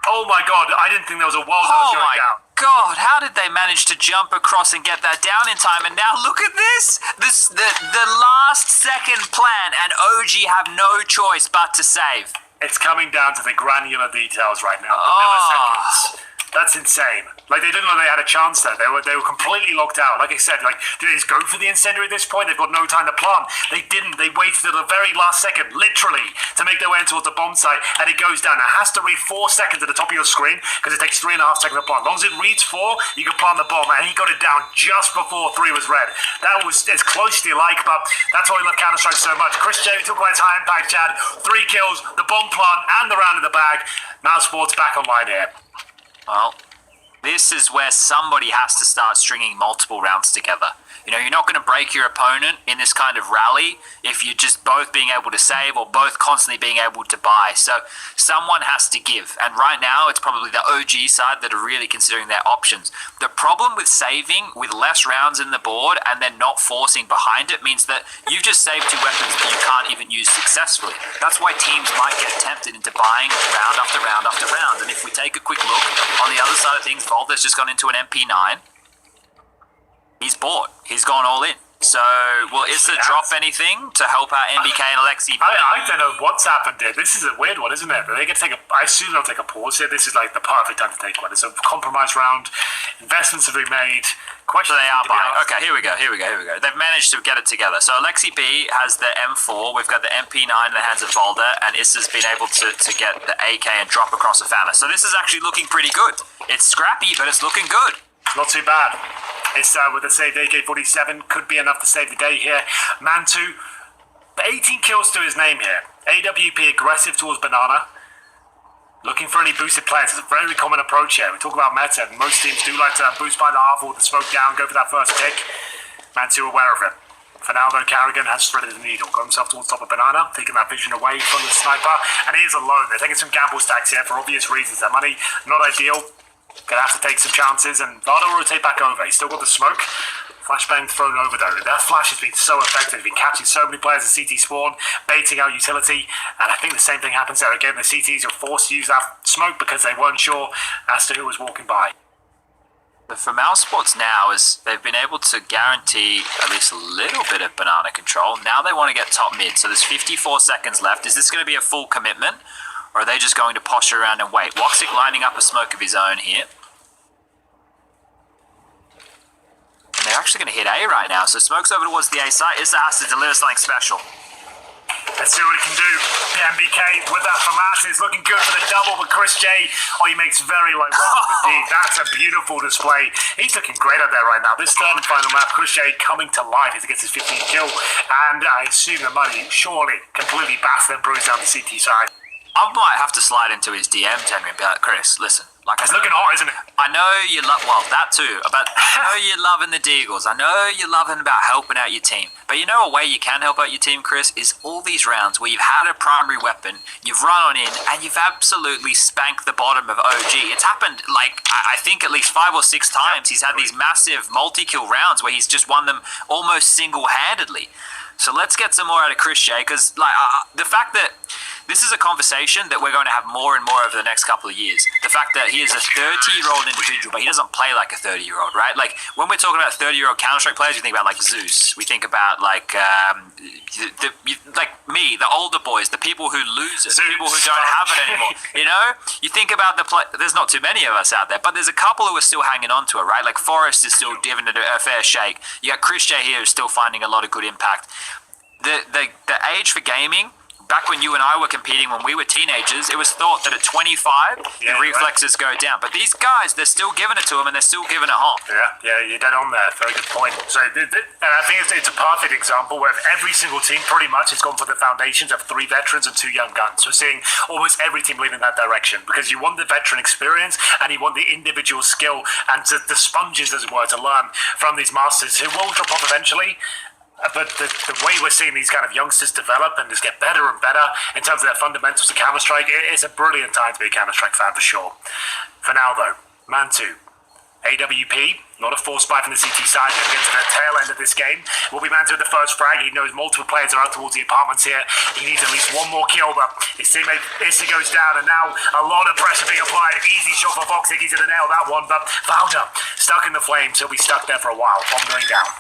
Oh my god, I didn't think there was a world that was Oh going my down. God! How did they manage to jump across and get that down in time? And now look at this! The last second plan, and OG have no choice but to save. It's coming down to the granular details right now. The milliseconds. That's insane. Like, they didn't know they had a chance there. They were completely locked out. Like I said, did they just go for the incendiary at this point? They've got no time to plant. They didn't. They waited till the very last second, literally, to make their way in towards the bomb site, and it goes down. Now, it has to read 4 seconds at the top of your screen, because it takes 3.5 seconds to plant. As long as it reads 4, you can plant the bomb, and he got it down just before 3 was read. That was as close as you like, but that's why we love Counter-Strike so much. Chris J took away his high impact, Chad. 3 kills, the bomb plant, and the round in the bag. Mousesport's back online here. Well, this is where somebody has to start stringing multiple rounds together. You know, you're not going to break your opponent in this kind of rally if you're just both being able to save or both constantly being able to buy. So someone has to give. And right now, it's probably the OG side that are really considering their options. The problem with saving with less rounds in the board and then not forcing behind it means that you've just saved 2 weapons that you can't even use successfully. That's why teams might get tempted into buying round after round after round. And if we take a quick look on the other side of things, Volta's just gone into an MP9. He's bought. He's gone all in. So, will Issa drop anything to help out MBK and Alexi? I don't know what's happened here. This is a weird one, isn't it? They get to take I assume they'll take a pause here. This is like the perfect time to take one. It's a compromise round. Investments have been made. So they are buying. Okay, here we go. They've managed to get it together. So Alexi B has the M4. We've got the MP9 in the hands of Volda, and Issa's been able to get the AK and drop across the Famine. So this is actually looking pretty good. It's scrappy, but it's looking good. Not too bad. It's with the saved AK-47, could be enough to save the day here. Mantu, 18 kills to his name here. AWP aggressive towards Banana. Looking for any boosted players. It's a very common approach here. We talk about meta, and most teams do like to boost by the half or the smoke down, go for that first pick. Mantu aware of it. For now, though, Carrigan has threaded the needle. Got himself towards top of Banana, taking that vision away from the sniper, and he is alone. They're taking some gamble stacks here for obvious reasons. Their money, not ideal. Gonna have to take some chances, and Vada will rotate back over. He's still got the smoke. Flashbang thrown over though. That flash has been so effective. He's been catching so many players at CT spawn, baiting out utility, and I think the same thing happens there again. The CTs are forced to use that smoke because they weren't sure as to who was walking by. For Mousesports now is they've been able to guarantee at least a little bit of banana control. Now they want to get top mid. So there's 54 seconds left. Is this going to be a full commitment? Or are they just going to posture around and wait? Woxic lining up a smoke of his own here. And they're actually going to hit A right now. So smoke's over towards the A site. Issa has to deliver something special. Let's see what he can do. MBK with that FAMAS is looking good for the double, but Chris J, he makes very light work indeed. That's a beautiful display. He's looking great out there right now. This third and final map, Chris J coming to life as he gets his 15th kill. And I assume the money surely completely bats and bruised down the CT side. I might have to slide into his DM, Henry, and be like, Chris, listen. It's looking hot, isn't it? I know you love, well, that too, but I know you're loving the Deagles. I know you're loving about helping out your team. But you know a way you can help out your team, Chris, is all these rounds where you've had a primary weapon, you've run on in, and you've absolutely spanked the bottom of OG. It's happened, I think at least 5 or 6 times. He's had these massive multi-kill rounds where he's just won them almost single-handedly. So let's get some more out of Chris J, because the fact that this is a conversation that we're going to have more and more over the next couple of years. The fact that he is a 30-year-old individual, but he doesn't play like a 30-year-old, right? Like, when we're talking about 30-year-old Counter-Strike players, we think about, like, Zeus. We think about, like, like me, the older boys, the people who lose it, the people who don't have it anymore. You know? You think about there's not too many of us out there, but there's a couple who are still hanging on to it, right? Like, Forrest is still giving it a fair shake. You got Chris J here who's still finding a lot of good impact. The age for gaming, back when you and I were competing when we were teenagers, it was thought that at 25, the reflexes go down. But these guys, they're still giving it to them, and they're still giving it hot. Yeah, you're dead on there. Very good point. So I think it's a perfect example where every single team pretty much has gone for the foundations of 3 veterans and 2 young guns. We're seeing almost every team lean in that direction because you want the veteran experience and you want the individual skill and the sponges, as it were, to learn from these masters who will drop off eventually. But the way we're seeing these kind of youngsters develop and just get better and better in terms of their fundamentals of Counter-Strike, it's a brilliant time to be a Counter-Strike fan for sure. For now, though, Man 2. AWP, not a force buy from the CT side to get to the tail end of this game. Will be Man 2 at the first frag. He knows multiple players are out towards the apartments here. He needs at least one more kill, but his teammate Issa goes down, and now a lot of pressure being applied. Easy shot for Voxic. He's going to nail that one, but Valda stuck in the flames. He'll be stuck there for a while. Bomb going down.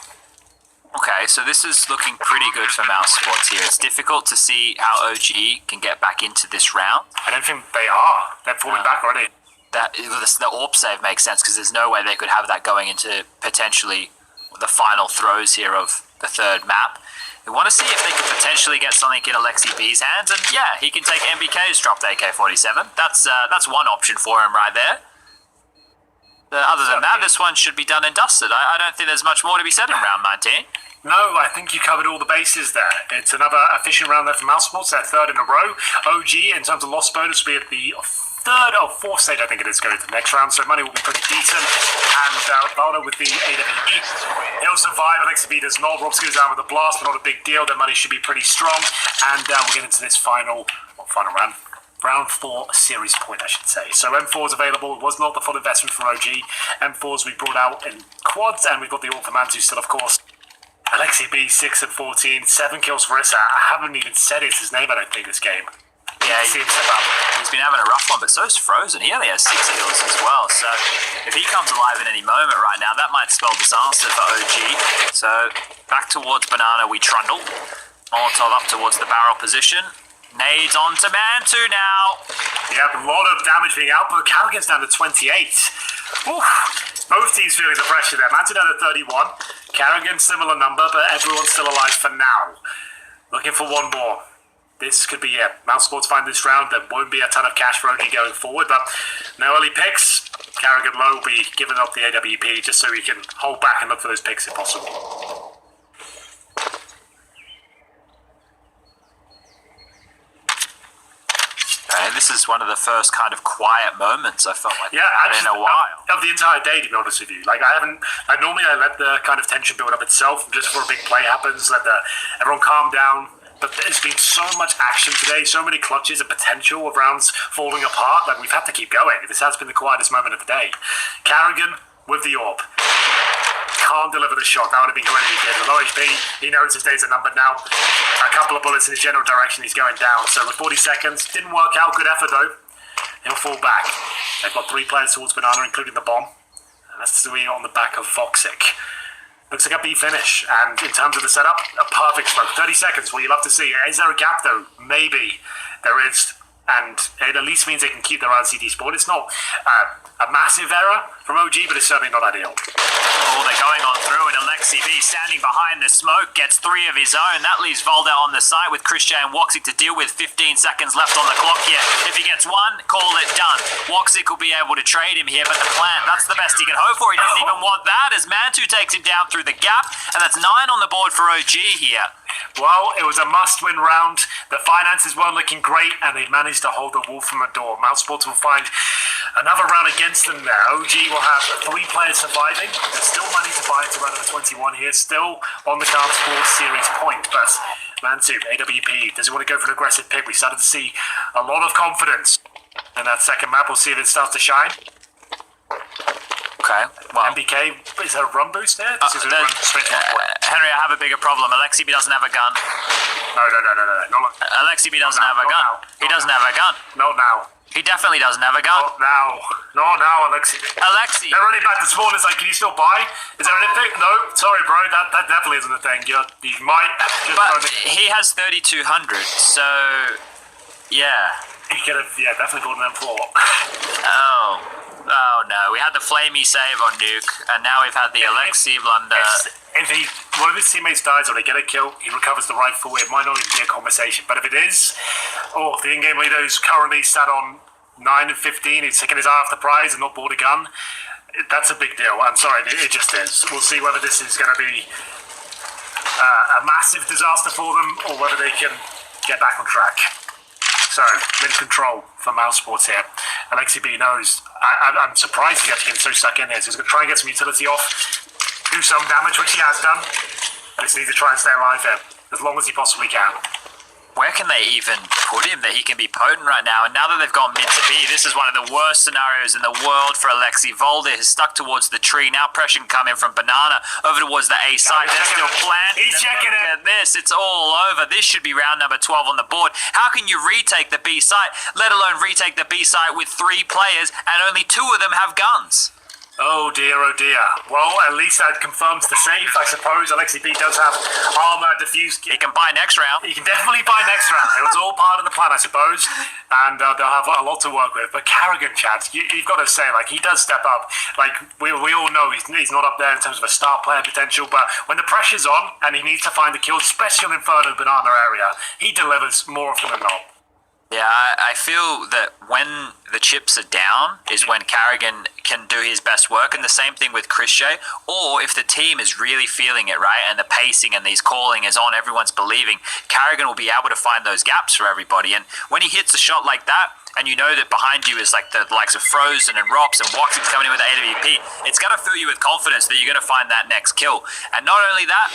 Okay, so this is looking pretty good for Mousresport here. It's difficult to see how OG can get back into this round. I don't think they are. They're falling back already. The AWP save makes sense because there's no way they could have that going into potentially the final throws here of the third map. We want to see if they could potentially get something in Alexi B's hands, and yeah, he can take MBK's dropped AK-47. That's one option for him right there. Other than that, this one should be done and dusted. I don't think there's much more to be said in round 19. No, I think you covered all the bases there. It's another efficient round there for Mousresport. Their 3rd in a row. OG, in terms of loss bonus, will be at the 3rd or 4th stage, I think it is, going to the next round. So money will be pretty decent. And Valdo with the AWP. He'll survive. Alexi B does not. Robs goes down with a blast, but not a big deal. Their money should be pretty strong. And we'll get into this final round. Round 4 series point, I should say. So M4 is available. It was not the full investment from OG. M4s we brought out in quads, and we've got the Orthomantu still, of course. Alexi B, 6 and 14, 7 kills for Issa. I haven't even said it's his name, I don't think, this game. Yeah, he's been having a rough one, but so's Frozen. He only has 6 kills as well. So if he comes alive in any moment right now, that might spell disaster for OG. So back towards Banana we trundle. Molotov up towards the barrel position. Nades on to Man 2 now. Yeah, a lot of damage being output. Callaghan's down to 28. Oof. Both teams feeling the pressure there. Man 2 down to 31. Carrigan, similar number, but everyone's still alive for now. Looking for one more. This could be it. Mousesports find this round. There won't be a ton of cash for OG going forward, but no early picks. Carrigan Low will be giving up the AWP just so he can hold back and look for those picks if possible. This is one of the first kind of quiet moments I felt like in a while. Of the entire day, to be honest with you. Like normally I let the kind of tension build up itself just before a big play happens, everyone calm down. But there's been so much action today, so many clutches and potential of rounds falling apart that we've had to keep going. This has been the quietest moment of the day. Carrigan with the AWP. Can't deliver the shot. That would have been great if he did. With low HP, he knows his days are numbered now. A couple of bullets in his general direction, he's going down. So with 40 seconds, didn't work out. Good effort though. He'll fall back. They've got 3 players towards Banana, including the bomb. And that's on the back of Voxic. Looks like a B finish. And in terms of the setup, a perfect smoke. 30 seconds, what you love to see. Is there a gap though? Maybe. There is. And it at least means they can keep their own CT spawn. It's not a massive error from OG, but it's certainly not ideal. Oh, they're going on through, and Alexi B standing behind the smoke gets 3 of his own. That leaves Volda on the site with Christian and Woxic to deal with. 15 seconds left on the clock here. If he gets 1, call it done. Woxic will be able to trade him here, but the plant, that's the best he can hope for. He doesn't even want that as Mantu takes him down through the gap, and that's 9 on the board for OG here. Well, it was a must-win round. The finances weren't looking great, and they managed to hold the wolf from the door. Mousesports will find another round against them there. OG will have 3 players surviving. There's still money to buy into round number 21 here. Still on the cards for series point, but Mantu, AWP, does he want to go for an aggressive pick? We started to see a lot of confidence in that second map. We'll see if it starts to shine. Okay, well... MBK, is there a run boost there? Henry, I have a bigger problem. Alexi B doesn't have a gun. No. Alexi B doesn't have a gun. He doesn't have a gun. Not now. He definitely doesn't have a gun. Not now, Alexi. Alexi! They're running back to spawn. It's like, can you still buy? Is there anything? No, sorry, bro. That definitely isn't a thing. You might just... But he has 3,200, so... Yeah. He could have, definitely bought an M4. Oh. Oh no, we had the flamey save on Nuke, and now we've had the Alexei blunder. If one of his teammates dies or they get a kill, he recovers the rifle. It might not even be a conversation. But if it is, the in-game leader is currently sat on 9 and 15. He's taking his eye off the prize and not bought a gun. That's a big deal. I'm sorry, it just is. We'll see whether this is going to be a massive disaster for them or whether they can get back on track. So, mid control for Mousresport here. Alexei B knows. I'm surprised he's actually getting so stuck in here. So he's going to try and get some utility off, do some damage, which he has done. But he needs to try and stay alive here as long as he possibly can. Where can they even put him that he can be potent right now? And now that they've gone mid to B, this is one of the worst scenarios in the world for Alexei. Volder is stuck towards the tree. Now pressure can come in from Banana over towards the A side. They're still planting. He's checking it. This, it's all over. This should be round number 12 on the board. How can you retake the B site, let alone retake the B site with 3 players and only 2 of them have guns? Oh dear, oh dear. Well, at least that confirms the save, I suppose. Alexei B does have armor, diffuse kit. He can buy next round. He can definitely buy next round. It was all part of the plan, I suppose. And they'll have a lot to work with. But Carrigan, Chad, you've got to say, he does step up. We all know he's not up there in terms of a star player potential. But when the pressure's on and he needs to find the kills, especially on Inferno Banana area, he delivers more often than not. Yeah, I feel that when the chips are down is when Carrigan can do his best work, and the same thing with Csgo. Or if the team is really feeling it, right, and the pacing and these calling is on, everyone's believing, Carrigan will be able to find those gaps for everybody. And when he hits a shot like that, and you know that behind you is the likes of Frozen and Rops and Waxing's coming in with the AWP, it's going to fill you with confidence that you're going to find that next kill. And not only that,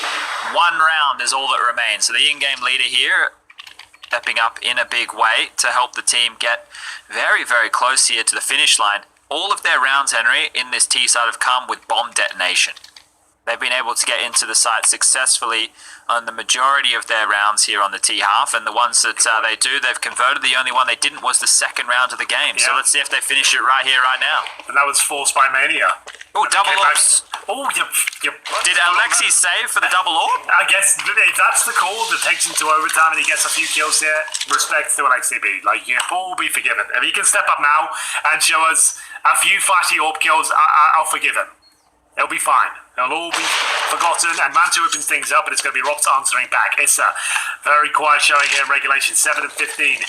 1 round is all that remains. So the in-game leader here stepping up in a big way to help the team get very, very close here to the finish line. All of their rounds, Henry, in this T side have come with bomb detonation. They've been able to get into the site successfully on the majority of their rounds here on the T half, and the ones that they do, they've converted. The only one they didn't was the second round of the game. Yeah. So let's see if they finish it right here, right now. And that was forced by Mania. Oh, double ops. Oh, you did Alexei save for the double orb? I guess if that's the call that takes him to overtime and he gets a few kills here, respect to Alexei B. All will be forgiven. If he can step up now and show us a few flashy orb kills, I'll forgive him. It'll be fine. It'll all be forgotten, and Mantu opens things up, and it's going to be Rob's answering back. Issa, very quiet showing here in regulation, 7 and 15.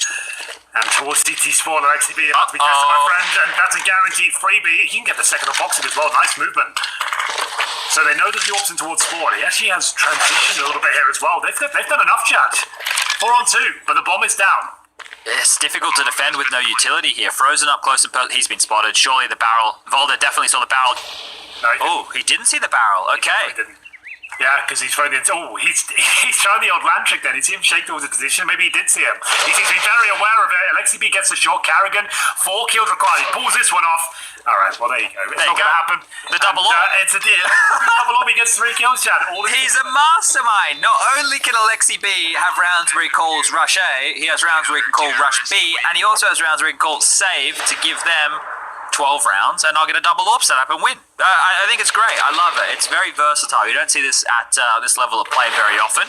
And towards CT Spawn, Alexei B about to be tested, my friend, and that's a guaranteed freebie. He can get the second on boxing as well. Nice movement. So they know that the option towards Spawn. He actually has transitioned a little bit here as well. They've done enough, chat. 4 on 2, but the bomb is down. It's difficult to defend with no utility here. Frozen up close and he's been spotted. Surely the barrel. Volder definitely saw the barrel. No, he didn't see the barrel. Okay. He didn't. Yeah, because he's throwing it. Oh, he's trying the old land trick then. You see him shake towards the position. Maybe he did see him. He seems to be very aware of it. Alexei B gets the shot. Carrigan, 4 kills required. He pulls this one off. All right, well, there you go. It's not going to happen. The double orb. It's a deal. Double orb. He gets 3 kills, Chad. He's a mastermind. Not only can Alexei B have rounds where he calls Rush A, he has rounds where he can call Rush B, and he also has rounds where he can call Save to give them 12 rounds, and I'll get a double orb set up and win. I think it's great. I love it. It's very versatile. You don't see this at this level of play very often.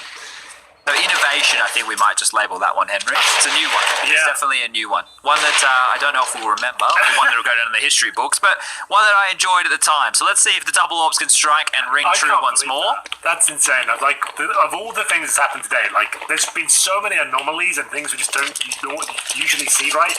So innovation, I think we might just label that one, Henry. It's a new one. Yeah. It's definitely a new one. One that I don't know if we'll remember, or one that will go down in the history books, but one that I enjoyed at the time. So let's see if the double orbs can strike and ring true once more. That's insane. Of all the things that's happened today, there's been so many anomalies and things we just don't usually see, right?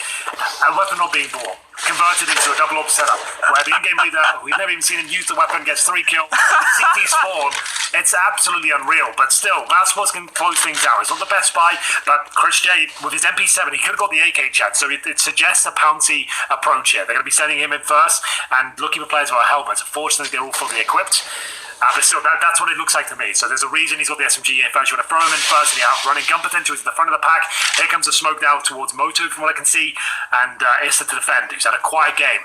A weapon not being bought, converted into a double orb setup, where the in-game leader, we've never even seen him use the weapon, gets 3 kills, CT spawn. It's absolutely unreal, but still, Mousresport can close things out. It's not the best buy, but Csgo, with his MP7, he could have got the AK chat, so it suggests a pouncy approach here. They're going to be sending him in first and looking for players with helmets. Unfortunately, they're all fully equipped. But still, that's what it looks like to me. So there's a reason he's got the SMG here first. You want to throw him in first, and he's running gun potential is at the front of the pack. Here comes the smoke down towards Moto, from what I can see, and Issa to defend, who's had a quiet game.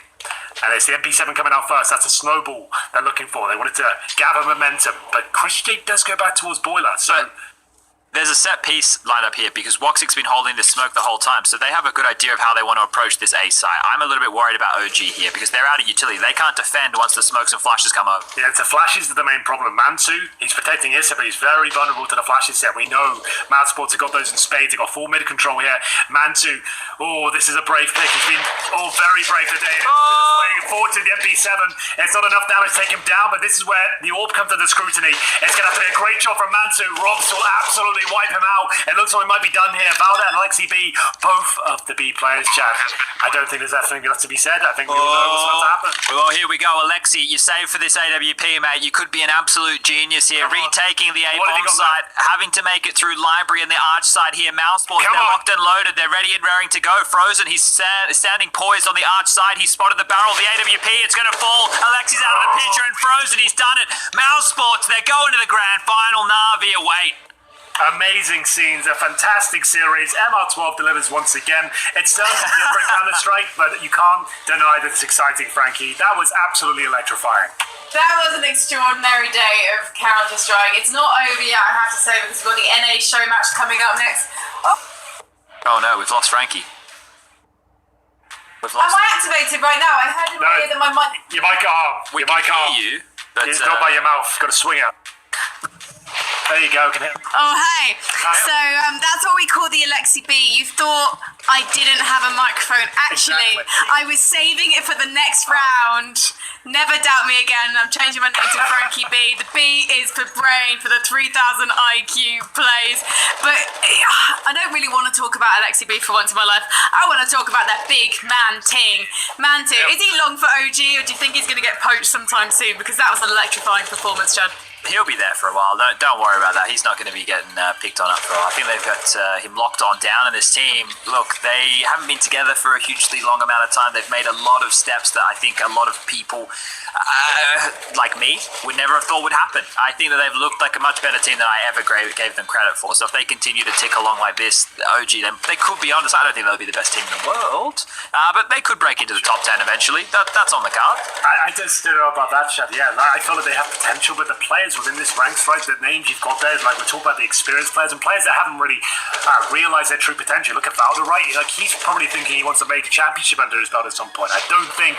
And it's the MP7 coming out first. That's a snowball they're looking for. They wanted to gather momentum. But Csgo does go back towards Boiler. So There's a set piece lined up here because Woxic's been holding this smoke the whole time, so they have a good idea of how they want to approach this A site. I'm a little bit worried about OG here because they're out of utility. They can't defend once the smokes and flashes come over. Yeah, the flashes are the main problem. Mansu, he's protecting Issa, but he's very vulnerable to the flashes set. We know Mousresports have got those in spades. They've got full mid control here. Mansu, this is a brave pick. He's been very brave today. Forward to the MP7. It's not enough damage to take him down, but this is where the orb comes to the scrutiny. It's going to have to be a great job from Mansu. Robs will absolutely wipe him out. It looks like we might be done here. Valda and Alexi B, both of the B players, Chad. I don't think there's anything left to be said. I think we all know what's about to happen. Well, here we go. Alexi, you saved for this AWP, mate. You could be an absolute genius here. Retaking the A-bomb side, having to make it through Library and the Arch side here. Mousresports, they're locked and loaded. They're ready and raring to go. Frozen, he's standing poised on the Arch side. He's spotted the barrel. The AWP, it's going to fall. Alexi's out of the picture, and Frozen, he's done it. Mousresports, they're going to the grand final. Na'Vi await. Amazing scenes, a fantastic series. MR12 delivers once again. It's done different Counter-Strike, but you can't deny that it's exciting, Frankie. That was absolutely electrifying. That was an extraordinary day of Counter-Strike. It's not over yet, I have to say, because we've got the NA show match coming up next. Oh no, we've lost Frankie. Am I activated right now? I heard in my ear that my mic... Your mic arm. We can hear you, but it's not by your mouth. You've got to swing it. There you go. Oh, hey. So that's what we call the Alexi B. You thought I didn't have a microphone. Actually, I was saving it for the next round. Never doubt me again. I'm changing my name to Frankie B. The B is for brain, for the 3000 IQ plays. But I don't really want to talk about Alexi B for once in my life. I want to talk about that big man ting. Mantu, is he long for OG, or do you think he's going to get poached sometime soon? Because that was an electrifying performance, Chad. He'll be there for a while. Don't worry about that. He's not going to be getting picked on up for a while. I think they've got him locked on down in this team. Look, they haven't been together for a hugely long amount of time. They've made a lot of steps that I think a lot of people, like me, would never have thought would happen. I think that they've looked like a much better team than I ever gave them credit for. So if they continue to tick along like this, OG, then they could be honest. I don't think they'll be the best team in the world, but they could break into the top 10 eventually. That's on the card. I just don't know about that, Chad. Yeah, I feel like they have potential, but the players within this ranks, right, the names you've got there, like we're talking about the experienced players and players that haven't really realised their true potential. Look at Valda, right? Like, he's probably thinking he wants a major championship under his belt at some point. I don't think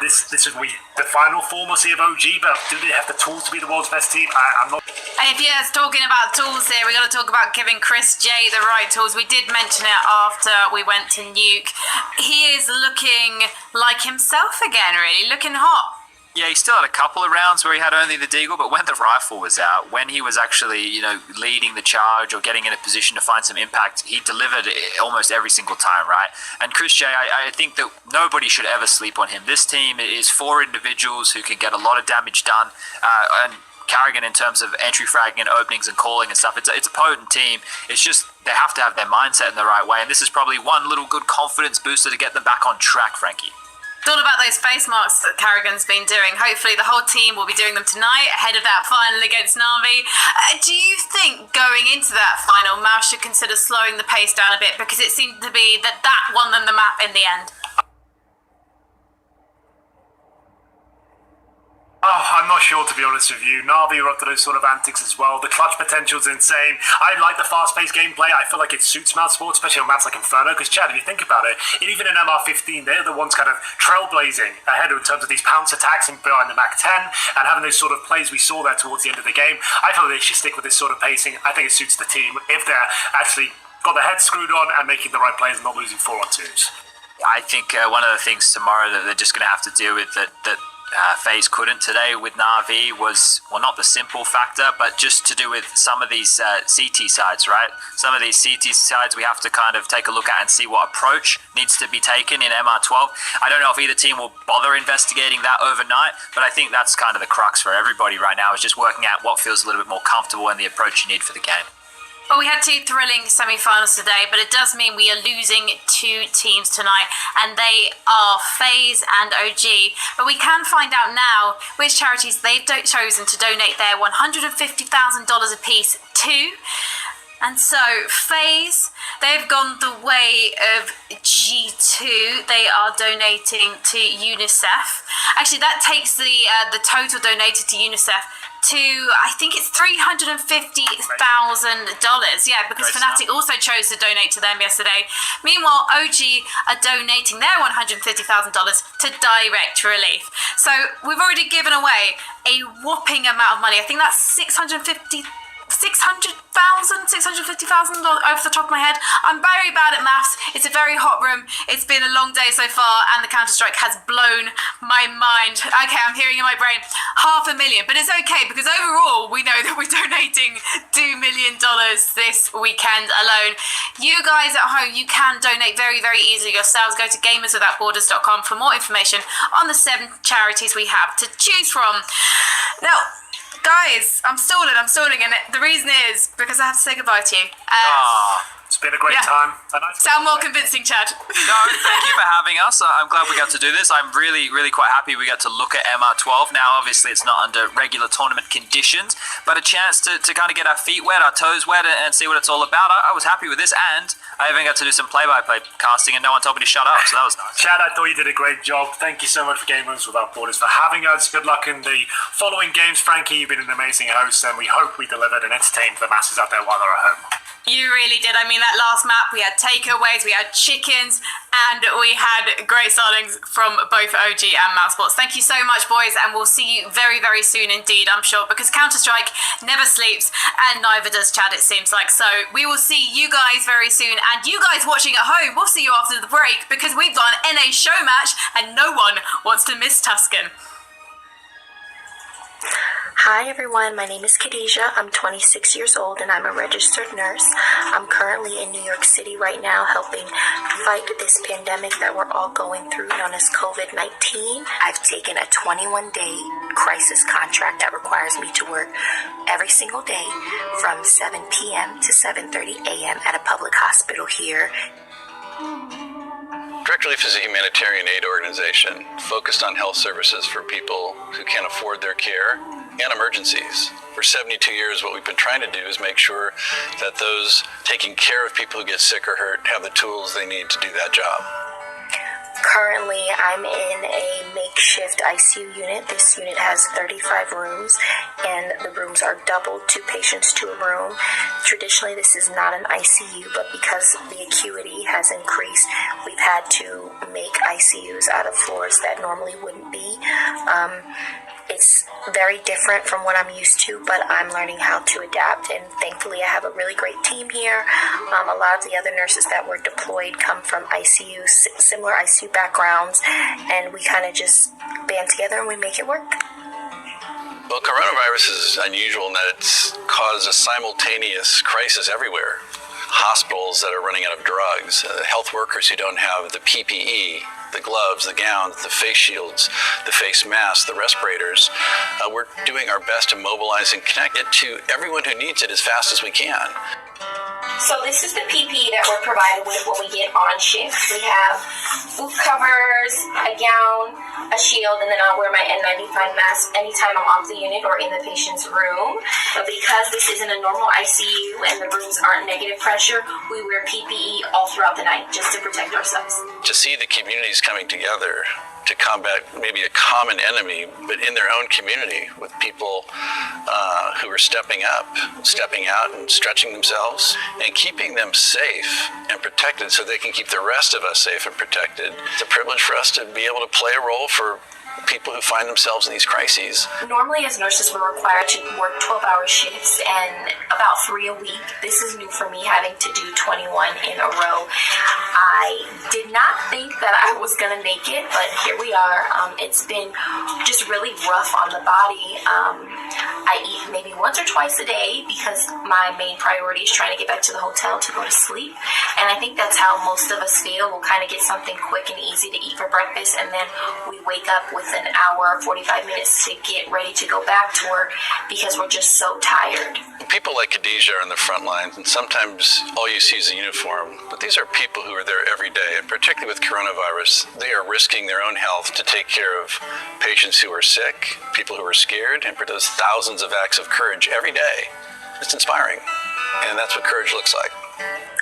this is the final form we'll see of OG, but do they have the tools to be the world's best team? I'm not. And if you're talking about tools here, we've got to talk about giving Chris J the right tools. We did mention it after we went to Nuke. He is looking like himself again, really, looking hot. Yeah, he still had a couple of rounds where he had only the deagle, but when the rifle was out, when he was actually, leading the charge or getting in a position to find some impact, he delivered almost every single time, right? And Chris J, I think that nobody should ever sleep on him. This team is 4 individuals who can get a lot of damage done, and Carrigan in terms of entry fragging and openings and calling and stuff, it's a potent team. It's just they have to have their mindset in the right way, and this is probably one little good confidence booster to get them back on track, Frankie. It's all about those face marks that Carrigan's been doing. Hopefully the whole team will be doing them tonight ahead of that final against Na'Vi. Do you think going into that final, Mouse should consider slowing the pace down a bit, because it seemed to be that won them the map in the end? I'm not sure, to be honest with you. Na'Vi are up to those sort of antics as well. The clutch potential's insane. I like the fast-paced gameplay. I feel like it suits Mousresport, especially on maps like Inferno, because, Chad, if you think about it, even in MR15, they're the ones kind of trailblazing ahead in terms of these pounce attacks and behind the Mac 10 and having those sort of plays we saw there towards the end of the game. I feel like they should stick with this sort of pacing. I think it suits the team if they're actually got their heads screwed on and making the right plays and not losing 4-on-2s. I think one of the things tomorrow that they're just going to have to deal with that FaZe couldn't today with Na'Vi was, well, not the simple factor, but just to do with some of these CT sides, right? Some of these CT sides we have to kind of take a look at and see what approach needs to be taken in MR12. I don't know if either team will bother investigating that overnight, but I think that's kind of the crux for everybody right now, is just working out what feels a little bit more comfortable and the approach you need for the game. Well, we had 2 thrilling semi-finals today, but it does mean we are losing 2 teams tonight, and they are FaZe and OG. But we can find out now which charities they've chosen to donate their $150,000 apiece to. And so, FaZe, they've gone the way of G2. They are donating to UNICEF. Actually, that takes the total donated to UNICEF to, I think it's $350,000. Yeah, because Fnatic also chose to donate to them yesterday. Meanwhile, OG are donating their $150,000 to direct relief. So we've already given away a whopping amount of money. I think that's $650,000 off the top of my head. I'm very bad at maths. It's a very hot room. It's been a long day so far, and the Counter-Strike has blown my mind. Okay, I'm hearing in my brain $500,000, but it's okay because overall we know that we're donating $2 million this weekend alone. You guys at home, you can donate very, very easily yourselves. Go to gamerswithoutborders.com for more information on the 7 charities we have to choose from. Now, guys, I'm stalling, and the reason is because I have to say goodbye to you. It's been a great time. Sound more convincing, Chad. No, thank you for having us. I'm glad we got to do this. I'm really, really quite happy we got to look at MR12. Now, obviously, it's not under regular tournament conditions, but a chance to kind of get our feet wet, our toes wet, and see what it's all about. I was happy with this, and I even got to do some play-by-play casting, and no one told me to shut up, so that was nice. Chad, I thought you did a great job. Thank you so much for Gamers Without Borders for having us. Good luck in the following games. Frankie, you've been an amazing host, and we hope we delivered and entertained the masses out there while they're at home. You really did. I mean, that last map, we had takeaways, we had chickens, and we had great startings from both OG and Mousresport. Thank you so much, boys, and we'll see you very, very soon indeed, I'm sure, because Counter-Strike never sleeps, and neither does Chad, it seems like. So we will see you guys very soon, and you guys watching at home, we'll see you after the break, because we've got an NA show match, and no one wants to miss Tuscan. Hi everyone, my name is Khadijah. I'm 26 years old and I'm a registered nurse. I'm currently in New York City right now helping fight this pandemic that we're all going through known as COVID-19. I've taken a 21-day crisis contract that requires me to work every single day from 7 p.m. to 7:30 a.m. at a public hospital here. Direct Relief is a humanitarian aid organization focused on health services for people who can't afford their care and emergencies. For 72 years, what we've been trying to do is make sure that those taking care of people who get sick or hurt have the tools they need to do that job. Currently, I'm in a makeshift ICU unit. This unit has 35 rooms, and the rooms are doubled, 2 patients to a room. Traditionally, this is not an ICU, but because the acuity has increased, we've had to make ICUs out of floors that normally wouldn't be. It's very different from what I'm used to, but I'm learning how to adapt, and thankfully I have a really great team here. A lot of the other nurses that were deployed come from ICU, similar ICU backgrounds, and we kind of just band together and we make it work. Well, coronavirus is unusual in that it's caused a simultaneous crisis everywhere. Hospitals that are running out of drugs, health workers who don't have the PPE, the gloves, the gowns, the face shields, the face masks, the respirators. We're doing our best to mobilize and connect it to everyone who needs it as fast as we can. So this is the PPE that we're provided with when we get on shift. We have boot covers, a gown, a shield, and then I'll wear my N95 mask anytime I'm off the unit or in the patient's room. But because this isn't a normal ICU and the rooms aren't negative pressure, we wear PPE all throughout the night just to protect ourselves. To see the communities coming together to combat maybe a common enemy, but in their own community with people who are stepping up, stepping out and stretching themselves and keeping them safe and protected so they can keep the rest of us safe and protected. It's a privilege for us to be able to play a role for people who find themselves in these crises. Normally as nurses we're required to work 12-hour shifts and about 3 a week. This is new for me, having to do 21 in a row. I did not think that I was going to make it, but here we are. It's been just really rough on the body. I eat maybe once or twice a day because my main priority is trying to get back to the hotel to go to sleep. And I think that's how most of us feel. We'll kind of get something quick and easy to eat for breakfast, and then we wake up with an hour, 45 minutes to get ready to go back to work because we're just so tired. People like Khadijah are on the front lines, and sometimes all you see is a uniform. But these are people who are there every day, and particularly with coronavirus, they are risking their own health to take care of patients who are sick, people who are scared, and for those thousands of acts of courage every day. It's inspiring, and that's what courage looks like.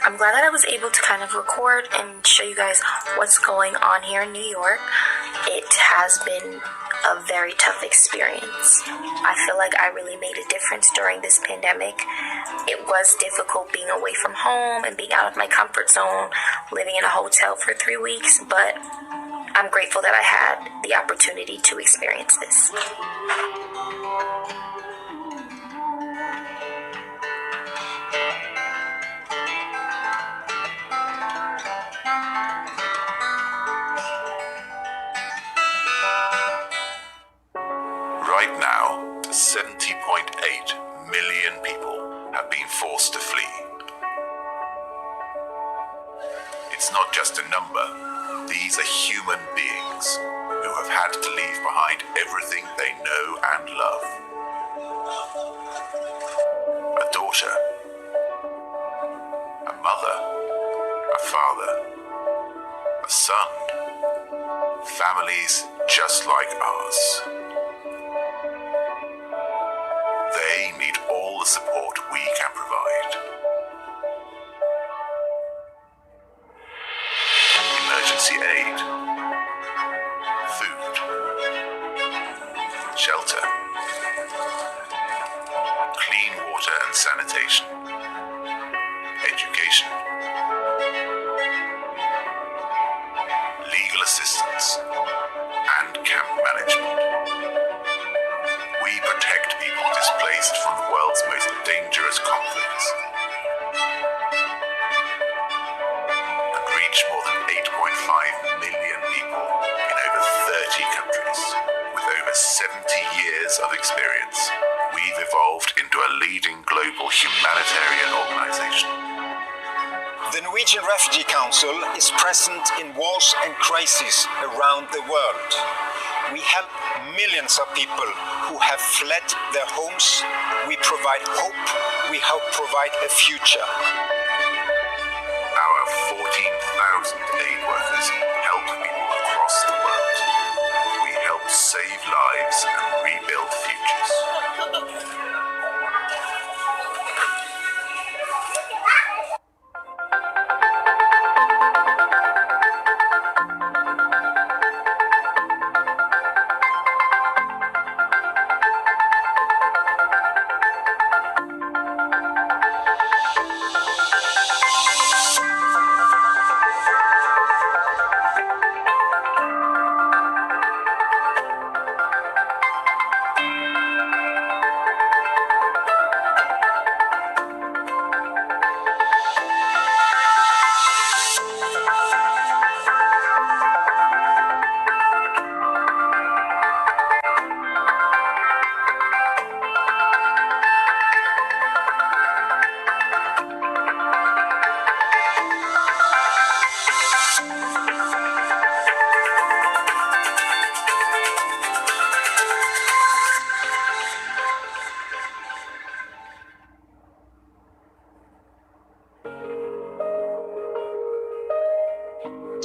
I'm glad that I was able to kind of record and show you guys what's going on here in New York. It has been a very tough experience. I feel like I really made a difference during this pandemic. It was difficult being away from home and being out of my comfort zone, living in a hotel for 3 weeks, but I'm grateful that I had the opportunity to experience this. Right now, 70.8 million people have been forced to flee. It's not just a number. These are human beings who have had to leave behind everything they know and love. A daughter, a mother, a father, a son, families just like ours. They need all the support we can provide. Emergency aid, food, shelter, clean water and sanitation, education, legal assistance, and camp management. We protect people displaced from the world's most dangerous conflicts and reach more than 8.5 million people in over 30 countries. With over 70 years of experience, we've evolved into a leading global humanitarian organization. The Norwegian Refugee Council is present in wars and crises around the world. We help millions of people who have fled their homes. We provide hope. We help provide a future. Our 14,000 aid workers help people across the world. We help save lives and rebuild futures.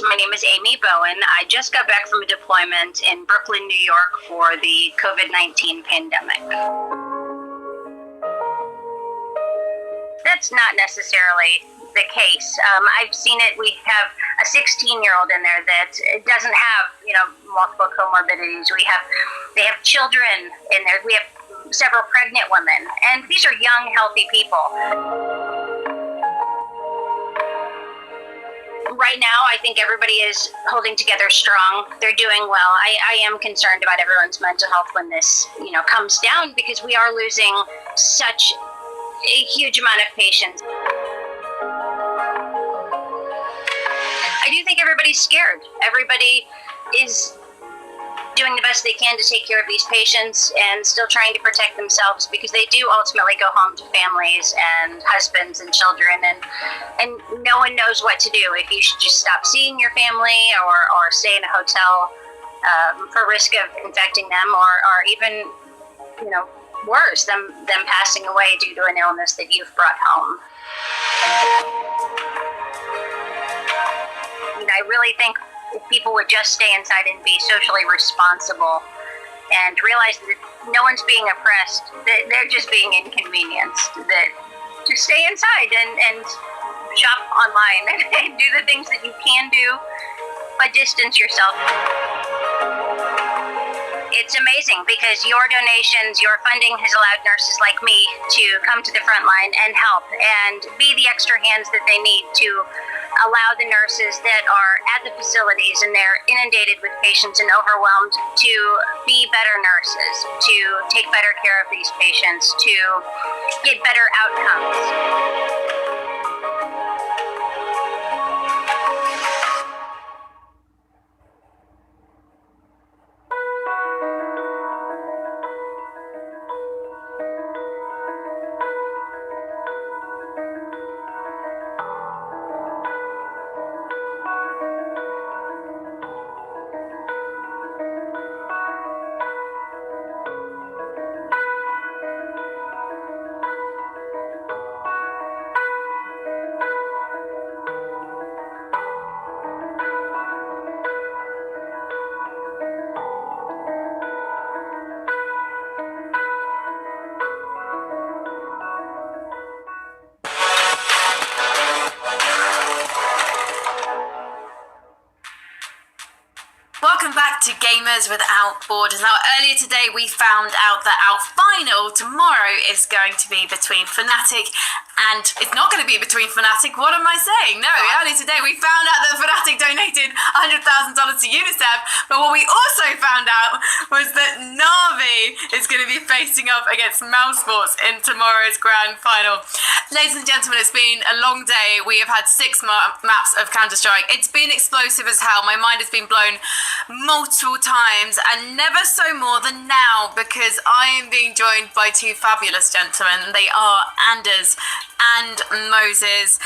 My name is Amy Bowen. I just got back from a deployment in Brooklyn, New York for the COVID-19 pandemic. That's not necessarily the case. I've seen it. We have a 16-year-old in there that doesn't have, multiple comorbidities. They have children in there. We have several pregnant women, and these are young, healthy people. Right now, I think everybody is holding together strong. They're doing well. I am concerned about everyone's mental health when this, comes down, because we are losing such a huge amount of patients. I do think everybody's scared. Everybody is doing the best they can to take care of these patients and still trying to protect themselves, because they do ultimately go home to families and husbands and children, and no one knows what to do. If you should just stop seeing your family or stay in a hotel for risk of infecting them, or even, worse, them passing away due to an illness that you've brought home. I really think if people would just stay inside and be socially responsible and realize that no one's being oppressed, that they're just being inconvenienced, that just stay inside and shop online and do the things that you can do, but distance yourself. it's amazing because your donations, your funding has allowed nurses like me to come to the front line and help and be the extra hands that they need to allow the nurses that are at the facilities and they're inundated with patients and overwhelmed to be better nurses, to take better care of these patients, to get better outcomes. Welcome back to Gamers Without Borders. Now, earlier today we found out that our final tomorrow is going to be between Fnatic and it's not going to be between Fnatic. What am I saying? No, earlier today we found out that Fnatic donated $100,000 to UNICEF, but what we also found out was that Na'Vi is going to be facing up against Mousresport in tomorrow's grand final. Ladies and gentlemen, it's been a long day. We have had 6 maps of Counter-Strike. It's been explosive as hell. My mind has been blown multiple times, and never so more than now, because I am being joined by 2 fabulous gentlemen. They are Anders and Moses.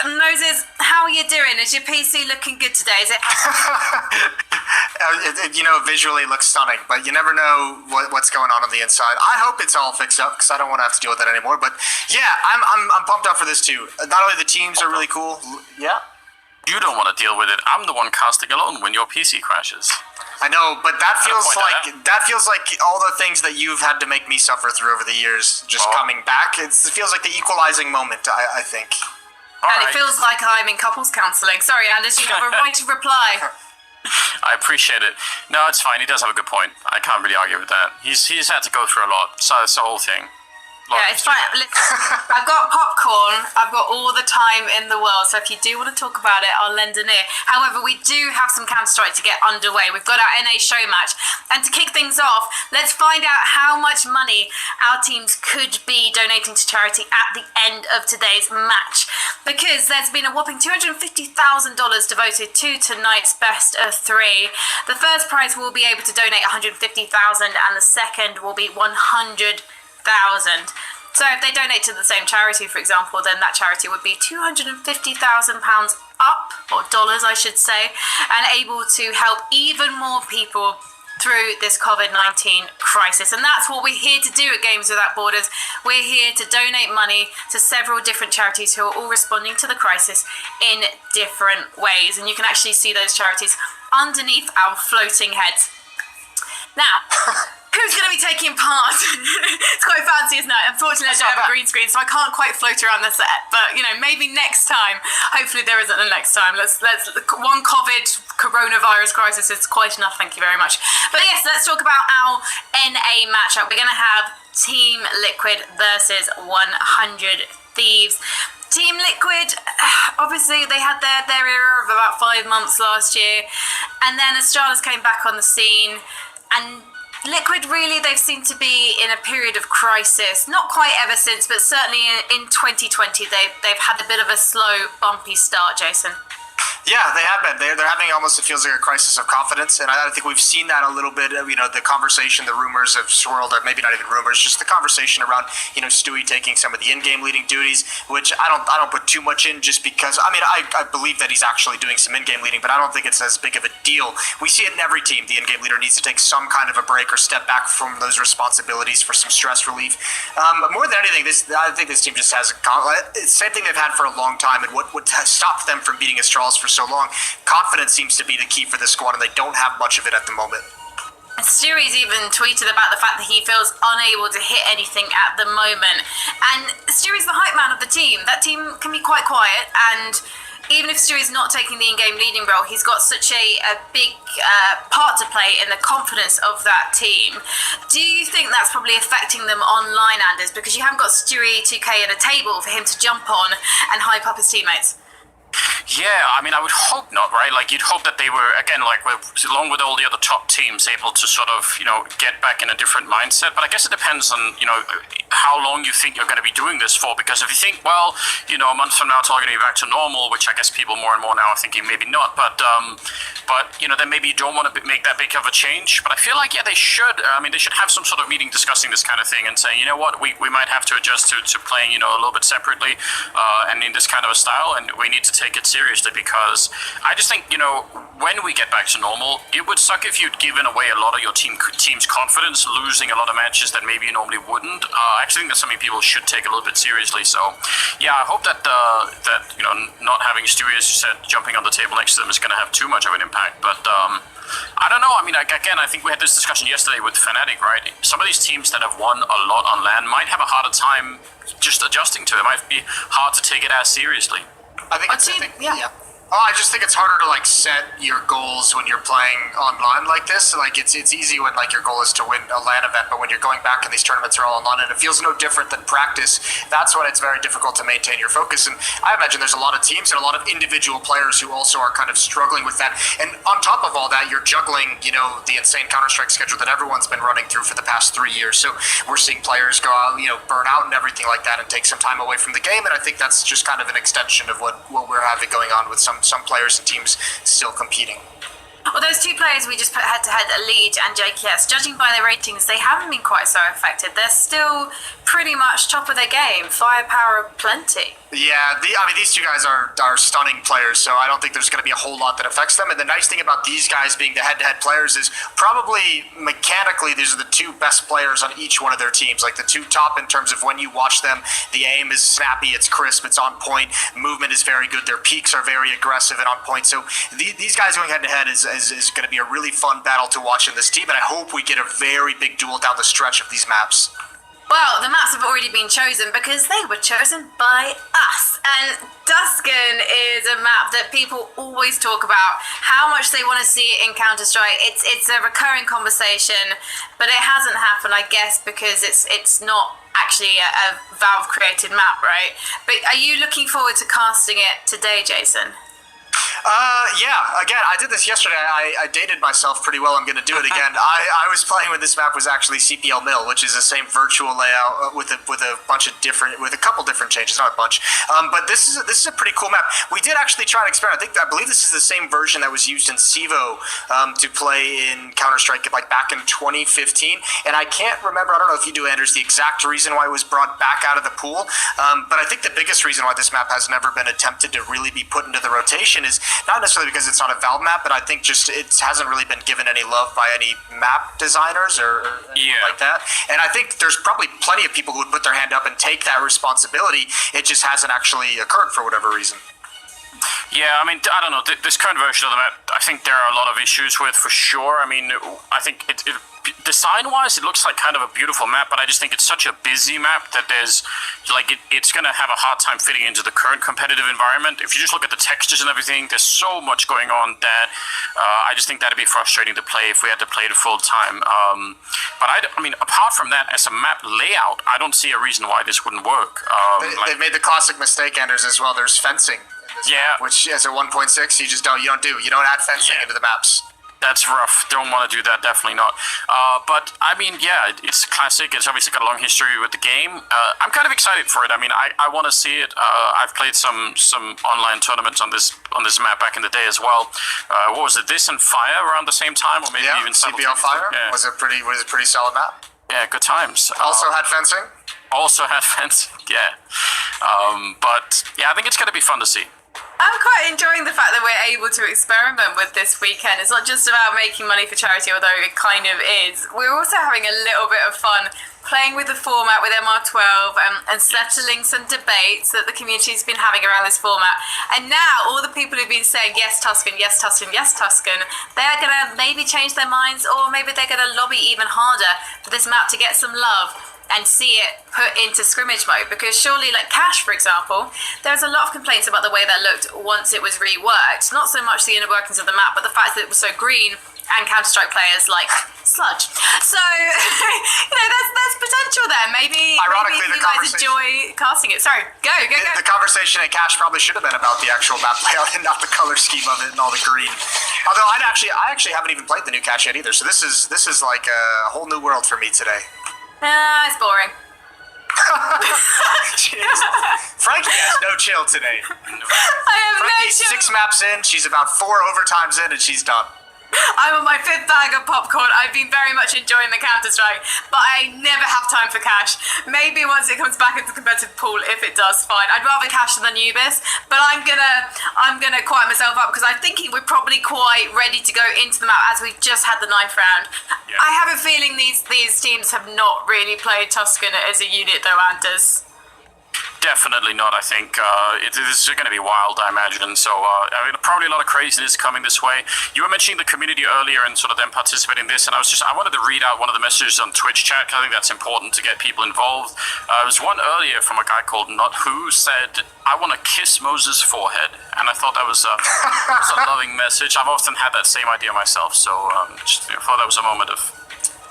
Moses, how are you doing? Is your PC looking good today? Is it? Visually it looks stunning, but you never know what's going on the inside. I hope it's all fixed up because I don't want to have to deal with that anymore. But yeah, I'm pumped up for this too. Not only the teams are really cool. Yeah. You don't want to deal with it. I'm the one casting alone when your PC crashes. I know, but that feels like all the things that you've had to make me suffer through over the years just coming back. It feels like the equalizing moment, I think. It feels like I'm in couples counselling. Sorry, Anders, you have a right to reply. I appreciate it. No, it's fine. He does have a good point. I can't really argue with that. He's had to go through a lot, so it's the whole thing. Yeah, it's fine. Listen, I've got popcorn. I've got all the time in the world. So if you do want to talk about it, I'll lend an ear. However, we do have some Counter-Strike to get underway. We've got our NA show match. And to kick things off, let's find out how much money our teams could be donating to charity at the end of today's match. Because there's been a whopping $250,000 devoted to tonight's best of 3. The first prize will be able to donate $150,000 and the second will be $100,000. So if they donate to the same charity, for example, then that charity would be £250,000 up, or dollars I should say, and able to help even more people through this COVID-19 crisis. And that's what we're here to do at Games Without Borders. We're here to donate money to several different charities who are all responding to the crisis in different ways. And you can actually see those charities underneath our floating heads. Now, who's going to be taking part? It's quite fancy, isn't it? Unfortunately, I don't have a green screen, so I can't quite float around the set. But, maybe next time. Hopefully there isn't a next time. Let's one coronavirus crisis is quite enough, thank you very much. But yes, let's talk about our NA matchup. We're going to have Team Liquid versus 100 Thieves. Team Liquid, obviously they had their era of about 5 months last year, and then Astralis came back on the scene, and Liquid, really, they've seemed to be in a period of crisis. Not quite ever since, but certainly in 2020, they've had a bit of a slow, bumpy start, Jason. Yeah, they have been. They're having almost, it feels like a crisis of confidence, and I think we've seen that a little bit. The conversation, the rumors have swirled, or maybe not even rumors, just the conversation around, Stewie taking some of the in-game leading duties, which I don't put too much in, just because, I believe that he's actually doing some in-game leading, but I don't think it's as big of a deal. We see it in every team. The in-game leader needs to take some kind of a break or step back from those responsibilities for some stress relief. But more than anything, I think this team just has it's the same thing they've had for a long time, and what has stopped them from beating Astralis for so long. Confidence seems to be the key for this squad, and they don't have much of it at the moment. Stewie's even tweeted about the fact that he feels unable to hit anything at the moment. And Stewie's the hype man of the team. That team can be quite quiet, and even if Stewie's not taking the in-game leading role, he's got such a big part to play in the confidence of that team. Do you think that's probably affecting them online, Anders? Because you haven't got Stewie 2K at a table for him to jump on and hype up his teammates. Yeah, I mean, I would hope not, right? Like, you'd hope that they were, again, like, along with all the other top teams, able to sort of, get back in a different mindset. But I guess it depends on, how long you think you're going to be doing this for. Because if you think, well, a month from now it's all going to be back to normal, which I guess people more and more now are thinking maybe not. But then maybe you don't want to make that big of a change. But I feel like, yeah, they should. I mean, they should have some sort of meeting discussing this kind of thing and saying, you know what, we might have to adjust to playing, a little bit separately and in this kind of a style. And we need to take it seriously, because I just think, when we get back to normal, it would suck if you'd given away a lot of your team's confidence, losing a lot of matches that maybe you normally wouldn't. I actually think that's something people should take a little bit seriously. So, yeah, I hope that not having Stewie, as you said, jumping on the table next to them is going to have too much of an impact. But I don't know. I mean, again, I think we had this discussion yesterday with Fnatic, right? Some of these teams that have won a lot on LAN might have a harder time just adjusting to it. It might be hard to take it as seriously. I just think it's harder to set your goals when you're playing online like this. It's easy when your goal is to win a LAN event, but when you're going back and these tournaments are all online and it feels no different than practice, that's when it's very difficult to maintain your focus. And I imagine there's a lot of teams and a lot of individual players who also are kind of struggling with that. And on top of all that, you're juggling, the insane Counter-Strike schedule that everyone's been running through for the past 3 years. So we're seeing players go out, burn out and everything like that and take some time away from the game. And I think that's just kind of an extension of what we're having going on with some players and teams still competing. Well, those two players we just put head-to-head, Elite and JKS, judging by their ratings, they haven't been quite so affected. They're still pretty much top of their game. Firepower plenty. Yeah, these two guys are stunning players, so I don't think there's going to be a whole lot that affects them. And the nice thing about these guys being the head-to-head players is probably mechanically these are the two best players on each one of their teams. Like the two top in terms of when you watch them, the aim is snappy, it's crisp, it's on point, movement is very good, their peaks are very aggressive and on point. So these guys going head-to-head is going to be a really fun battle to watch in this team, and I hope we get a very big duel down the stretch of these maps. Well, the maps have already been chosen because they were chosen by us. And Duskin is a map that people always talk about, how much they want to see it in Counter-Strike. It's a recurring conversation, but it hasn't happened, I guess, because it's not actually a Valve-created map, right? But are you looking forward to casting it today, Jason? Yeah, again, I did this yesterday. I dated myself pretty well. I'm going to do it again. I was playing when this map was actually CPL Mill, which is the same virtual layout with a couple different changes, not a bunch. But this is a pretty cool map. We did actually try and experiment. I believe this is the same version that was used in Csgo to play in Counter-Strike back in 2015. And I can't remember, I don't know if you do, Anders, the exact reason why it was brought back out of the pool. But I think the biggest reason why this map has never been attempted to really be put into the rotation is not necessarily because it's not a Valve map, but I think just it hasn't really been given any love by any map designers or anything like that. And I think there's probably plenty of people who would put their hand up and take that responsibility. It just hasn't actually occurred for whatever reason. Yeah, I mean, I don't know. This current version of the map, I think there are a lot of issues with, for sure. I mean, I think design-wise, it looks like kind of a beautiful map, but I just think it's such a busy map that there's, it's going to have a hard time fitting into the current competitive environment. If you just look at the textures and everything, there's so much going on that I just think that'd be frustrating to play if we had to play it full time. But I mean, apart from that, as a map layout, I don't see a reason why this wouldn't work. They've made the classic mistake, Anders, as well. There's fencing in this map, which as a 1.6, you don't add fencing into the maps. That's rough. Don't want to do that. Definitely not. But I mean, yeah, it's classic. It's obviously got a long history with the game. I'm kind of excited for it. I mean, I want to see it. I've played some online tournaments on this map back in the day as well. What was it? This and Fire around the same time, or maybe even CPL Fire was a pretty solid map. Yeah, good times. Also had fencing. Yeah. But yeah, I think it's going to be fun to see. I'm quite enjoying the fact that we're able to experiment with this weekend. It's not just about making money for charity, although it kind of is. We're also having a little bit of fun playing with the format with MR12 and settling some debates that the community's been having around this format. And now all the people who've been saying, yes, Tuscan, yes, Tuscan, yes, Tuscan, they're going to maybe change their minds, or maybe they're going to lobby even harder for this map to get some love. and see it put into scrimmage mode, because surely, like Cash, for example, there's a lot of complaints about the way that looked once it was reworked. Not so much the inner workings of the map, but the fact that it was so green, and Counter-Strike players like sludge. So, there's potential there. Maybe you guys enjoy casting it. Sorry, go. The conversation at Cash probably should have been about the actual map layout and not the color scheme of it and all the green. Although I actually haven't even played the new Cash yet either, so this is like a whole new world for me today. It's boring. Jeez. Frankie has no chill today. I have Frankie's no chill. 6 maps in, she's about 4 overtimes in, and she's done. I'm on my 5th bag of popcorn. I've been very much enjoying the Counter-Strike, but I never have time for Cash. Maybe once it comes back into the competitive pool, if it does, fine. I'd rather Cash than Anubis, but I'm gonna quiet myself up because I'm thinking we're probably quite ready to go into the map as we've just had the 9th round. Yeah. I have a feeling these teams have not really played Tuscan as a unit though, Anders. Definitely not, I think. This is going to be wild, I imagine. So, probably a lot of craziness coming this way. You were mentioning the community earlier and sort of them participating in this, and I wanted to read out one of the messages on Twitch chat. I think that's important to get people involved. There was one earlier from a guy called Not Who said, "I want to kiss Moses' forehead." And I thought that was a loving message. I've often had that same idea myself, so I thought that was a moment of...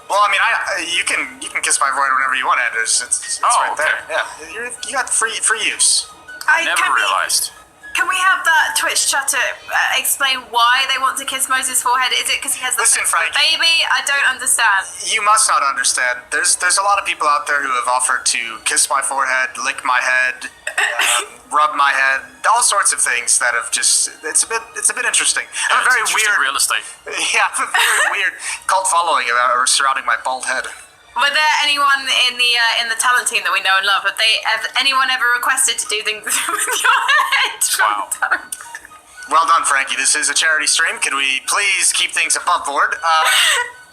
Well, I mean, you can kiss my forehead whenever you want, Anders. It's right there. Yeah, you got free use. I never realized. Can we have that Twitch chatter explain why they want to kiss Moses' forehead? Is it because he has the baby? I don't understand. You must not understand. There's a lot of people out there who have offered to kiss my forehead, lick my head, rub my head, all sorts of things that have just it's a bit interesting. I have a very weird real estate. Yeah, I have a very weird cult following surrounding my bald head. Were there anyone in the talent team that we know and love? Have anyone ever requested to do things with your head? Wow. Well done, Frankie. This is a charity stream. Could we please keep things above board?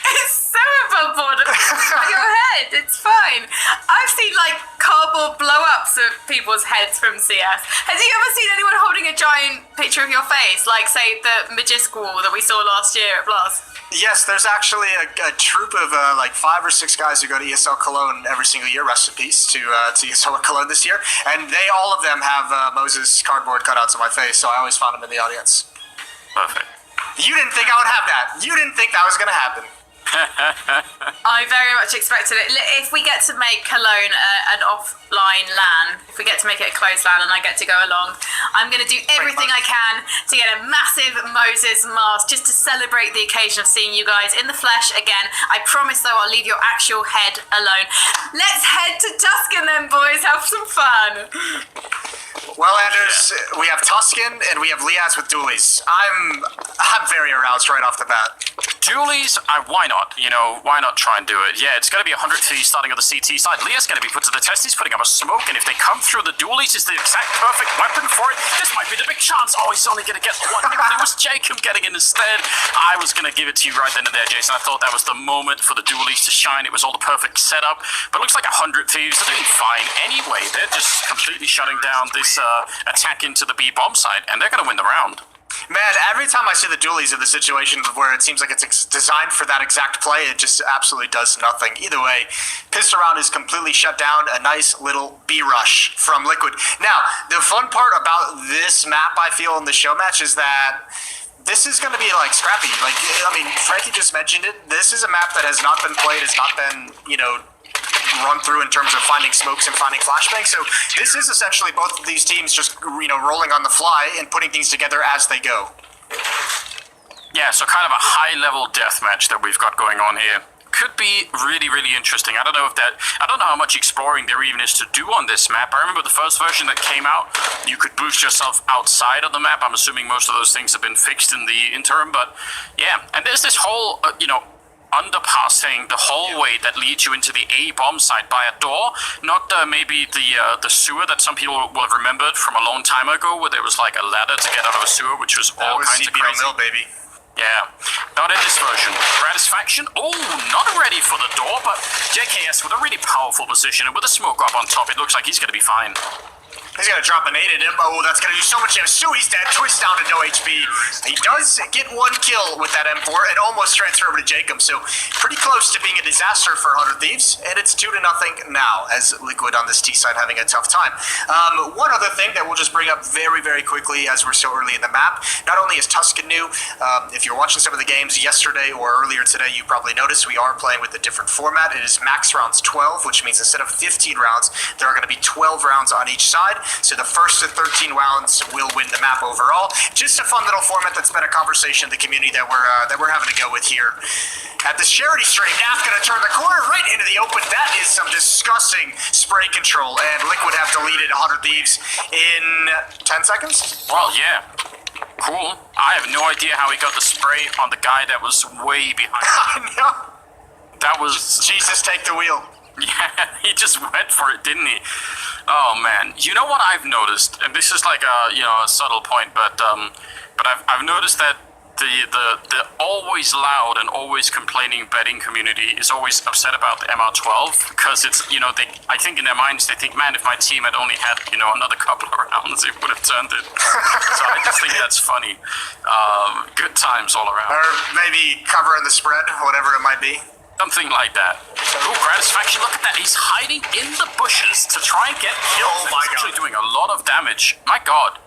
It's so above board. Your head, it's fine. I've seen like cardboard blow-ups of people's heads from CS. Has you ever seen anyone holding a giant picture of your face, like say the Magisk wall that we saw last year at Blast? Yes, there's actually a troop of like 5 or 6 guys who go to ESL Cologne every single year. Rest in peace to ESL Cologne this year, and all of them have Moses cardboard cutouts of my face. So I always found them in the audience. Perfect. You didn't think I would have that. You didn't think that was going to happen. I very much expected it. If we get to make Cologne an offline LAN, if we get to make it a closed LAN and I get to go along, I'm going to do everything I can to get a massive Moses mask just to celebrate the occasion of seeing you guys in the flesh again. I promise though I'll leave your actual head alone. Let's head to Tuscan then, boys. Have some fun. Well, Anders, we have Tuscan and we have Liaz with dualies. I'm very aroused right off the bat. Dualies, why not? Why not try and do it? Yeah, it's going to be 100 T starting on the CT side. Liaz's going to be put to the test. He's putting up a smoke, and if they come through, the dualies is the exact perfect weapon for it. This might be the big chance. Oh, he's only going to get one. It was Jacob getting in instead. I was going to give it to you right then and there, Jason. I thought that was the moment for the dualies to shine. It was all the perfect setup. But it looks like 100 Thieves. They're doing fine anyway. They're just completely shutting down this attack into the B bomb site, and they're going to win the round. Man, every time I see the dualies in the situation where it seems like it's designed for that exact play, it just absolutely does nothing. Either way, Pistol Round is completely shut down. A nice little B rush from Liquid. Now, the fun part about this map, I feel, in the show match is that this is going to be like scrappy. Like, I mean, Frankie just mentioned it. This is a map that has not been played, has not been, run through in terms of finding smokes and finding flashbangs. So this is essentially both of these teams just, rolling on the fly and putting things together as they go. Yeah, so kind of a high-level deathmatch that we've got going on here. Could be really, really interesting. I don't know how much exploring there even is to do on this map. I remember the first version that came out, you could boost yourself outside of the map. I'm assuming most of those things have been fixed in the interim, but yeah. And there's this whole, underpassing the hallway that leads you into the A bomb site by a door, not maybe the sewer that some people will have remembered from a long time ago, where there was like a ladder to get out of a sewer, which was all kinds of crazy. Mill, baby. Yeah, not in this version. Gratisfaction, not ready for the door, but JKS with a really powerful position and with a smoke up on top, it looks like he's going to be fine. He's going to drop a nade at him. Oh, that's going to do so much damage. Sui's dead. Twist down to no HP. He does get one kill with that M4 and almost transfer over to Jacob. So pretty close to being a disaster for 100 Thieves. And it's 2-0 now as Liquid on this T side having a tough time. One other thing that we'll just bring up very, very quickly as we're so early in the map. Not only is Tuscan new, if you're watching some of the games yesterday or earlier today, you probably noticed we are playing with a different format. It is max rounds 12, which means instead of 15 rounds, there are going to be 12 rounds on each side. So the first to 13 rounds will win the map overall. Just a fun little format that's been a conversation in the community that we're having to go with here. At the charity stream, Naf gonna turn the corner right into the open. That is some disgusting spray control, and Liquid have deleted 100 Thieves in 10 seconds? Well, yeah. Cool. I have no idea how he got the spray on the guy that was way behind him. I know. That was... Jesus, take the wheel. Yeah, he just went for it, didn't he? Oh man, you know what I've noticed, and this is like a subtle point, but I've noticed that the always loud and always complaining betting community is always upset about the MR12 because it's I think in their minds they think, man, if my team had only had another couple of rounds, it would have turned it. So I just think that's funny. Good times all around. Or maybe covering the spread, whatever it might be. Something like that. Ooh, Gratisfaction, look at that. He's hiding in the bushes to try and get kills. Oh my He's God. actually doing a lot of damage. My God.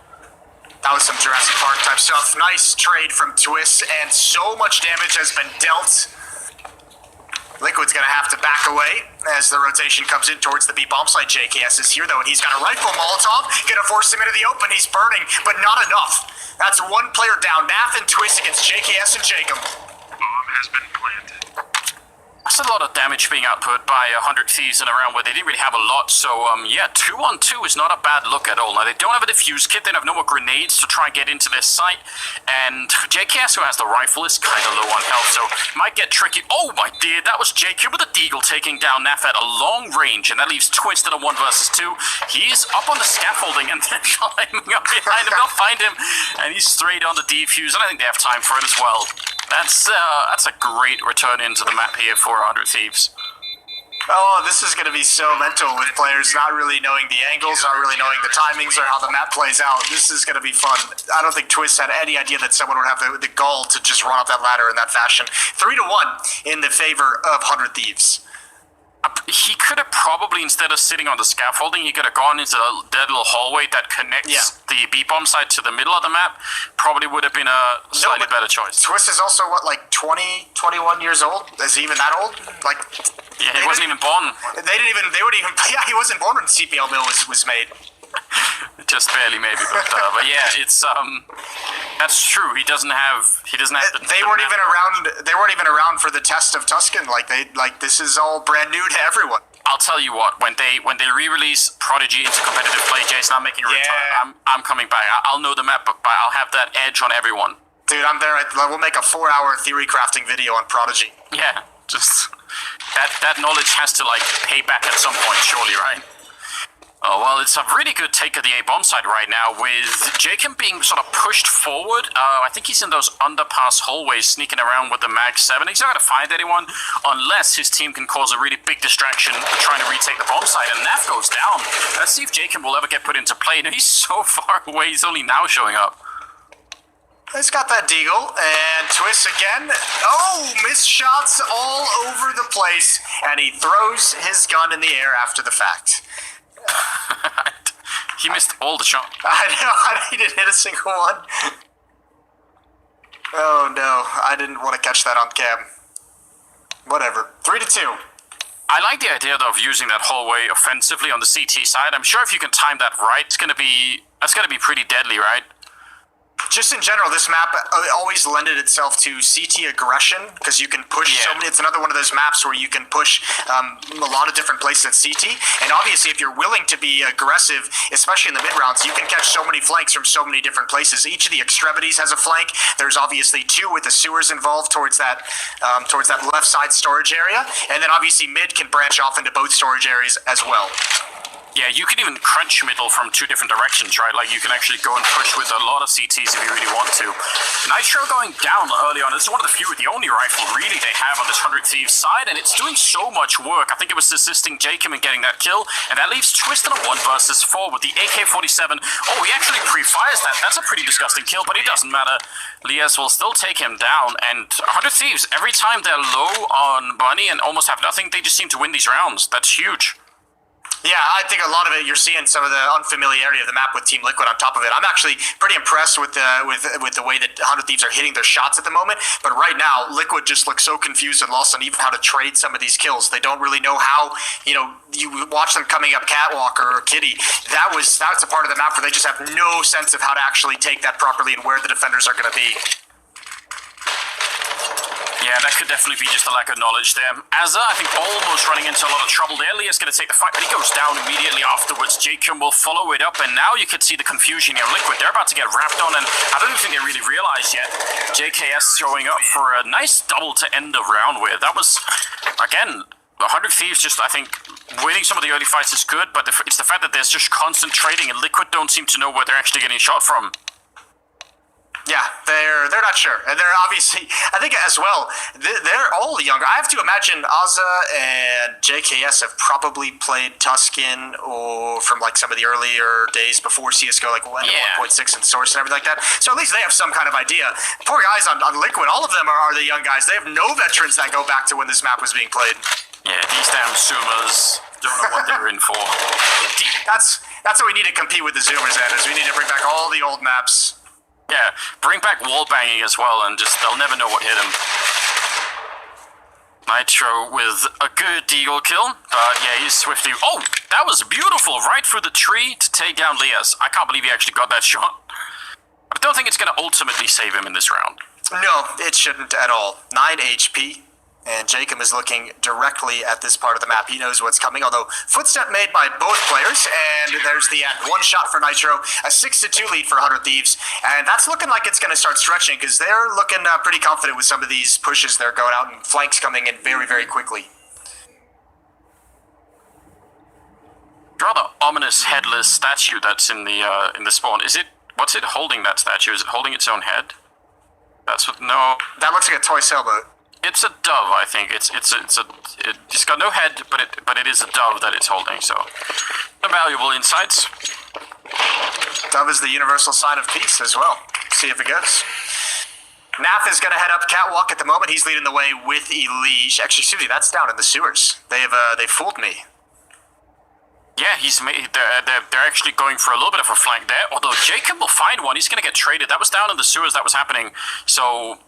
That was some Jurassic Park type stuff. Nice trade from Twist, and so much damage has been dealt. Liquid's gonna have to back away as the rotation comes in towards the B bomb site. JKS is here though, and he's got a rifle Molotov. Gonna force him into the open. He's burning, but not enough. That's one player down. Naf and Twist against JKS and Jacob. Bomb has been planted. That's a lot of damage being output by 100 Thieves in a round where they didn't really have a lot. So, yeah, 2-on-2 is not a bad look at all. Now, they don't have a defuse kit. They have no more grenades to try and get into their site. And JKS, who has the rifle, is kind of low on health, so might get tricky. Oh, my dear, that was JQ with a deagle taking down Naf at a long range, and that leaves Twist in a 1 versus 2. He's up on the scaffolding and then climbing up behind him. They'll find him, and he's straight on the defuse, and I think they have time for it as well. That's a great return into the map here for 100 Thieves. Oh, this is going to be so mental with players not really knowing the angles, not really knowing the timings or how the map plays out. This is going to be fun. I don't think Twist had any idea that someone would have the gall to just run up that ladder in that fashion. 3-1 in the favor of 100 Thieves. He could have probably, instead of sitting on the scaffolding, he could have gone into that little hallway that connects the B-bomb side to the middle of the map. Probably would have been a slightly better choice. Twist is also, what, like 20, 21 years old? Is he even that old? Like, yeah, he wasn't even born. Yeah, he wasn't born when CPL Mill was made. Just barely, maybe, but yeah, it's that's true. He doesn't have. They weren't even around. They weren't even around for the test of Tuscan. This is all brand new to everyone. I'll tell you what. When they re-release Prodigy into competitive play, Jason, I'm making a return. I'm coming back. I'll know the map, but I'll have that edge on everyone. Dude, I'm there. We'll make a 4-hour theory crafting video on Prodigy. Yeah, just that knowledge has to pay back at some point, surely, right? Oh, well, it's a really good take of the A-bomb side right now, with Jacob being sort of pushed forward. I think he's in those underpass hallways sneaking around with the Mag-7. He's not going to find anyone unless his team can cause a really big distraction trying to retake the bomb site, and Naf goes down. Let's see if Jacob will ever get put into play. No, he's so far away, he's only now showing up. He's got that deagle, and Twist again. Oh, missed shots all over the place, and he throws his gun in the air after the fact. He missed all the shots. I know, he didn't hit a single one. Oh no, I didn't want to catch that on cam. Whatever. 3-2. I like the idea though of using that hallway offensively on the CT side. I'm sure if you can time that right, that's gonna be pretty deadly, right? Just in general, this map always lended itself to CT aggression, because you can push so many. It's another one of those maps where you can push a lot of different places at CT. And obviously, if you're willing to be aggressive, especially in the mid rounds, you can catch so many flanks from so many different places. Each of the extremities has a flank. There's obviously 2 with the sewers involved towards that left side storage area, and then obviously mid can branch off into both storage areas as well. Yeah, you can even crunch middle from two different directions, right? Like, you can actually go and push with a lot of CTs if you really want to. Nitro going down early on. This is one of the only rifle really they have on this 100 Thieves side, and it's doing so much work. I think it was assisting Jacob in getting that kill, and that leaves Twist in a 1 versus 4 with the AK-47. Oh, he actually pre-fires that. That's a pretty disgusting kill, but it doesn't matter. Lias will still take him down, and 100 Thieves, every time they're low on money and almost have nothing, they just seem to win these rounds. That's huge. Yeah, I think a lot of it, you're seeing some of the unfamiliarity of the map with Team Liquid on top of it. I'm actually pretty impressed with the way that 100 Thieves are hitting their shots at the moment. But right now, Liquid just looks so confused and lost on even how to trade some of these kills. They don't really know how, you watch them coming up Catwalk or Kitty. That's a part of the map where they just have no sense of how to actually take that properly and where the defenders are going to be. Yeah, that could definitely be just a lack of knowledge there. Azza, I think, almost running into a lot of trouble there. Leah's going to take the fight, but he goes down immediately afterwards. Jacob will follow it up, and now you can see the confusion here. Liquid, they're about to get wrapped on, and I don't even think they really realize yet. JKS showing up for a nice double to end the round with. That was, again, 100 Thieves just, I think, winning some of the early fights is good, but it's the fact that there's just constant trading, and Liquid don't seem to know where they're actually getting shot from. Yeah, they're not sure, and they're obviously, I think as well, they're all younger. I have to imagine Azza and JKS have probably played Tuscan or from like some of the earlier days before CSGO, like 1.6 and Source and everything like that. So at least they have some kind of idea. Poor guys on Liquid, all of them are the young guys. They have no veterans that go back to when this map was being played. Yeah, these damn Zoomers don't know what they're in for. That's what we need to compete with the Zoomers at, is we need to bring back all the old maps. Yeah, bring back wall banging as well, and just they'll never know what hit him. Nitro with a good deagle kill, but yeah, he's swifty. Oh, that was beautiful, right through the tree to take down Lias. I can't believe he actually got that shot. I don't think it's going to ultimately save him in this round. No, it shouldn't at all. 9 HP. And Jacob is looking directly at this part of the map. He knows what's coming, although footstep made by both players, and there's the end. 1 shot for Nitro, a 6-2 lead for 100 Thieves, and that's looking like it's going to start stretching, because they're looking pretty confident with some of these pushes. They're going out and flanks coming in very, very quickly. Rather ominous headless statue that's in the spawn. What's it holding, that statue? Is it holding its own head? No. That looks like a toy sailboat. It's a dove, I think. It's got no head, but it is a dove that it's holding. So, some valuable insights. Dove is the universal sign of peace as well. See if it goes. Naf is going to head up Catwalk at the moment. He's leading the way with Elige. Actually, excuse me, that's down in the sewers. They fooled me. Yeah, they're actually going for a little bit of a flank there. Although Jacob will find one. He's going to get traded. That was down in the sewers that was happening. So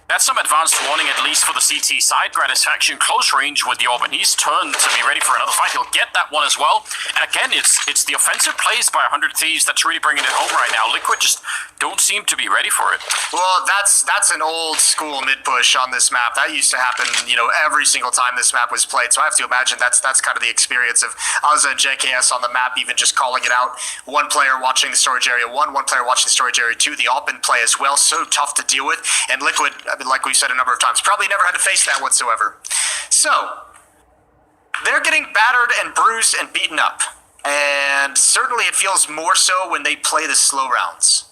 that's some advanced warning, at least for the CT side. Gratisfaction, close range with the Orb, and he's turned to be ready for another fight. He'll get that one as well. And again, it's the offensive plays by 100 Thieves that's really bringing it home right now. Liquid just don't seem to be ready for it. Well, that's an old school mid push on this map. That used to happen, every single time this map was played. So I have to imagine that's kind of the experience of Azza and JKS on the map, even just calling it out. One player watching the storage area 1, one player watching the storage area 2. The open play as well, so tough to deal with. And Liquid, like we've said a number of times, probably never had to face that whatsoever. So, they're getting battered and bruised and beaten up. And certainly it feels more so when they play the slow rounds.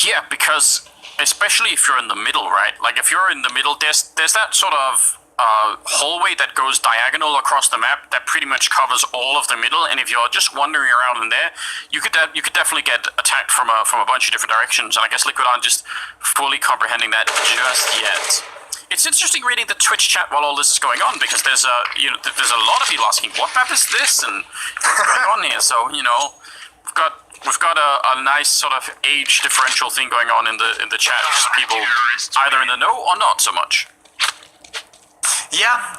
Yeah, because especially if you're in the middle, right? Like if you're in the middle, there's that sort of hallway that goes diagonal across the map that pretty much covers all of the middle, and if you're just wandering around in there, you could definitely get attacked from a bunch of different directions. And I guess Liquid aren't just fully comprehending that just yet. It's interesting reading the Twitch chat while all this is going on, because there's a lot of people asking, what map is this and what's going on here. So we've got a nice sort of age differential thing going on in the chat. Just people either in the know or not so much. Yeah,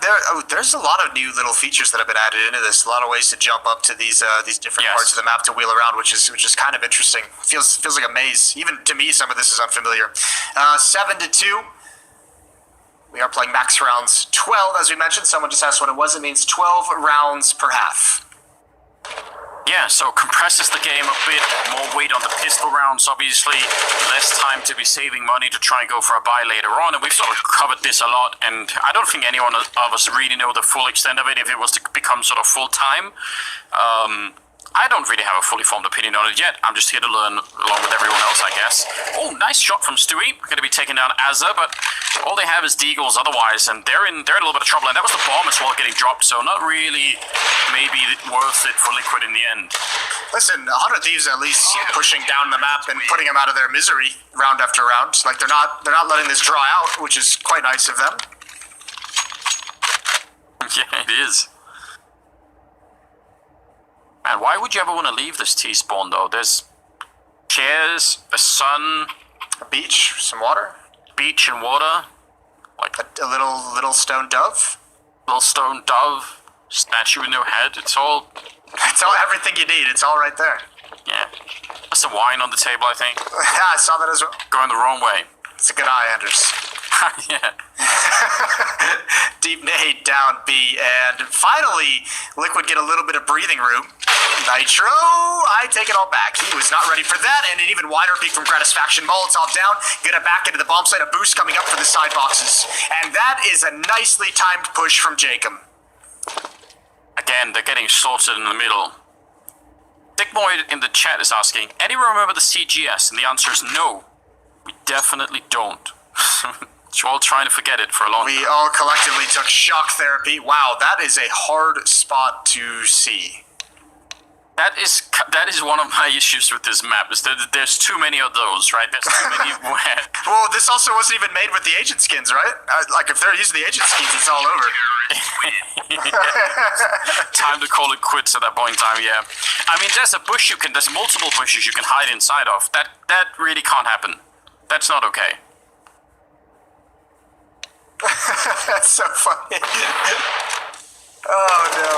there's a lot of new little features that have been added into this. A lot of ways to jump up to these different parts of the map to wheel around, which is kind of interesting. Feels like a maze. Even to me, some of this is unfamiliar. 7-2. We are playing max rounds 12, as we mentioned. Someone just asked what it was. It means 12 rounds per half. Yeah, so compresses the game a bit, more weight on the pistol rounds, obviously, less time to be saving money to try and go for a buy later on, and we've sort of covered this a lot, and I don't think anyone of us really know the full extent of it if it was to become sort of full-time. I don't really have a fully formed opinion on it yet. I'm just here to learn along with everyone else, I guess. Oh, nice shot from Stewie. We're going to be taking down Azza, but all they have is Deagles otherwise, and they're in a little bit of trouble. And that was the bomb as well getting dropped, so not really maybe worth it for Liquid in the end. Listen, 100 Thieves at least pushing down the map and putting them out of their misery round after round. Like they're not letting this draw out, which is quite nice of them. Yeah, it is. Man, why would you ever want to leave this T-spawn, though? There's chairs, a sun, a beach, some water. Beach and water. Like a little stone dove. Little stone dove. Statue with no head. It's all everything you need. It's all right there. Yeah. There's some wine on the table, I think. Yeah, I saw that as well. Going the wrong way. It's a good eye, Anders. Yeah. Deep nade down B, and finally, Liquid get a little bit of breathing room. Nitro, I take it all back. He was not ready for that, and an even wider peak from Gratisfaction. Molotov down, get it back into the bomb site. A boost coming up for the side boxes, and that is a nicely timed push from Jacob. Again, they're getting sorted in the middle. Dick Boyd in the chat is asking, anyone remember the CGS? And the answer is no. We definitely don't. We're all trying to forget it for a long time. We all collectively took shock therapy. Wow, that is a hard spot to see. That is one of my issues with this map, is that there's too many of those, right? There's too many where... Well, this also wasn't even made with the agent skins, right? Like, if they're using the agent skins, it's all over. Time to call it quits at that point in time, yeah. I mean, there's multiple bushes you can hide inside of. That really can't happen. That's not okay. That's so funny. Oh, no.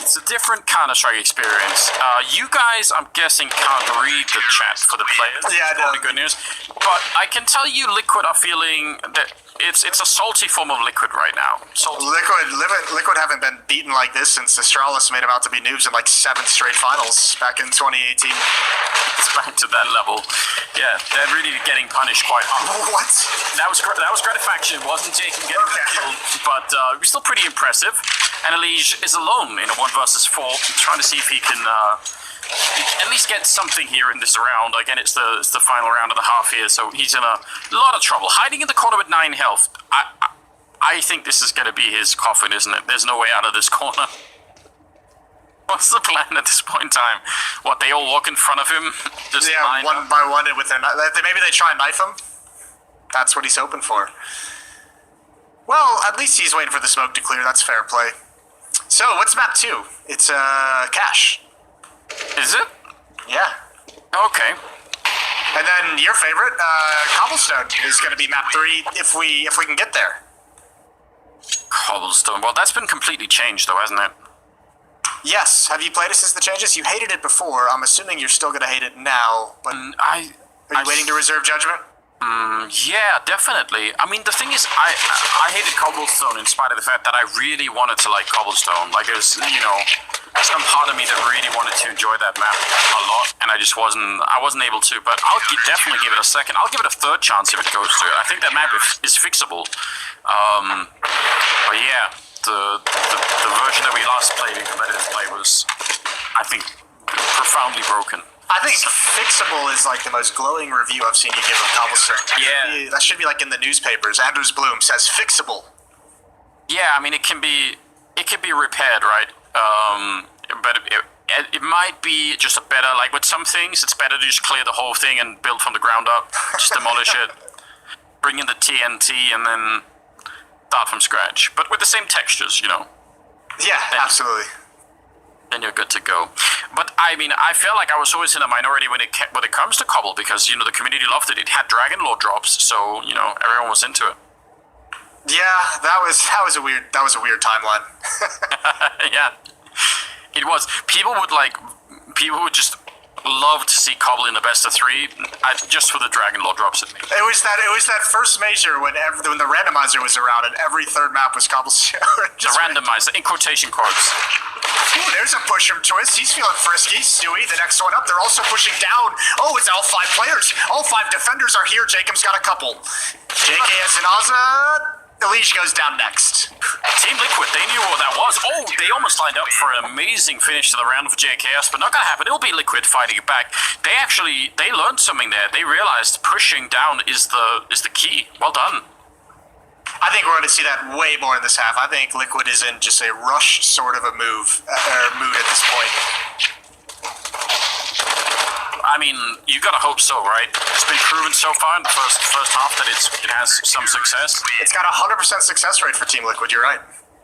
It's a different Counter-Strike experience. You guys, I'm guessing, can't read the chat for the players. Yeah, no. Good news. But I can tell you Liquid are feeling that it's a salty form of Liquid right now. Salty. Liquid haven't been beaten like this since Astralis made them out to be noobs in like 7 straight finals back in 2018. It's back to that level. Yeah, they're really getting punished quite hard. What? That was Gratifaction. It wasn't Jacob getting killed, but it was still pretty impressive. And Elige is alone in a 1 versus 4, trying to see if he can at least get something here in this round. Again, it's the final round of the half here, so he's in a lot of trouble. Hiding in the corner with 9 health. I think this is going to be his coffin, isn't it? There's no way out of this corner. What's the plan at this point in time? What, they all walk in front of him? Just one by one with their knife. Maybe they try and knife him? That's what he's hoping for. Well, at least he's waiting for the smoke to clear. That's fair play. So, what's map 2? It's Cache. Is it? Yeah. Okay. And then your favorite, Cobblestone, is going to be map 3 if we can get there. Cobblestone. Well, that's been completely changed, though, hasn't it? Yes. Have you played it since the changes? You hated it before. I'm assuming you're still going to hate it now. But are you waiting to reserve judgment? Yeah, definitely. I mean, the thing is, I hated Cobblestone in spite of the fact that I really wanted to like Cobblestone. Like, there's, some part of me that really wanted to enjoy that map a lot, and I wasn't able to, but I'll definitely give it a second. I'll give it a third chance if it goes to it. I think that map is fixable. But yeah, the version that we last played in competitive play was, I think, profoundly broken. I think fixable is like the most glowing review I've seen you give of Cobblestone. Yeah. That should be like in the newspapers. Andrews Bloom says fixable. Yeah, I mean, it can be repaired, right? But it might be just a better, like with some things, it's better to just clear the whole thing and build from the ground up. Just demolish it, bring in the TNT, and then start from scratch. But with the same textures, Yeah, absolutely. Then you're good to go. But I mean, I felt like I was always in a minority when it comes to Cobble, because the community loved it. It had Dragon Lord drops, so everyone was into it. Yeah, that was a weird timeline. Yeah, it was. People would just love to see Cobble in the best of 3, just for the Dragon Lord drops at me. It was that first major when the randomizer was around and every third map was Cobblestone. The randomizer, in quotation marks. Ooh, there's a push from Twist. He's feeling frisky. Stewie, the next one up. They're also pushing down. Oh, it's all 5 players. All 5 defenders are here. Jacob's got a couple. JKS and Azza. Elish goes down next. Team Liquid, they knew what that was. Oh, they almost lined up for an amazing finish to the round for JKS, but not gonna happen. It'll be Liquid fighting it back. They learned something there. They realized pushing down is the key. Well done. I think we're going to see that way more in this half. I think Liquid is in just a rush sort of a mood at this point. I mean, you gotta hope so, right? It's been proven so far in the first half that it has some success. It's got a 100% success rate for Team Liquid, you're right.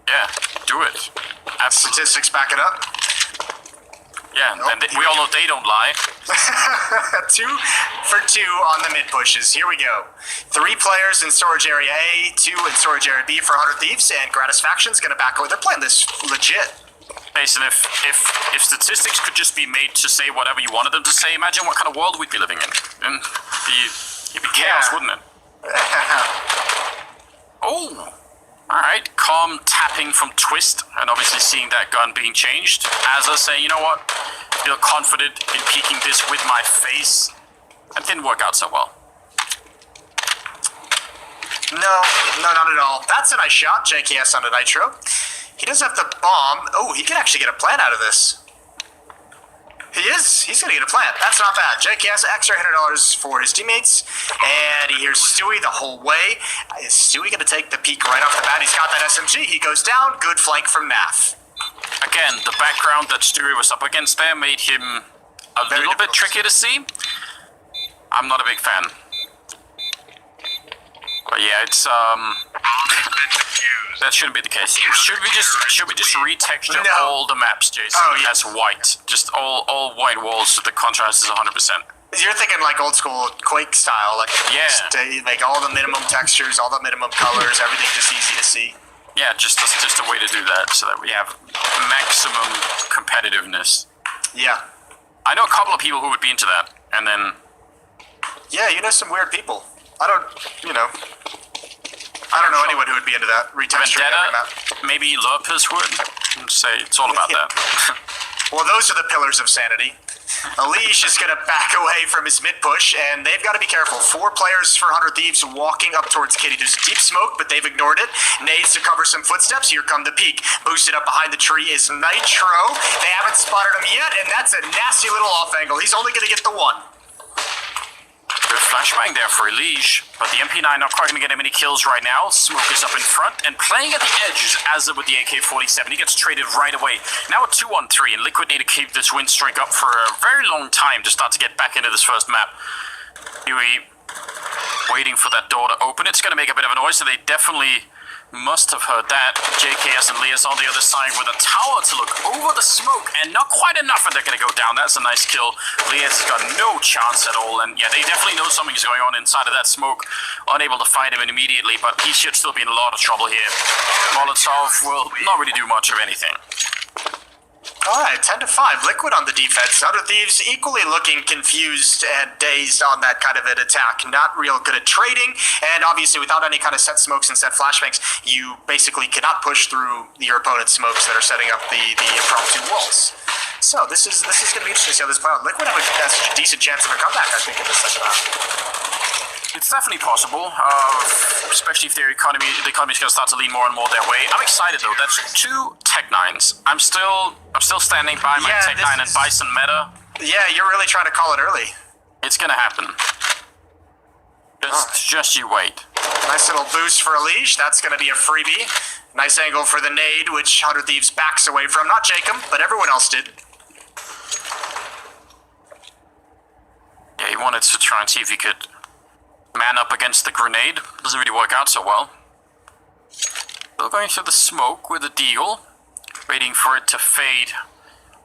Yeah, do it. Absolutely. Statistics back it up. Yeah, nope. And we all know they don't lie. 2 for 2 on the mid pushes. Here we go. 3 players in storage area A, 2 in storage area B for 100 Thieves, and Gratisfaction's gonna back away. They're playing this legit. Mason, if statistics could just be made to say whatever you wanted them to say, imagine what kind of world we'd be living in. And it'd be chaos, wouldn't it? Oh, all right. Calm tapping from Twist, and obviously seeing that gun being changed. Azza saying, you know what? I feel confident in peeking this with my face. That didn't work out so well. No, not at all. That's a nice shot. JKS on a Nitro. He does have the bomb. Oh, he can actually get a plant out of this. He is. He's going to get a plant. That's not bad. JKS, extra $100 for his teammates. And he hears Stewie the whole way. Is Stewie going to take the peek right off the bat? He's got that SMG. He goes down. Good flank from Naf. Again, the background that Stewie was up against there made him a little bit tricky to see. I'm not a big fan. But yeah, it's that shouldn't be the case. Should we just retexture all the maps, Jason? Oh, yeah. As white, just all white walls so the contrast is 100%. You're thinking like old school Quake style, like like all the minimum textures, all the minimum colors, everything just easy to see. Yeah, just a way to do that so that we have maximum competitiveness. Yeah, I know a couple of people who would be into that, and then yeah, you know some weird people. I don't know anyone who would be into that. Retexturing every map. Maybe Lopez would say it's all about that. Well, those are the pillars of sanity. Elish is going to back away from his mid push, and they've got to be careful. 4 players for 100 Thieves walking up towards Kitty. There's deep smoke, but they've ignored it. Nades to cover some footsteps. Here come the peak. Boosted up behind the tree is Nitro. They haven't spotted him yet, and that's a nasty little off angle. He's only going to get the 1. Good flashbang there for Elish, but the MP9 not quite going to get him any kills right now. Smoke is up in front, and playing at the edge is Azza with the AK-47. He gets traded right away. Now a 2-on-3, and Liquid need to keep this win streak up for a very long time to start to get back into this first map. Huey waiting for that door to open. It's going to make a bit of a noise, so they definitely must have heard that. JKS and Leas on the other side with a tower to look over the smoke, and not quite enough, and they're going to go down. That's a nice kill. Leas has got no chance at all, and yeah, they definitely know something's going on inside of that smoke. Unable to find him immediately, but he should still be in a lot of trouble here. Molotov will not really do much of anything. All right, 10-5. Liquid on the defense. Other Thieves equally looking confused and dazed on that kind of an attack. Not real good at trading, and obviously without any kind of set smokes and set flashbangs, you basically cannot push through your opponent's smokes that are setting up the impromptu walls. So this is going to be interesting to see how this plays out. Liquid have a decent chance of a comeback, I think, in this second half. It's definitely possible, especially if the economy's going to start to lean more and more their way. I'm excited though. That's 2 Tech-9s. I'm still standing by my Tech-9 and Bison meta. Yeah, you're really trying to call it early. It's going to happen. Just you wait. Nice little boost for Elish. That's going to be a freebie. Nice angle for the nade, which 100 Thieves backs away from. Not Jacob, but everyone else did. Yeah, he wanted to try and see if he could man up against the grenade. Doesn't really work out so well. Still going through the smoke with a deagle, waiting for it to fade.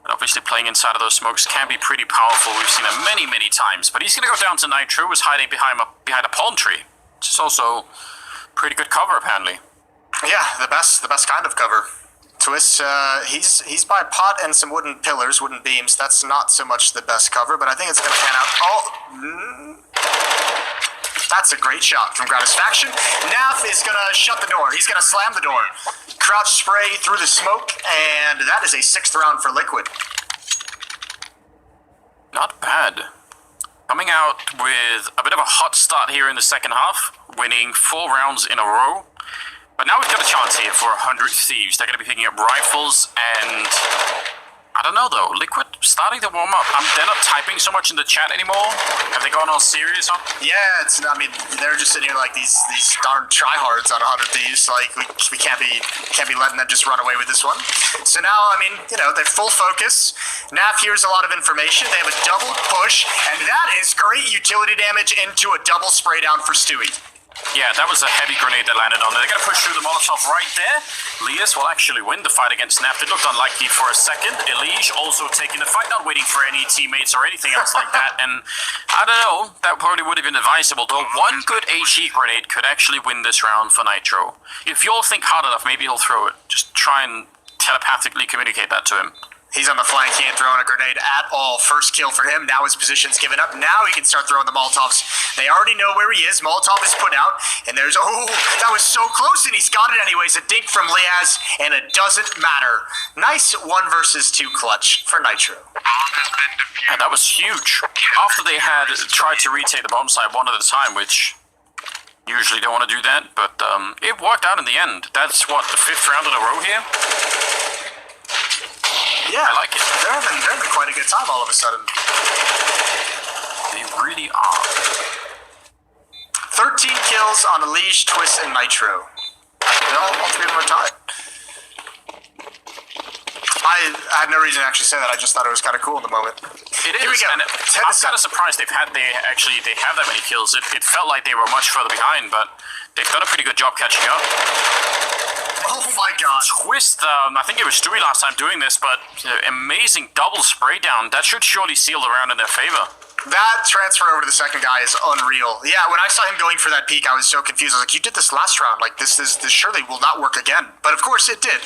And obviously playing inside of those smokes can be pretty powerful. We've seen it many, many times. But he's going to go down to Nitro, who's hiding behind a palm tree, which is also pretty good cover, apparently. Yeah, the best kind of cover. Twist, he's by a pot and some wooden pillars, wooden beams. That's not so much the best cover, but I think it's going to pan out. That's a great shot from Gratisfaction. Naf is going to shut the door. He's going to slam the door. Crouch spray through the smoke, and that is a 6th round for Liquid. Not bad. Coming out with a bit of a hot start here in the second half, winning 4 rounds in a row. But now we've got a chance here for 100 Thieves. They're going to be picking up rifles and... I don't know though, Liquid starting to warm up. They're not typing so much in the chat anymore. Have they gone all serious? Yeah, they're just sitting here like these darn tryhards on 100 Thieves. Like we can't be letting them just run away with this one. So now, they're full focus. Naf hears a lot of information. They have a double push, and that is great utility damage into a double spray down for Stewie. Yeah, that was a heavy grenade that landed on there. They're going to push through the Molotov right there. Lias will actually win the fight against Naf. It looked unlikely for a second. Elige also taking the fight, not waiting for any teammates or anything else like that. And I don't know, that probably would have been advisable, though. One good HE grenade could actually win this round for Nitro. If you all think hard enough, maybe he'll throw it. Just try and telepathically communicate that to him. He's on the flank, he ain't throwing a grenade at all. First kill for him, now his position's given up. Now he can start throwing the Molotovs. They already know where he is, Molotov is put out, and there's, that was so close, and he's got it anyways. A dink from Liaz, and it doesn't matter. Nice 1 versus 2 clutch for Nitro. Yeah, that was huge. After they had tried to retake the bomb site one at a time, which usually don't want to do that, but it worked out in the end. That's what, the 5th round in a row here? Yeah, I like it. They're having quite a good time all of a sudden. They really are. 13 kills on Elige, Twist, and Nitro. All 3 of them are tied. I had no reason to actually say that. I just thought it was kind of cool in the moment. It is. Here we go. And I'm kind of surprised they have that many kills. It felt like they were much further behind, but they've done a pretty good job catching up. Oh my god. Twist, I think it was Stewie last time doing this, but amazing double spray down. That should surely seal the round in their favor. That transfer over to the second guy is unreal. Yeah, when I saw him going for that peek, I was so confused. I was like, you did this last round. Like, this surely will not work again. But of course it did.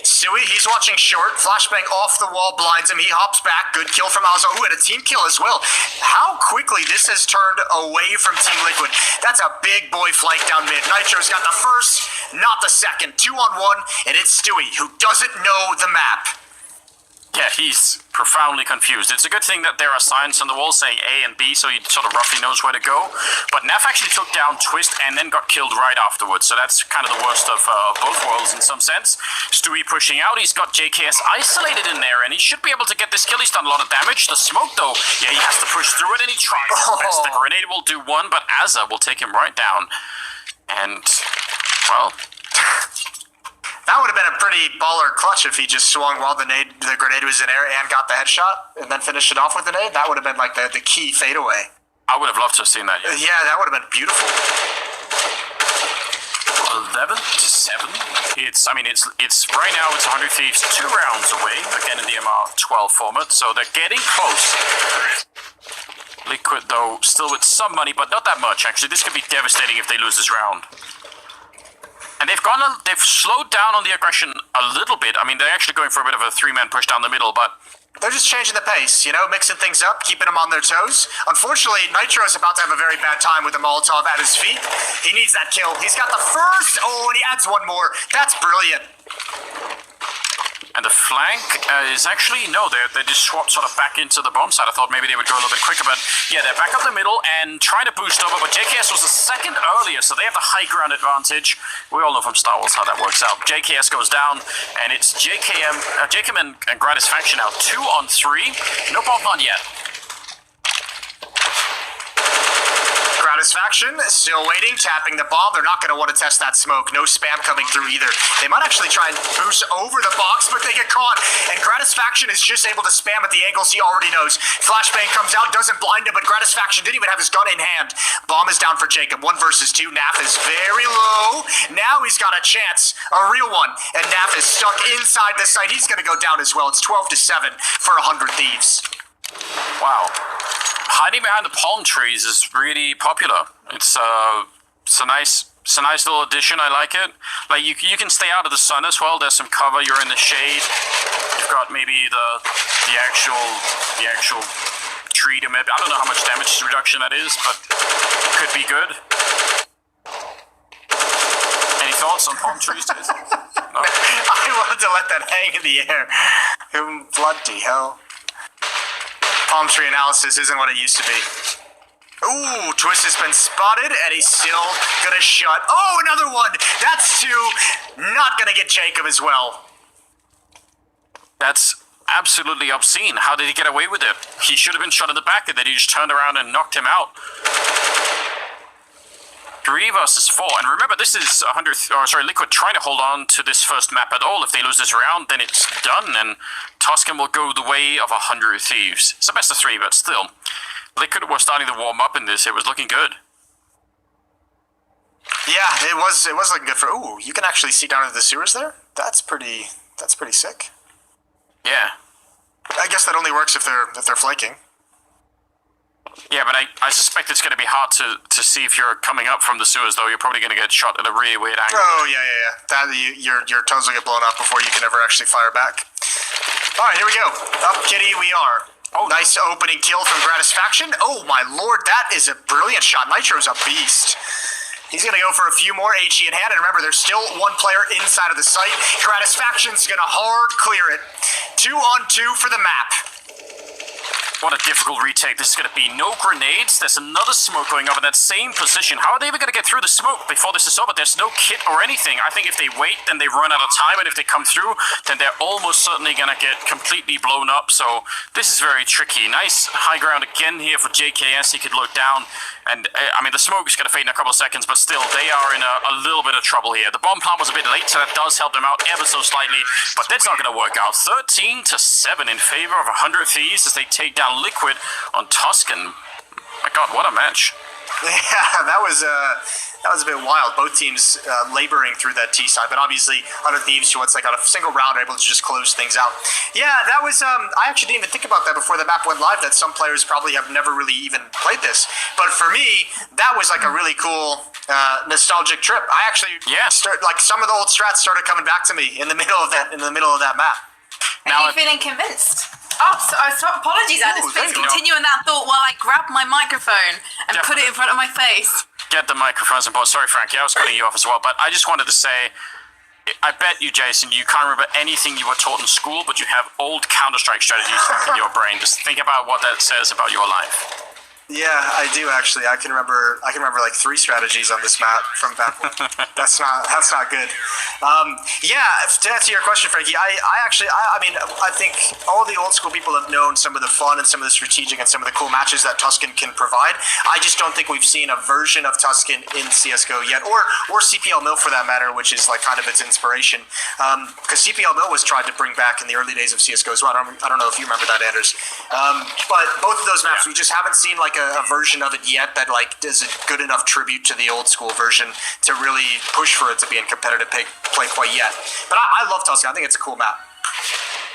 Stewie, he's watching short. Flashbang off the wall blinds him. He hops back. Good kill from Alzo. Ooh, and a team kill as well. How quickly this has turned away from Team Liquid. That's a big boy flank down mid. Nitro's got the first, not the second. 2-on-1, and it's Stewie, who doesn't know the map. Yeah, he's profoundly confused. It's a good thing that there are signs on the wall saying A and B, so he sort of roughly knows where to go. But Naf actually took down Twist and then got killed right afterwards, so that's kind of the worst of both worlds in some sense. Stewie pushing out, he's got JKS isolated in there, and he should be able to get this kill. He's done a lot of damage. The smoke, though, yeah, he has to push through it, and he tries his best. The grenade will do 1, but Azza will take him right down. And, well... That would have been a pretty baller clutch if he just swung while the grenade was in air and got the headshot and then finished it off with the nade. That would have been like the key fadeaway. I would have loved to have seen that. Yeah, that would have been beautiful. 11-7. It's right now it's 100 Thieves 2 rounds away, again in the MR12 format, so they're getting close. Liquid, though, still with some money, but not that much, actually. This could be devastating if they lose this round. And they've slowed down on the aggression a little bit. I mean, they're actually going for a bit of a 3-man push down the middle, but... They're just changing the pace, mixing things up, keeping them on their toes. Unfortunately, Nitro is about to have a very bad time with the Molotov at his feet. He needs that kill. He's got the first. Oh, and he adds 1 more. That's brilliant. And the flank is actually, no, they just swapped sort of back into the bomb side. I thought maybe they would go a little bit quicker, but yeah, they're back up the middle and trying to boost over, but JKS was a second earlier, so they have the high ground advantage. We all know from Star Wars how that works out. JKS goes down, and it's JKM and Gratisfaction now 2-on-3. No bomb on yet. Gratisfaction still waiting, tapping the bomb. They're not going to want to test that smoke. No spam coming through either. They might actually try and boost over the box, but they get caught. And Gratisfaction is just able to spam at the angles he already knows. Flashbang comes out, doesn't blind him, but Gratisfaction didn't even have his gun in hand. Bomb is down for Jacob. 1 versus 2. Naf is very low. Now he's got a chance, a real one. And Naf is stuck inside the site. He's going to go down as well. It's 12-7 for 100 Thieves. Wow. Hiding behind the palm trees is really popular. It's a nice It's a nice little addition. I like it. Like you can stay out of the sun as well. There's some cover. You're in the shade. You've got maybe the actual tree to maybe. I don't know how much damage reduction that is, but it could be good. Any thoughts on palm trees? No. I wanted to let that hang in the air. Bloody hell. Palm tree analysis isn't what it used to be. Ooh, Twist has been spotted, and he's still gonna shut. Oh, another one! That's two. Not gonna get Jacob as well. That's absolutely obscene. How did he get away with it? He should have been shot in the back, and then he just turned around and knocked him out. 3 versus 4, and remember, this is Liquid trying to hold on to this first map at all. If they lose this round, then it's done, and Tuscan will go the way of 100 Thieves. It's a best of 3, but still. Liquid was starting to warm up in this. It was looking good. Yeah, it was looking good for. Ooh, you can actually see down into the sewers there. That's pretty sick. Yeah. I guess that only works if they're flanking. Yeah, but I suspect it's going to be hard to see if you're coming up from the sewers, though. You're probably going to get shot at a really weird angle. Oh, yeah. Your toes will get blown up before you can ever actually fire back. All right, here we go. Up kitty we are. Oh, nice opening kill from Gratisfaction. Oh, my lord, that is a brilliant shot. Nitro's a beast. He's going to go for a few more HE in hand, and remember, there's still one player inside of the site. Gratisfaction's going to hard clear it. 2-on-2 for the map. What a difficult retake. This is going to be no grenades. There's another smoke going up in that same position. How are they even going to get through the smoke before this is over? There's no kit or anything. I think if they wait, then they run out of time, and if they come through, then they're almost certainly going to get completely blown up. So this is very tricky. Nice high ground again here for JKS. He could look down, and I mean, the smoke is going to fade in a couple of seconds, but still, they are in a little bit of trouble here. The bomb plant was a bit late, so that does help them out ever so slightly, but that's not going to work out. 13-7 in favor of 100 Thieves as they take down Liquid on Tuscan. My god, what a match. Yeah, that was a bit wild. Both teams laboring through that T side, but obviously 100 Thieves, once they got a single round, are able to just close things out. Yeah, that was, I actually didn't even think about that before the map went live, that some players probably have never really even played this. But for me, that was like a really cool, nostalgic trip. I actually, some of the old strats started coming back to me in the middle of that map. Are you feeling convinced? Oh, so apologies, Alice. Please continue on that thought while I grab my microphone and put it in front of my face. Get the microphones on board. Sorry, Frankie, I was cutting you off as well, but I just wanted to say, I bet you, Jason, you can't remember anything you were taught in school, but you have old Counter-Strike strategies stuck in your brain. Just think about what that says about your life. Yeah, I do actually. I can remember like 3 strategies on this map from back when. That's not good. To answer your question, Frankie, I think all the old school people have known some of the fun and some of the strategic and some of the cool matches that Tuscan can provide. I just don't think we've seen a version of Tuscan in CSGO yet, or CPL Mill for that matter, which is like kind of its inspiration. Because CPL Mill was tried to bring back in the early days of CSGO as well. I don't know if you remember that, Anders. But both of those maps, we just haven't seen like a version of it yet that like does a good enough tribute to the old school version to really push for it to be in competitive play quite yet. But I love Tuscan. I think it's a cool map.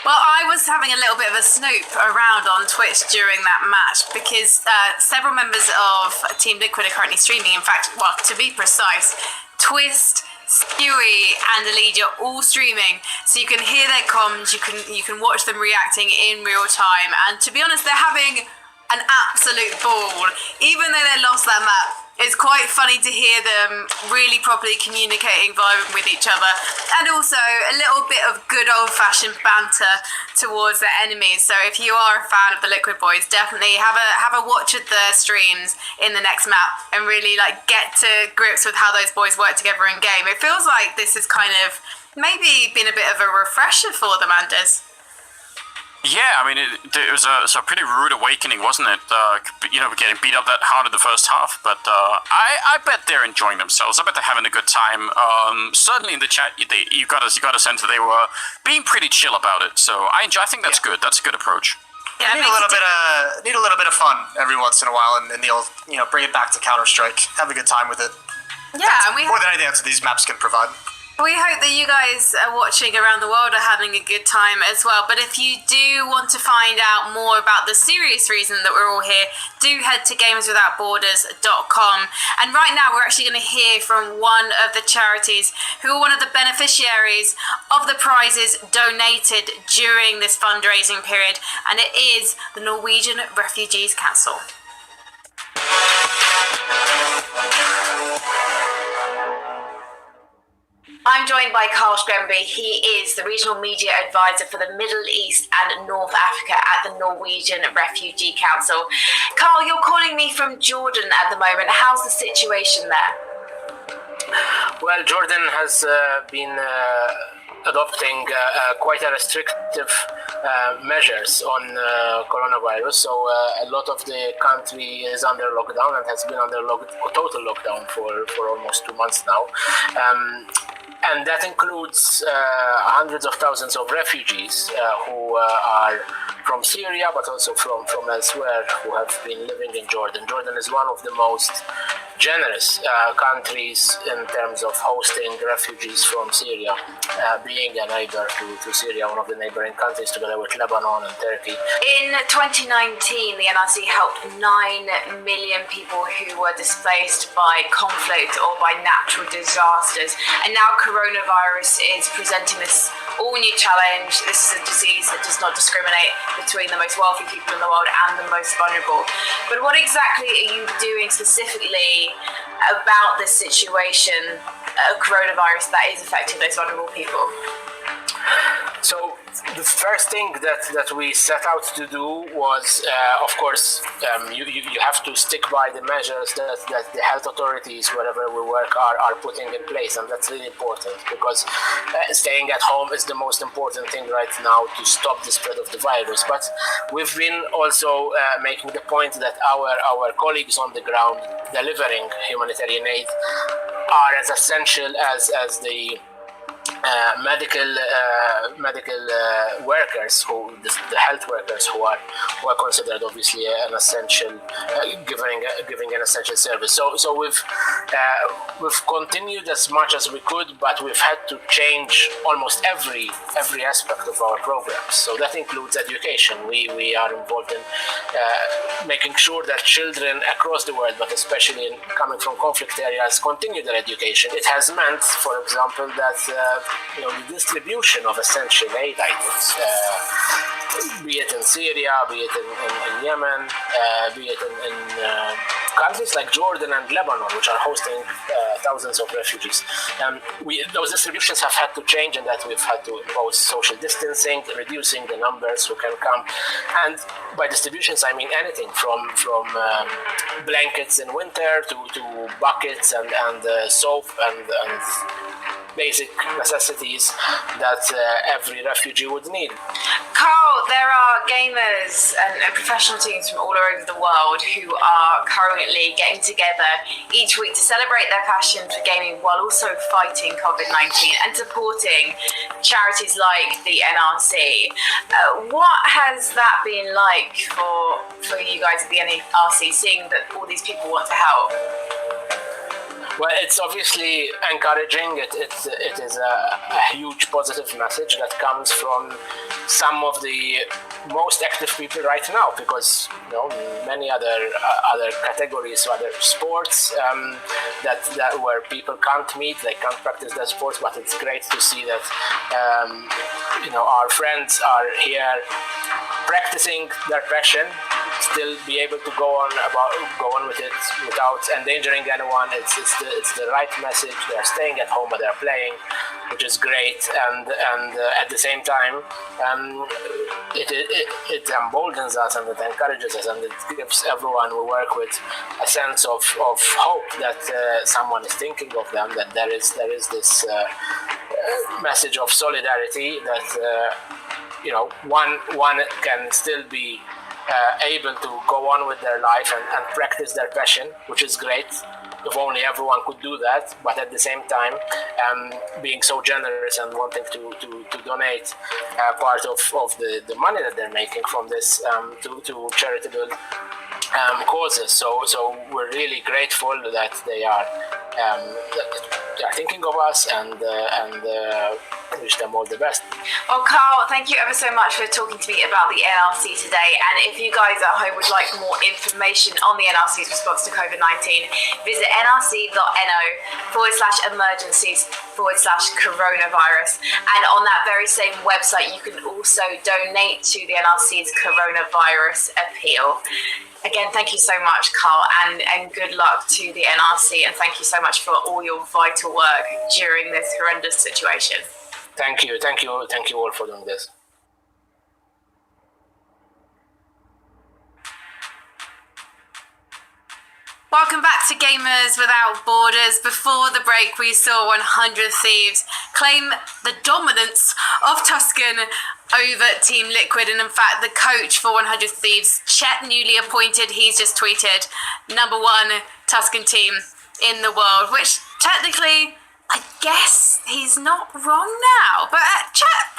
Well, I was having a little bit of a snoop around on Twitch during that match because several members of Team Liquid are currently streaming. In fact, well, to be precise, Twist, Stewie and Aledia all streaming, so you can hear their comms, you can watch them reacting in real time, and to be honest, they're having an absolute ball. Even though they lost that map, it's quite funny to hear them really properly communicating, vibing with each other, and also a little bit of good old-fashioned banter towards their enemies. So if you are a fan of the Liquid Boys, definitely have a watch of their streams in the next map and really like get to grips with how those boys work together in game. It feels like this has kind of maybe been a bit of a refresher for them, Anders. Yeah, I mean, it was a pretty rude awakening, wasn't it? Getting beat up that hard in the first half. But I bet they're enjoying themselves. I bet they're having a good time. Certainly in the chat, you got a sense that they were being pretty chill about it. So I think that's good. That's a good approach. Yeah, need a little bit of fun every once in a while, and the old, bring it back to Counter-Strike. Have a good time with it. Yeah, more than anything else these maps can provide. We hope that you guys are watching around the world are having a good time as well. But if you do want to find out more about the serious reason that we're all here, do head to gameswithoutborders.com. And right now we're actually going to hear from one of the charities who are one of the beneficiaries of the prizes donated during this fundraising period. And it is the Norwegian Refugees Council. I'm joined by Carl Scremby. He is the Regional Media Advisor for the Middle East and North Africa at the Norwegian Refugee Council. Carl, you're calling me from Jordan at the moment. How's the situation there? Well, Jordan has been adopting quite a restrictive measures on coronavirus. So a lot of the country is under lockdown and has been under total lockdown for almost 2 months now. And that includes hundreds of thousands of refugees who are from Syria, but also from elsewhere, who have been living in Jordan. Jordan is one of the most generous countries in terms of hosting refugees from Syria, being a neighbor to Syria, one of the neighboring countries, together with Lebanon and Turkey. In 2019, the NRC helped 9 million people who were displaced by conflict or by natural disasters. And now coronavirus is presenting this all-new challenge. This is a disease that does not discriminate between the most wealthy people in the world and the most vulnerable. But what exactly are you doing specifically about this situation, coronavirus, that is affecting those vulnerable people? So the first thing that we set out to do was, of course, you have to stick by the measures that the health authorities, wherever we work, are putting in place, and that's really important because staying at home is the most important thing right now to stop the spread of the virus. But we've been also making the point that our colleagues on the ground delivering humanitarian aid are as essential as the medical workers, the health workers who are considered obviously an essential, giving an essential service. So we've continued as much as we could, but we've had to change almost every aspect of our programs. So that includes education. We are involved in making sure that children across the world, but especially coming from conflict areas, continue their education. It has meant, for example, that the distribution of essential aid items, be it in Syria, be it in Yemen, be it in countries like Jordan and Lebanon, which are hosting thousands of refugees. Those distributions have had to change, and that we've had to impose social distancing, reducing the numbers who can come. And by distributions, I mean anything from blankets in winter to buckets and soap and basic necessities that every refugee would need. Carl, there are gamers and professional teams from all over the world who are currently getting together each week to celebrate their passion for gaming while also fighting COVID-19 and supporting charities like the NRC. What has that been like for you guys at the NRC, seeing that all these people want to help? Well, it's obviously encouraging. It is a huge positive message that comes from some of the most active people right now, because many other categories, other sports that where people can't meet, they can't practice their sports. But it's great to see that our friends are here practicing their passion, still be able to go on with it without endangering anyone. It's the right message. They're staying at home, but they're playing, which is great. And at the same time, it emboldens us and it encourages us, and it gives everyone we work with a sense of hope that someone is thinking of them. That there is this message of solidarity that one can still be able to go on with their life and practice their passion, which is great. If only everyone could do that, but at the same time, being so generous and wanting to donate part of the money that they're making from this to charitable causes. So we're really grateful that they are they are thinking of us, and wish them all the best. Well, Carl, thank you ever so much for talking to me about the NRC today. And if you guys at home would like more information on the NRC's response to COVID-19, visit nrc.no/emergencies/coronavirus. And on that very same website, you can also donate to the NRC's coronavirus appeal. Again, thank you so much, Carl, and good luck to the NRC. And thank you so much for all your vital work during this horrendous situation. Thank you all for doing this. Welcome back to Gamers Without Borders. Before the break, we saw 100 Thieves claim the dominance of Tuscan over Team Liquid. And in fact, the coach for 100 Thieves, Chet, newly appointed, he's just tweeted, #1 Tuscan team in the world, which technically, I guess he's not wrong now. But Chet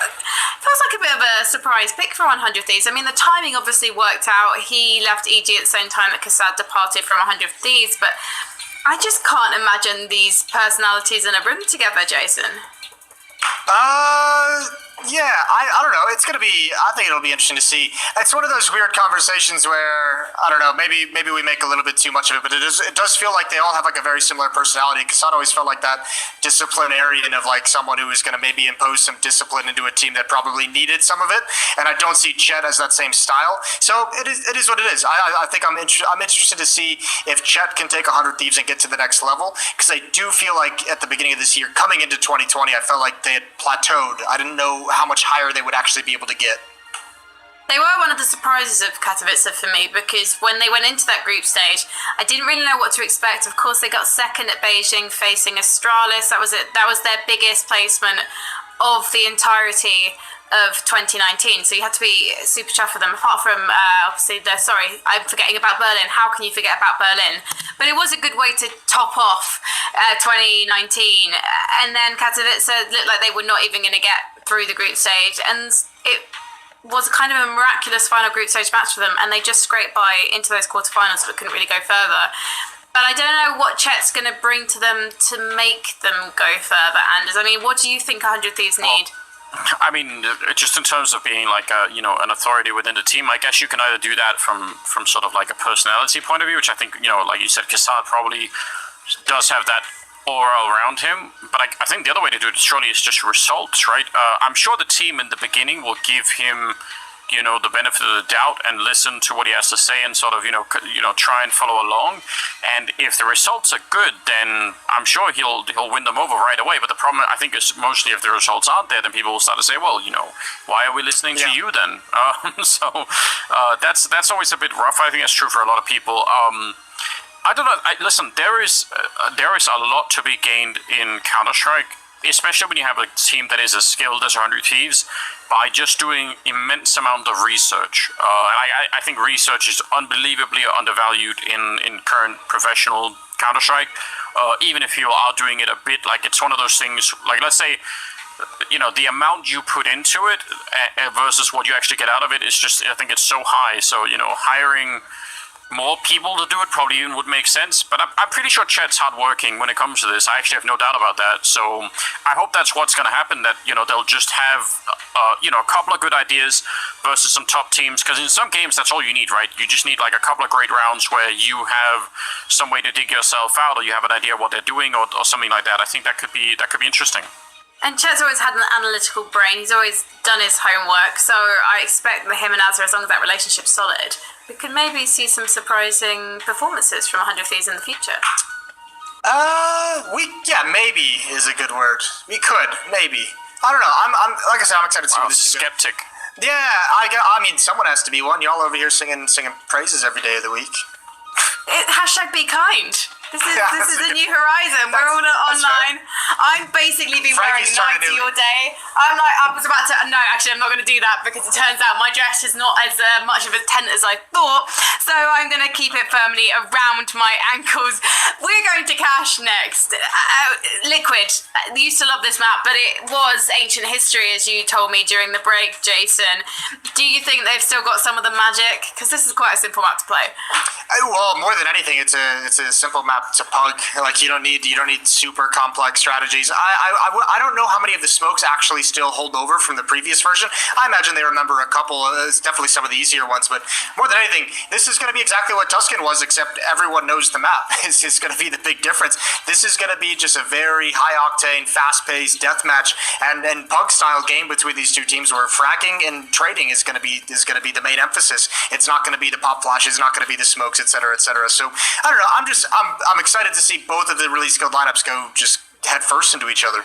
feels like a bit of a surprise pick for 100 Thieves. I mean, the timing obviously worked out. He left EG at the same time that Kassad departed from 100 Thieves. But I just can't imagine these personalities in a room together, Jason. Yeah, I don't know. I think it'll be interesting to see. It's one of those weird conversations where, I don't know, maybe we make a little bit too much of it, but it does feel like they all have like a very similar personality. Kassad always felt like that disciplinarian of like someone who was going to maybe impose some discipline into a team that probably needed some of it. And I don't see Chet as that same style. So it is what it is. I think I'm interested to see if Chet can take 100 Thieves and get to the next level, because I do feel like at the beginning of this year, coming into 2020, I felt like they had plateaued. I didn't know how much higher they would actually be able to get. They were one of the surprises of Katowice for me, because when they went into that group stage, I didn't really know what to expect. Of course, they got second at Beijing facing Astralis. That was it. That was their biggest placement of the entirety of 2019. So you had to be super chuffed for them. Apart from, obviously, I'm forgetting about Berlin. How can you forget about Berlin? But it was a good way to top off 2019. And then Katowice looked like they were not even going to get through the group stage. And it was kind of a miraculous final group stage match for them. And they just scraped by into those quarterfinals, but couldn't really go further. But I don't know what Chet's going to bring to them to make them go further. Anders, I mean, what do you think 100 Thieves need? I mean, just in terms of being like an authority within the team, I guess you can either do that from sort of like a personality point of view, which I think, like you said, Kassad probably does have that aura around him. But I think the other way to do it surely is just results, right? I'm sure the team in the beginning will give him, the benefit of the doubt and listen to what he has to say and sort of, try and follow along. And if the results are good, then I'm sure he'll win them over right away. But the problem, I think, is mostly if the results aren't there, then people will start to say, well, why are we listening to you then? That's always a bit rough. I think that's true for a lot of people. I don't know. Listen, there is a lot to be gained in Counter-Strike, especially when you have a team that is as skilled as 100 Thieves, by just doing immense amount of research. I think research is unbelievably undervalued in current professional Counter-Strike. Even if you are doing it a bit, like it's one of those things, like let's say, the amount you put into it versus what you actually get out of it is just, I think it's so high. So, hiring more people to do it probably even would make sense, but I'm pretty sure Chet's hardworking when it comes to this. I actually have no doubt about that. So I hope that's what's going to happen, that, they'll just have, a couple of good ideas versus some top teams, because in some games that's all you need, right? You just need like a couple of great rounds where you have some way to dig yourself out, or you have an idea what they're doing, or something like that. I think that could be interesting. And Chet's always had an analytical brain. He's always done his homework. So I expect that him and Azza, as long as that relationship's solid, we could maybe see some surprising performances from 100 Thieves in the future. Maybe is a good word. We could, maybe. I don't know. I'm like I said, I'm excited to see this. Skeptic. Yeah, I mean, someone has to be one. Y'all over here singing praises every day of the week. Hashtag be kind. This is a new horizon. We're all online. I'm basically been wearing nighty all day. I'm not going to do that, because it turns out my dress is not as much of a tent as I thought. So I'm going to keep it firmly around my ankles. We're going to Cash next. Liquid. You used to love this map, but it was ancient history, as you told me during the break, Jason. Do you think they've still got some of the magic? Because this is quite a simple map to play. Well, more than anything, it's a simple map map to pug. Like you don't need super complex strategies. I don't know how many of the smokes actually still hold over from the previous version. I imagine they remember a couple. It's definitely some of the easier ones, but more than anything, this is going to be exactly what Tuscan was, except everyone knows the map. It's going to be the big difference. This is going to be just a very high octane, fast paced deathmatch and pug style game between these two teams, where fragging and trading is going to be the main emphasis. It's not going to be the pop flashes, it's not going to be the smokes, etc., etc. So I don't know. I'm excited to see both of the really skilled lineups go just head first into each other.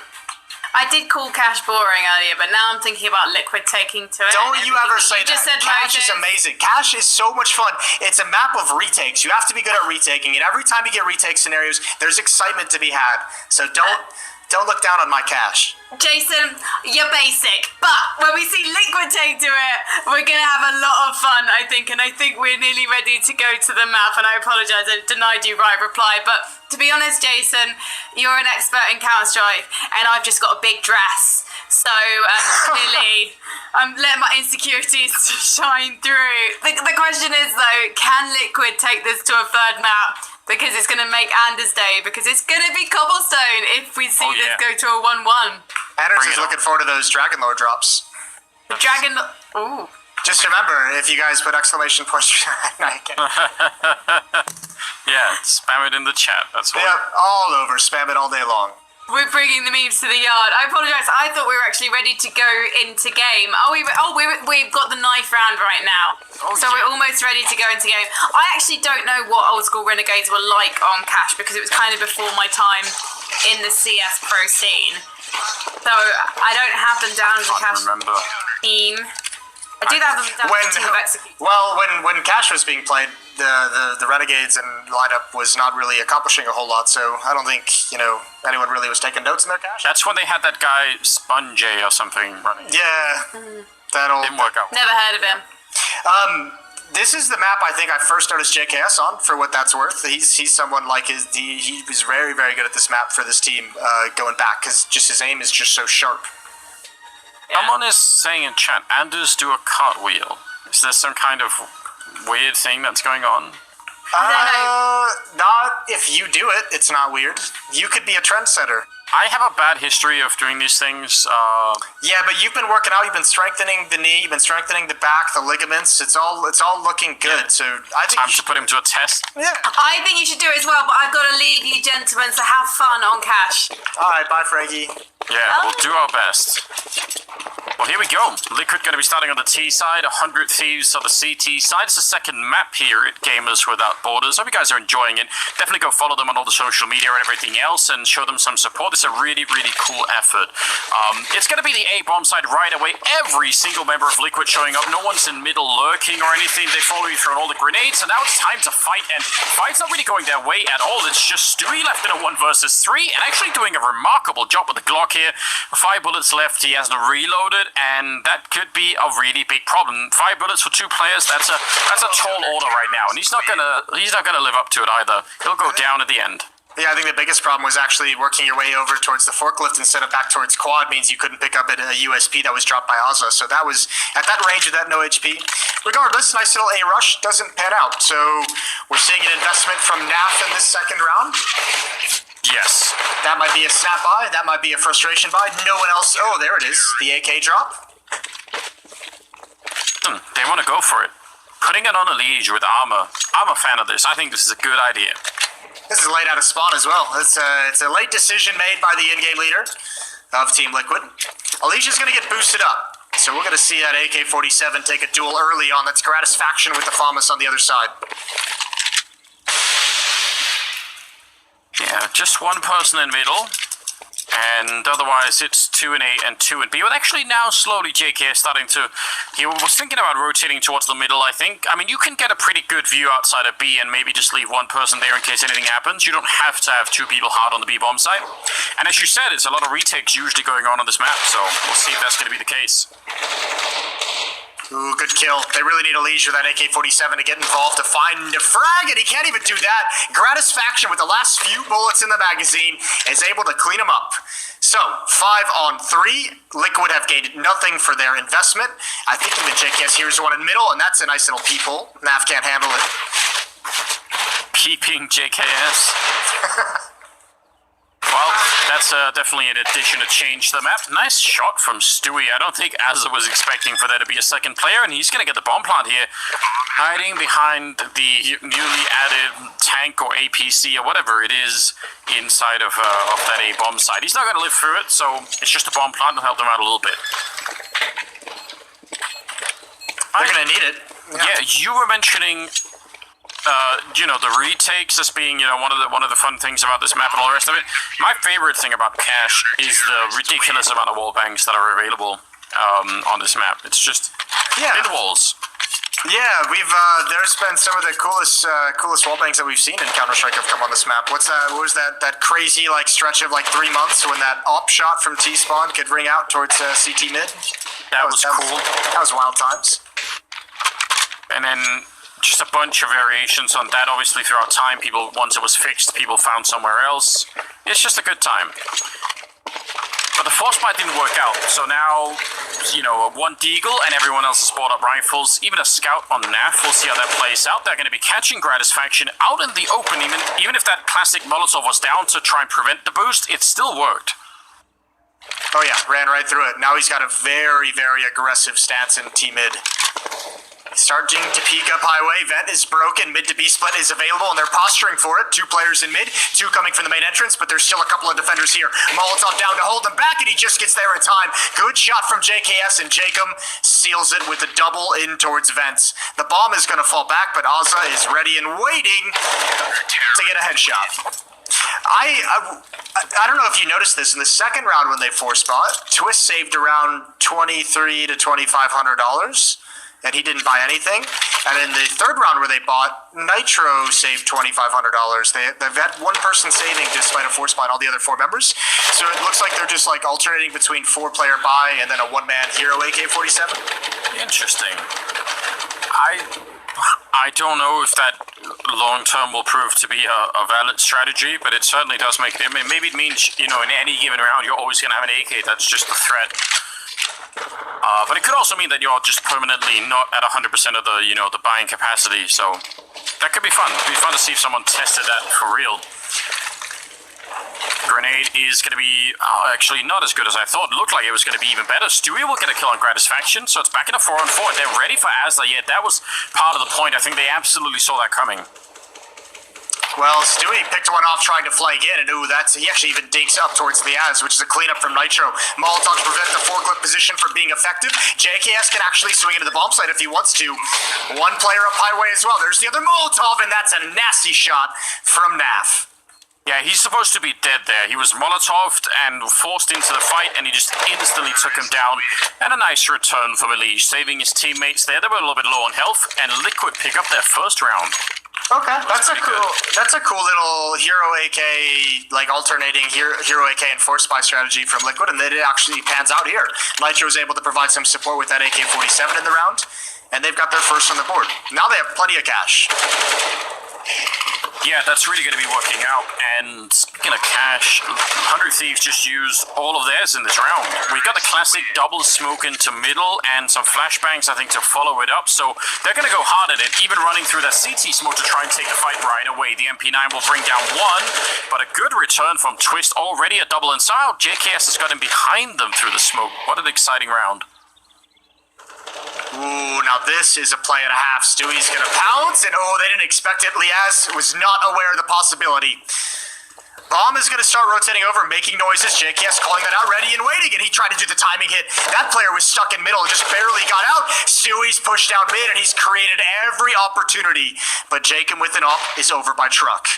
I did call Cash boring earlier, but now I'm thinking about Liquid taking to it. Don't you ever say that. Just said Cash Moses. is amazing. Cash is so much fun. It's a map of retakes. You have to be good at retaking, and every time you get retake scenarios, there's excitement to be had. So don't look down on my Cash. Jason, you're basic, but when we see Liquid take to it, we're going to have a lot of fun, I think, and I think we're nearly ready to go to the map, and I apologise, I denied you right reply, but to be honest, Jason, you're an expert in Counter-Strike, and I've just got a big dress, so clearly I'm letting my insecurities shine through. The question is, though, can Liquid take this to a third map? Because it's going to make Anders' day, because it's going to be cobblestone if we see this go to a 1-1. Anders is looking forward to those Dragon Lore drops. The Dragon... Ooh. Just remember, if you guys put exclamation points... Yeah, spam it in the chat, that's all. Yep, all over. Spam it all day long. We're bringing the memes to the yard. I apologise. I thought we were actually ready to go into game. We've got the knife round right now. We're almost ready to go into game. I actually don't know what old school Renegades were like on Cash, because it was kind of before my time in the CS pro scene. So I don't have them down as a Cash team. I do have them down as a team of Execute. Well, when Cash was being played, the Renegades and lineup was not really accomplishing a whole lot, so I don't think, anyone really was taking notes in their Cash. That's when they had that guy Sponge or something running. Yeah, that'll... Didn't work out. Never heard of him. This is the map I think I first noticed JKS on, for what that's worth. He's someone like he was very, very good at this map for this team going back, because just his aim is just so sharp. Someone is saying in chat, Anders do a cartwheel. Is there some kind of weird thing that's going on? Not if you do it, it's not weird. You could be a trendsetter. I have a bad history of doing these things. Yeah, but you've been working out. You've been strengthening the knee. You've been strengthening the back, the ligaments. It's all looking good. Yeah. So I think time to put him to a test. Yeah. I think you should do it as well. But I've got to leave you, gentlemen. So have fun on Cash. All right, bye, Frankie. Yeah, we'll do our best. Well, here we go. Liquid going to be starting on the T side, 100 Thieves on the CT side. It's the second map here at Gamers Without Borders. Hope you guys are enjoying it. Definitely go follow them on all the social media and everything else and show them some support. It's a really, really cool effort. It's going to be the A-bomb side right away. Every single member of Liquid showing up. No one's in middle lurking or anything. They follow you through all the grenades, so now it's time to fight, and fight's not really going their way at all. It's just Stewie left in a 1 versus 3 and actually doing a remarkable job with the Glock here. 5 bullets left. He hasn't reloaded, and that could be a really big problem. 5 bullets for 2 players. That's a tall order right now, and he's not gonna live up to it either. He'll go down at the end. Yeah, I think the biggest problem was actually working your way over towards the forklift instead of back towards quad means you couldn't pick up a USP that was dropped by Ozza. So that was, at that range with that no HP. Regardless, nice little A rush doesn't pan out. So we're seeing an investment from NAF in this second round. Yes. That might be a snap buy. That might be a frustration buy. No one else. Oh, there it is. The AK drop. They want to go for it. Putting it on a liege with armor. I'm a fan of this. I think this is a good idea. This is laid out of spawn as well. It's a late decision made by the in-game leader of Team Liquid. Alicia's going to get boosted up. So we're going to see that AK-47 take a duel early on. That's Gratisfaction with the Famas on the other side. Yeah, just one person in middle. And otherwise it's 2 and A and 2 and B. But actually now slowly JK is starting to... He was thinking about rotating towards the middle, I think. I mean, you can get a pretty good view outside of B and maybe just leave one person there in case anything happens. You don't have to have 2 people hard on the B-bomb side. And as you said, it's a lot of retakes usually going on this map, so we'll see if that's going to be the case. Ooh, good kill. They really need a leash with that AK-47 to get involved to find a frag, and he can't even do that. Gratisfaction with the last few bullets in the magazine is able to clean him up. So, 5 on 3. Liquid have gained nothing for their investment. I think even JKS here is one in middle, and that's a nice little peephole. NAF can't handle it. keeping JKS. Well, that's definitely an addition to change the map. Nice shot from Stewie. I don't think Azza was expecting for there to be a second player, and he's going to get the bomb plant here. Hiding behind the newly added tank or APC or whatever it is inside of that A bomb site. He's not going to live through it, so it's just a bomb plant to help them out a little bit. They're going to need it. Yeah, you were mentioning... the retakes as being, one of the fun things about this map and all the rest of it. My favorite thing about Cache is the ridiculous amount of wall bangs that are available on this map. It's just thin walls. Yeah, there's been some of the coolest wall bangs that we've seen in Counter-Strike have come on this map. What was that crazy stretch of 3 months when that op shot from T-spawn could ring out towards CT mid? That was cool. That was wild times. And then just a bunch of variations on that. Obviously, throughout time, once it was fixed, people found somewhere else. It's just a good time. But the force fight didn't work out, so now, one Deagle and everyone else has bought up rifles. Even a scout on NAF, we'll see how that plays out. They're going to be catching Gratisfaction out in the open. Even if that classic Molotov was down to try and prevent the boost, it still worked. Oh yeah, ran right through it. Now he's got a very, very aggressive stance in T-mid. Starting to peek up highway. Vent is broken. Mid to B split is available, and they're posturing for it. 2 players in mid, 2 coming from the main entrance, but there's still a couple of defenders here. Molotov down to hold them back, and he just gets there in time. Good shot from JKS, and Jacob seals it with a double in towards Vents. The bomb is going to fall back, but Azza is ready and waiting to get a headshot. I don't know if you noticed this in the second round when they force bought. Twist saved around $2,300 to $2,500. And he didn't buy anything. And in the third round where they bought, Nitro saved $2,500. They've had one person saving despite a force buy and all the other 4 members. So it looks like they're just alternating between 4-player buy and then a one-man hero AK-47. Interesting. I don't know if that long-term will prove to be a valid strategy, but it certainly does make... maybe it means, in any given round, you're always going to have an AK that's just a threat. But it could also mean that you're just permanently not at 100% of the, the buying capacity. So that could be fun. It'd be fun to see if someone tested that for real. Grenade is going to be actually not as good as I thought. It looked like it was going to be even better. Stewie will get a kill on Gratisfaction, so it's back in a 4-on-4. They're ready for Azza. Yeah, that was part of the point. I think they absolutely saw that coming. Well, Stewie picked one off trying to flank in, and he actually even dinks up towards the Az, which is a cleanup from Nitro. Molotov to prevent the forklift position from being effective. JKS can actually swing into the bomb site if he wants to. 1 player up highway as well. There's the other Molotov, and that's a nasty shot from NAF. Yeah, he's supposed to be dead there. He was Molotoved and forced into the fight, and he just instantly took him down. And a nice return for Melige, saving his teammates there. They were a little bit low on health, and Liquid pick up their first round. Okay, that's a cool little hero AK, alternating hero AK and force buy strategy from Liquid, and it actually pans out here. Nitro was able to provide some support with that AK-47 in the round, and they've got their first on the board. Now they have plenty of cash. Yeah, that's really going to be working out. And speaking of cash, 100 Thieves just used all of theirs in this round. We got the classic double smoke into middle and some flashbangs, I think, to follow it up. So they're going to go hard at it, even running through that CT smoke to try and take the fight right away. The MP9 will bring down 1, but a good return from Twist. Already a double inside. JKS has got him behind them through the smoke. What an exciting round. Ooh, now this is a play and a half. Stewie's gonna pounce, and they didn't expect it. Liaz was not aware of the possibility. Bomb is gonna start rotating over, making noises. JKS calling that out, ready and waiting, and he tried to do the timing hit. That player was stuck in middle and just barely got out. Stewie's pushed down mid, and he's created every opportunity. But Jacob with an op is over by Truck.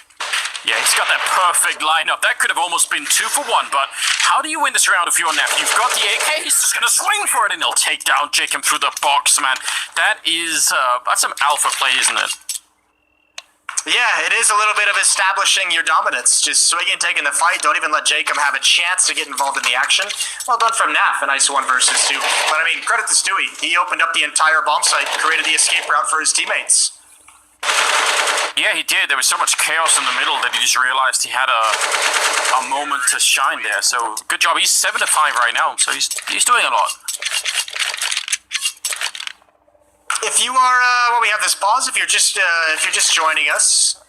Yeah, he's got that perfect lineup. That could have almost been 2 for 1, but how do you win this round if you're NAF? You've got the AK, he's just going to swing for it, and he'll take down Jacob through the box, man. That is, that's some alpha play, isn't it? Yeah, it is a little bit of establishing your dominance. Just swinging, taking the fight. Don't even let Jacob have a chance to get involved in the action. Well done from NAF, a nice 1 versus 2. But credit to Stewie. He opened up the entire bomb site, created the escape route for his teammates. Yeah, he did. There was so much chaos in the middle that he just realized he had a moment to shine there. So good job. He's 7 to 5 right now, so he's doing a lot. If if you are, we have this pause. If you're just joining us,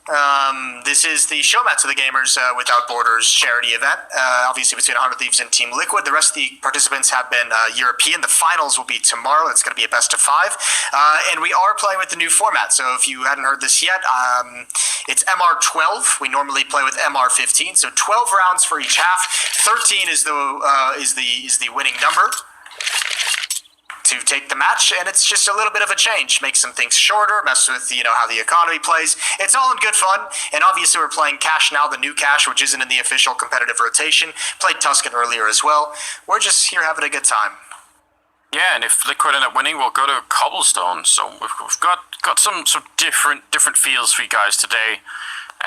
this is the Showmats of the Gamers Without Borders charity event. Obviously between 100 Thieves and Team Liquid. The rest of the participants have been European. The finals will be tomorrow. It's going to be a best of 5. And we are playing with the new format. So if you hadn't heard this yet, it's MR12. We normally play with MR15. So 12 rounds for each half. 13 is the winning number to take the match, and it's just a little bit of a change. Make some things shorter, mess with, how the economy plays. It's all in good fun, and obviously we're playing Cash now, the new Cash, which isn't in the official competitive rotation. Played Tuscan earlier as well. We're just here having a good time. Yeah, and if Liquid end up winning, we'll go to Cobblestone. So we've got some different feels for you guys today.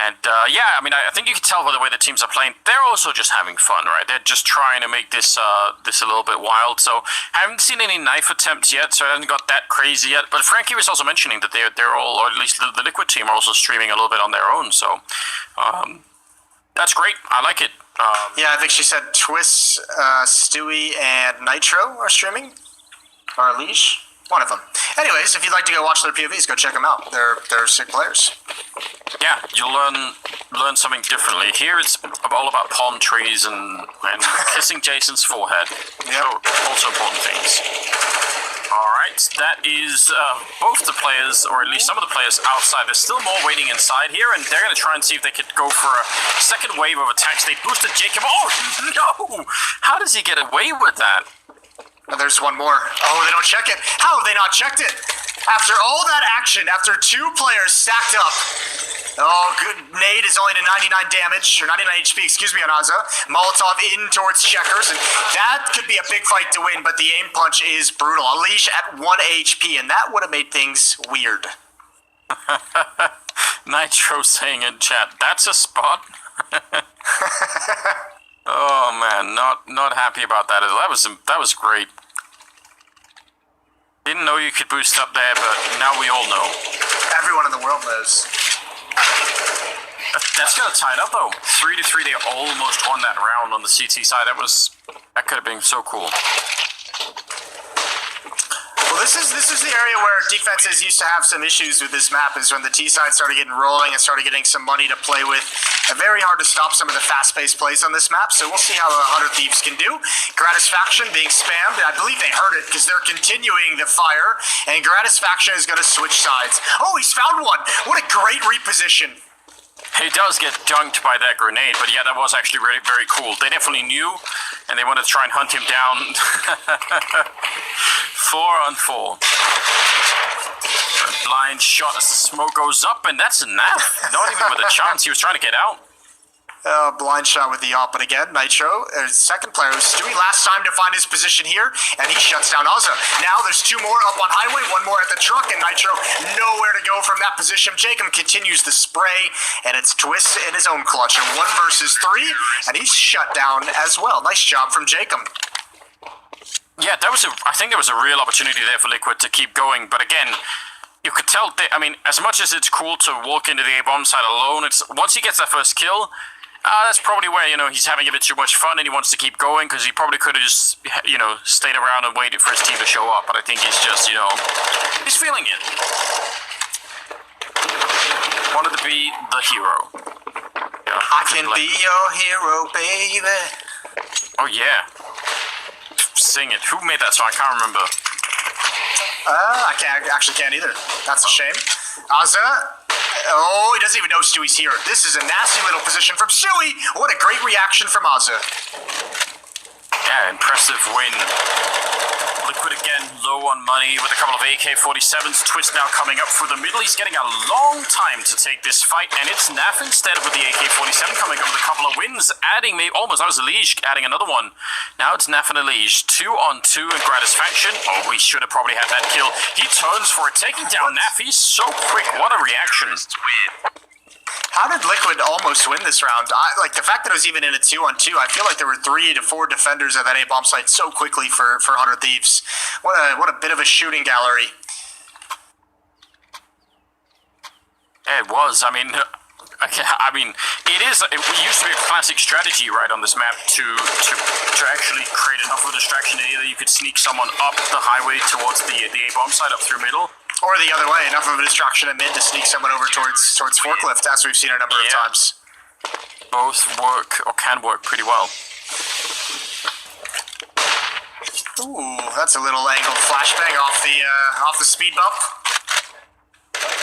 And I think you can tell by the way the teams are playing, they're also just having fun, right? They're just trying to make this a little bit wild. So I haven't seen any knife attempts yet, so it hasn't got that crazy yet. But Frankie was also mentioning that they're all, or at least the Liquid team, are also streaming a little bit on their own. So that's great. I like it. I think she said Twist, Stewie, and Nitro are streaming, or Leash. One of them. Anyways, if you'd like to go watch their POVs, go check them out. They're sick players. Yeah, you'll learn something differently. Here it's all about palm trees and kissing Jason's forehead. Yeah, also important things. All right, that is both the players, or at least some of the players outside. There's still more waiting inside here, and they're going to try and see if they could go for a second wave of attacks. They boosted Jacob. Oh, no! How does he get away with that? There's one more. Oh, they don't check it. How have they not checked it? After all that action, after 2 players stacked up. Oh, good. Nade is only to 99 damage, or 99 HP, on Azza. Molotov in towards Checkers, and that could be a big fight to win, but the aim punch is brutal. Alish at 1 HP, and that would have made things weird. Nitro saying in chat, that's a spot. Oh man, not happy about that. That was great. Didn't know you could boost up there, but now we all know. Everyone in the world knows. That's gonna tie it up though. 3-3. They almost won that round on the CT side. That could have been so cool. Well, this is the area where defenses used to have some issues with this map, is when the T side started getting rolling and started getting some money to play with. Very hard to stop some of the fast-paced plays on this map, so we'll see how 100 Thieves can do. Gratisfaction being spammed. I believe they heard it because they're continuing the fire, and Gratisfaction is going to switch sides. Oh, he's found one! What a great reposition! He does get dunked by that grenade, but yeah, that was actually very, very cool. They definitely knew, and they wanted to try and hunt him down. 4-on-4. Blind shot as the smoke goes up, and that's enough. Not even with a chance. He was trying to get out. Blind shot with the op, but again, Nitro, second player, Stewie, last time to find his position here, and he shuts down Ozza. Now there's 2 more up on highway, 1 more at the truck, and Nitro nowhere to go from that position. Jacob continues the spray, and it's Twist in his own clutch, and 1 versus 3, and he's shut down as well. Nice job from Jacob. Yeah, I think there was a real opportunity there for Liquid to keep going, but again, you could tell, as much as it's cool to walk into the A-bomb side alone, once he gets that first kill, that's probably where, he's having a bit too much fun and he wants to keep going, because he probably could have just, stayed around and waited for his team to show up. But I think he's just, he's feeling it. Wanted to be the hero. Yeah, I can be your hero, baby. Oh, yeah. Sing it. Who made that song? I can't remember. I can't either. That's a shame. Azza. Oh, he doesn't even know Stewie's here. This is a nasty little position from Stewie. What a great reaction from Azza. Yeah, impressive win. Liquid again low on money with a couple of AK-47s. Twist now coming up through the middle. He's getting a long time to take this fight, and it's Naf instead with the AK-47 coming up with a couple of wins, adding that was Alish adding another one. Now it's Naf and Alish, 2-on-2 in Gratisfaction. Oh, he should have probably had that kill. He turns for it, taking down Naf. He's so quick. What a reaction. How did Liquid almost win this round? The fact that it was even in a 2-on-2, I feel like there were 3 to 4 defenders at that A-bomb site so quickly for 100 Thieves. What a bit of a shooting gallery. Yeah, it was. It used to be a classic strategy, right, on this map to actually create enough of a distraction that either you could sneak someone up the highway towards the A-bomb side up through middle, Or the other way, enough of a distraction at mid to sneak someone over towards forklift, as we've seen a number of times. Both work, or can work, pretty well. Ooh, that's a little angled flashbang off the speed bump.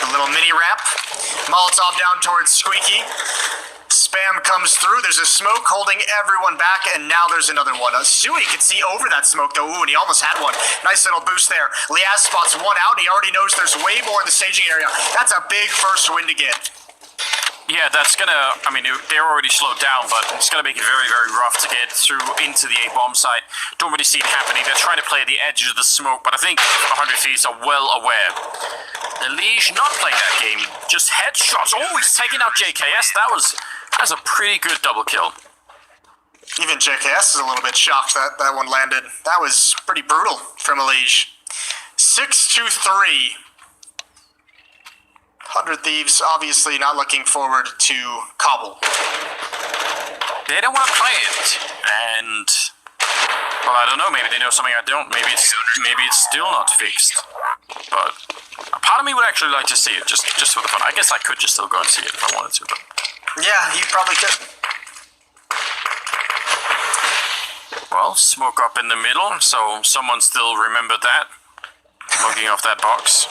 A little mini ramp. Molotov down towards Squeaky. Spam comes through. There's a smoke holding everyone back, and now there's another one. Stewie could see over that smoke, though. Ooh, and he almost had one. Nice little boost there. Liaz spots one out. He already knows there's way more in the staging area. That's a big first win to get. Yeah, that's gonna, I mean, they're already slowed down, but it's gonna make it very, very rough to get through into the A-bomb site. Don't really see it happening. They're trying to play the edge of the smoke, but I think 100 Thieves are well aware. Elige not playing that game, just headshots. Oh, he's taking out JKS. That's a pretty good double kill. Even JKS is a little bit shocked that one landed. That was pretty brutal from Elige. 6-3. 100 Thieves obviously not looking forward to Cobble. They don't want to play it, and well, I don't know. Maybe they know something I don't. Maybe it's still not fixed. But a part of me would actually like to see it, just for the fun. I guess I could just still go and see it if I wanted to. But yeah, you probably could. Well, smoke up in the middle, so someone still remembered that. Smoking off that box.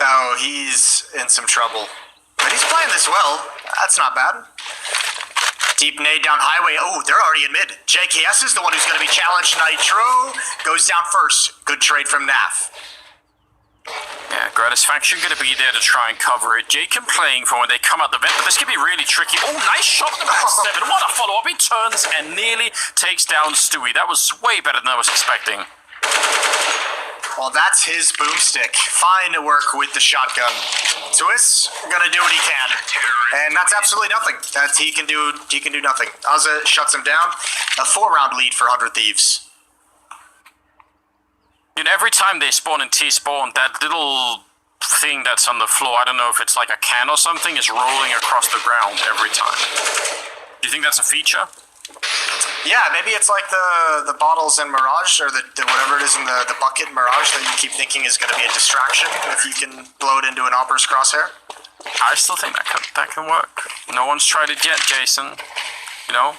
Oh, he's in some trouble. But he's playing this well. That's not bad. Deep nade down highway. Oh, they're already in mid. JKS is the one who's going to be challenged. Nitro goes down first. Good trade from Naf. Yeah, Gratisfaction going to be there to try and cover it. Jacob playing for when they come out the vent, but this could be really tricky. Oh, nice shot on the back seven. What a follow-up. He turns and nearly takes down Stewie. That was way better than I was expecting. Well, that's his boomstick. Fine to work with the shotgun. Swiss gonna do what he can, and that's absolutely nothing. He can do nothing. Azza shuts him down. A 4-round lead for 100 Thieves. You know, every time they spawn in T-spawn, that little thing that's on the floor, I don't know if it's like a can or something, is rolling across the ground every time. Do you think that's a feature? Yeah, maybe it's like the bottles in Mirage, or the whatever it is in the bucket in Mirage that you keep thinking is going to be a distraction if you can blow it into an Opera's crosshair. I still think that can work. No one's tried it yet, Jason. You know?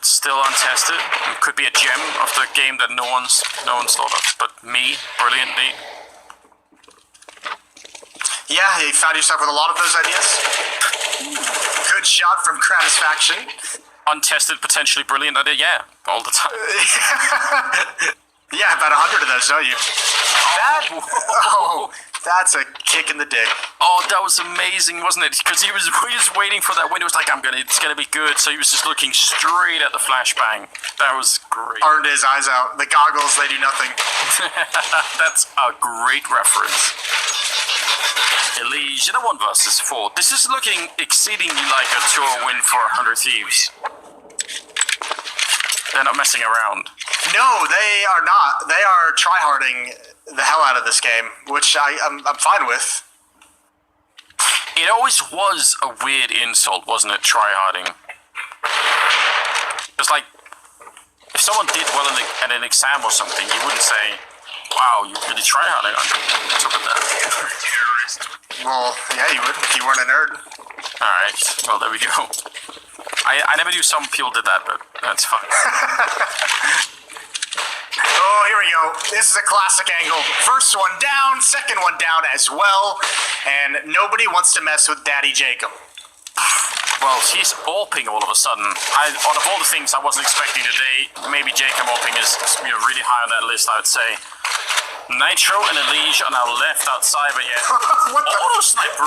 Still untested. It could be a gem of the game that no one's thought of, but me, brilliantly. Yeah, you found yourself with a lot of those ideas. Good shot from Gratisfaction. Untested, potentially brilliant idea, yeah, all the time. Yeah, about 100 of those, don't you? That's a kick in the dick. Oh, that was amazing, wasn't it? Because he was waiting for that window. It was like, it's gonna be good. So he was just looking straight at the flashbang. That was great. Burned his eyes out. The goggles, they do nothing. That's a great reference. Elige in a 1 versus 4. This is looking exceedingly like a tour win for 100 Thieves. They're not messing around. No, they are not. They are tryharding the hell out of this game, which I'm fine with. It always was a weird insult, wasn't it, tryharding? It's like, if someone did well in an exam or something, you wouldn't say, wow, you really tryharding on it. What's up with that? Well, yeah, you would if you weren't a nerd. Alright, well, there we go. I never knew some people did that, but that's fine. Oh, here we go. This is a classic angle. First one down, second one down as well, and nobody wants to mess with Daddy Jacob. Well, he's AWPing all of a sudden. Out of all the things I wasn't expecting today, maybe Jacob AWPing is really high on that list, I would say. Nitro and Elige on our left outside, but yeah. What the? Auto sniper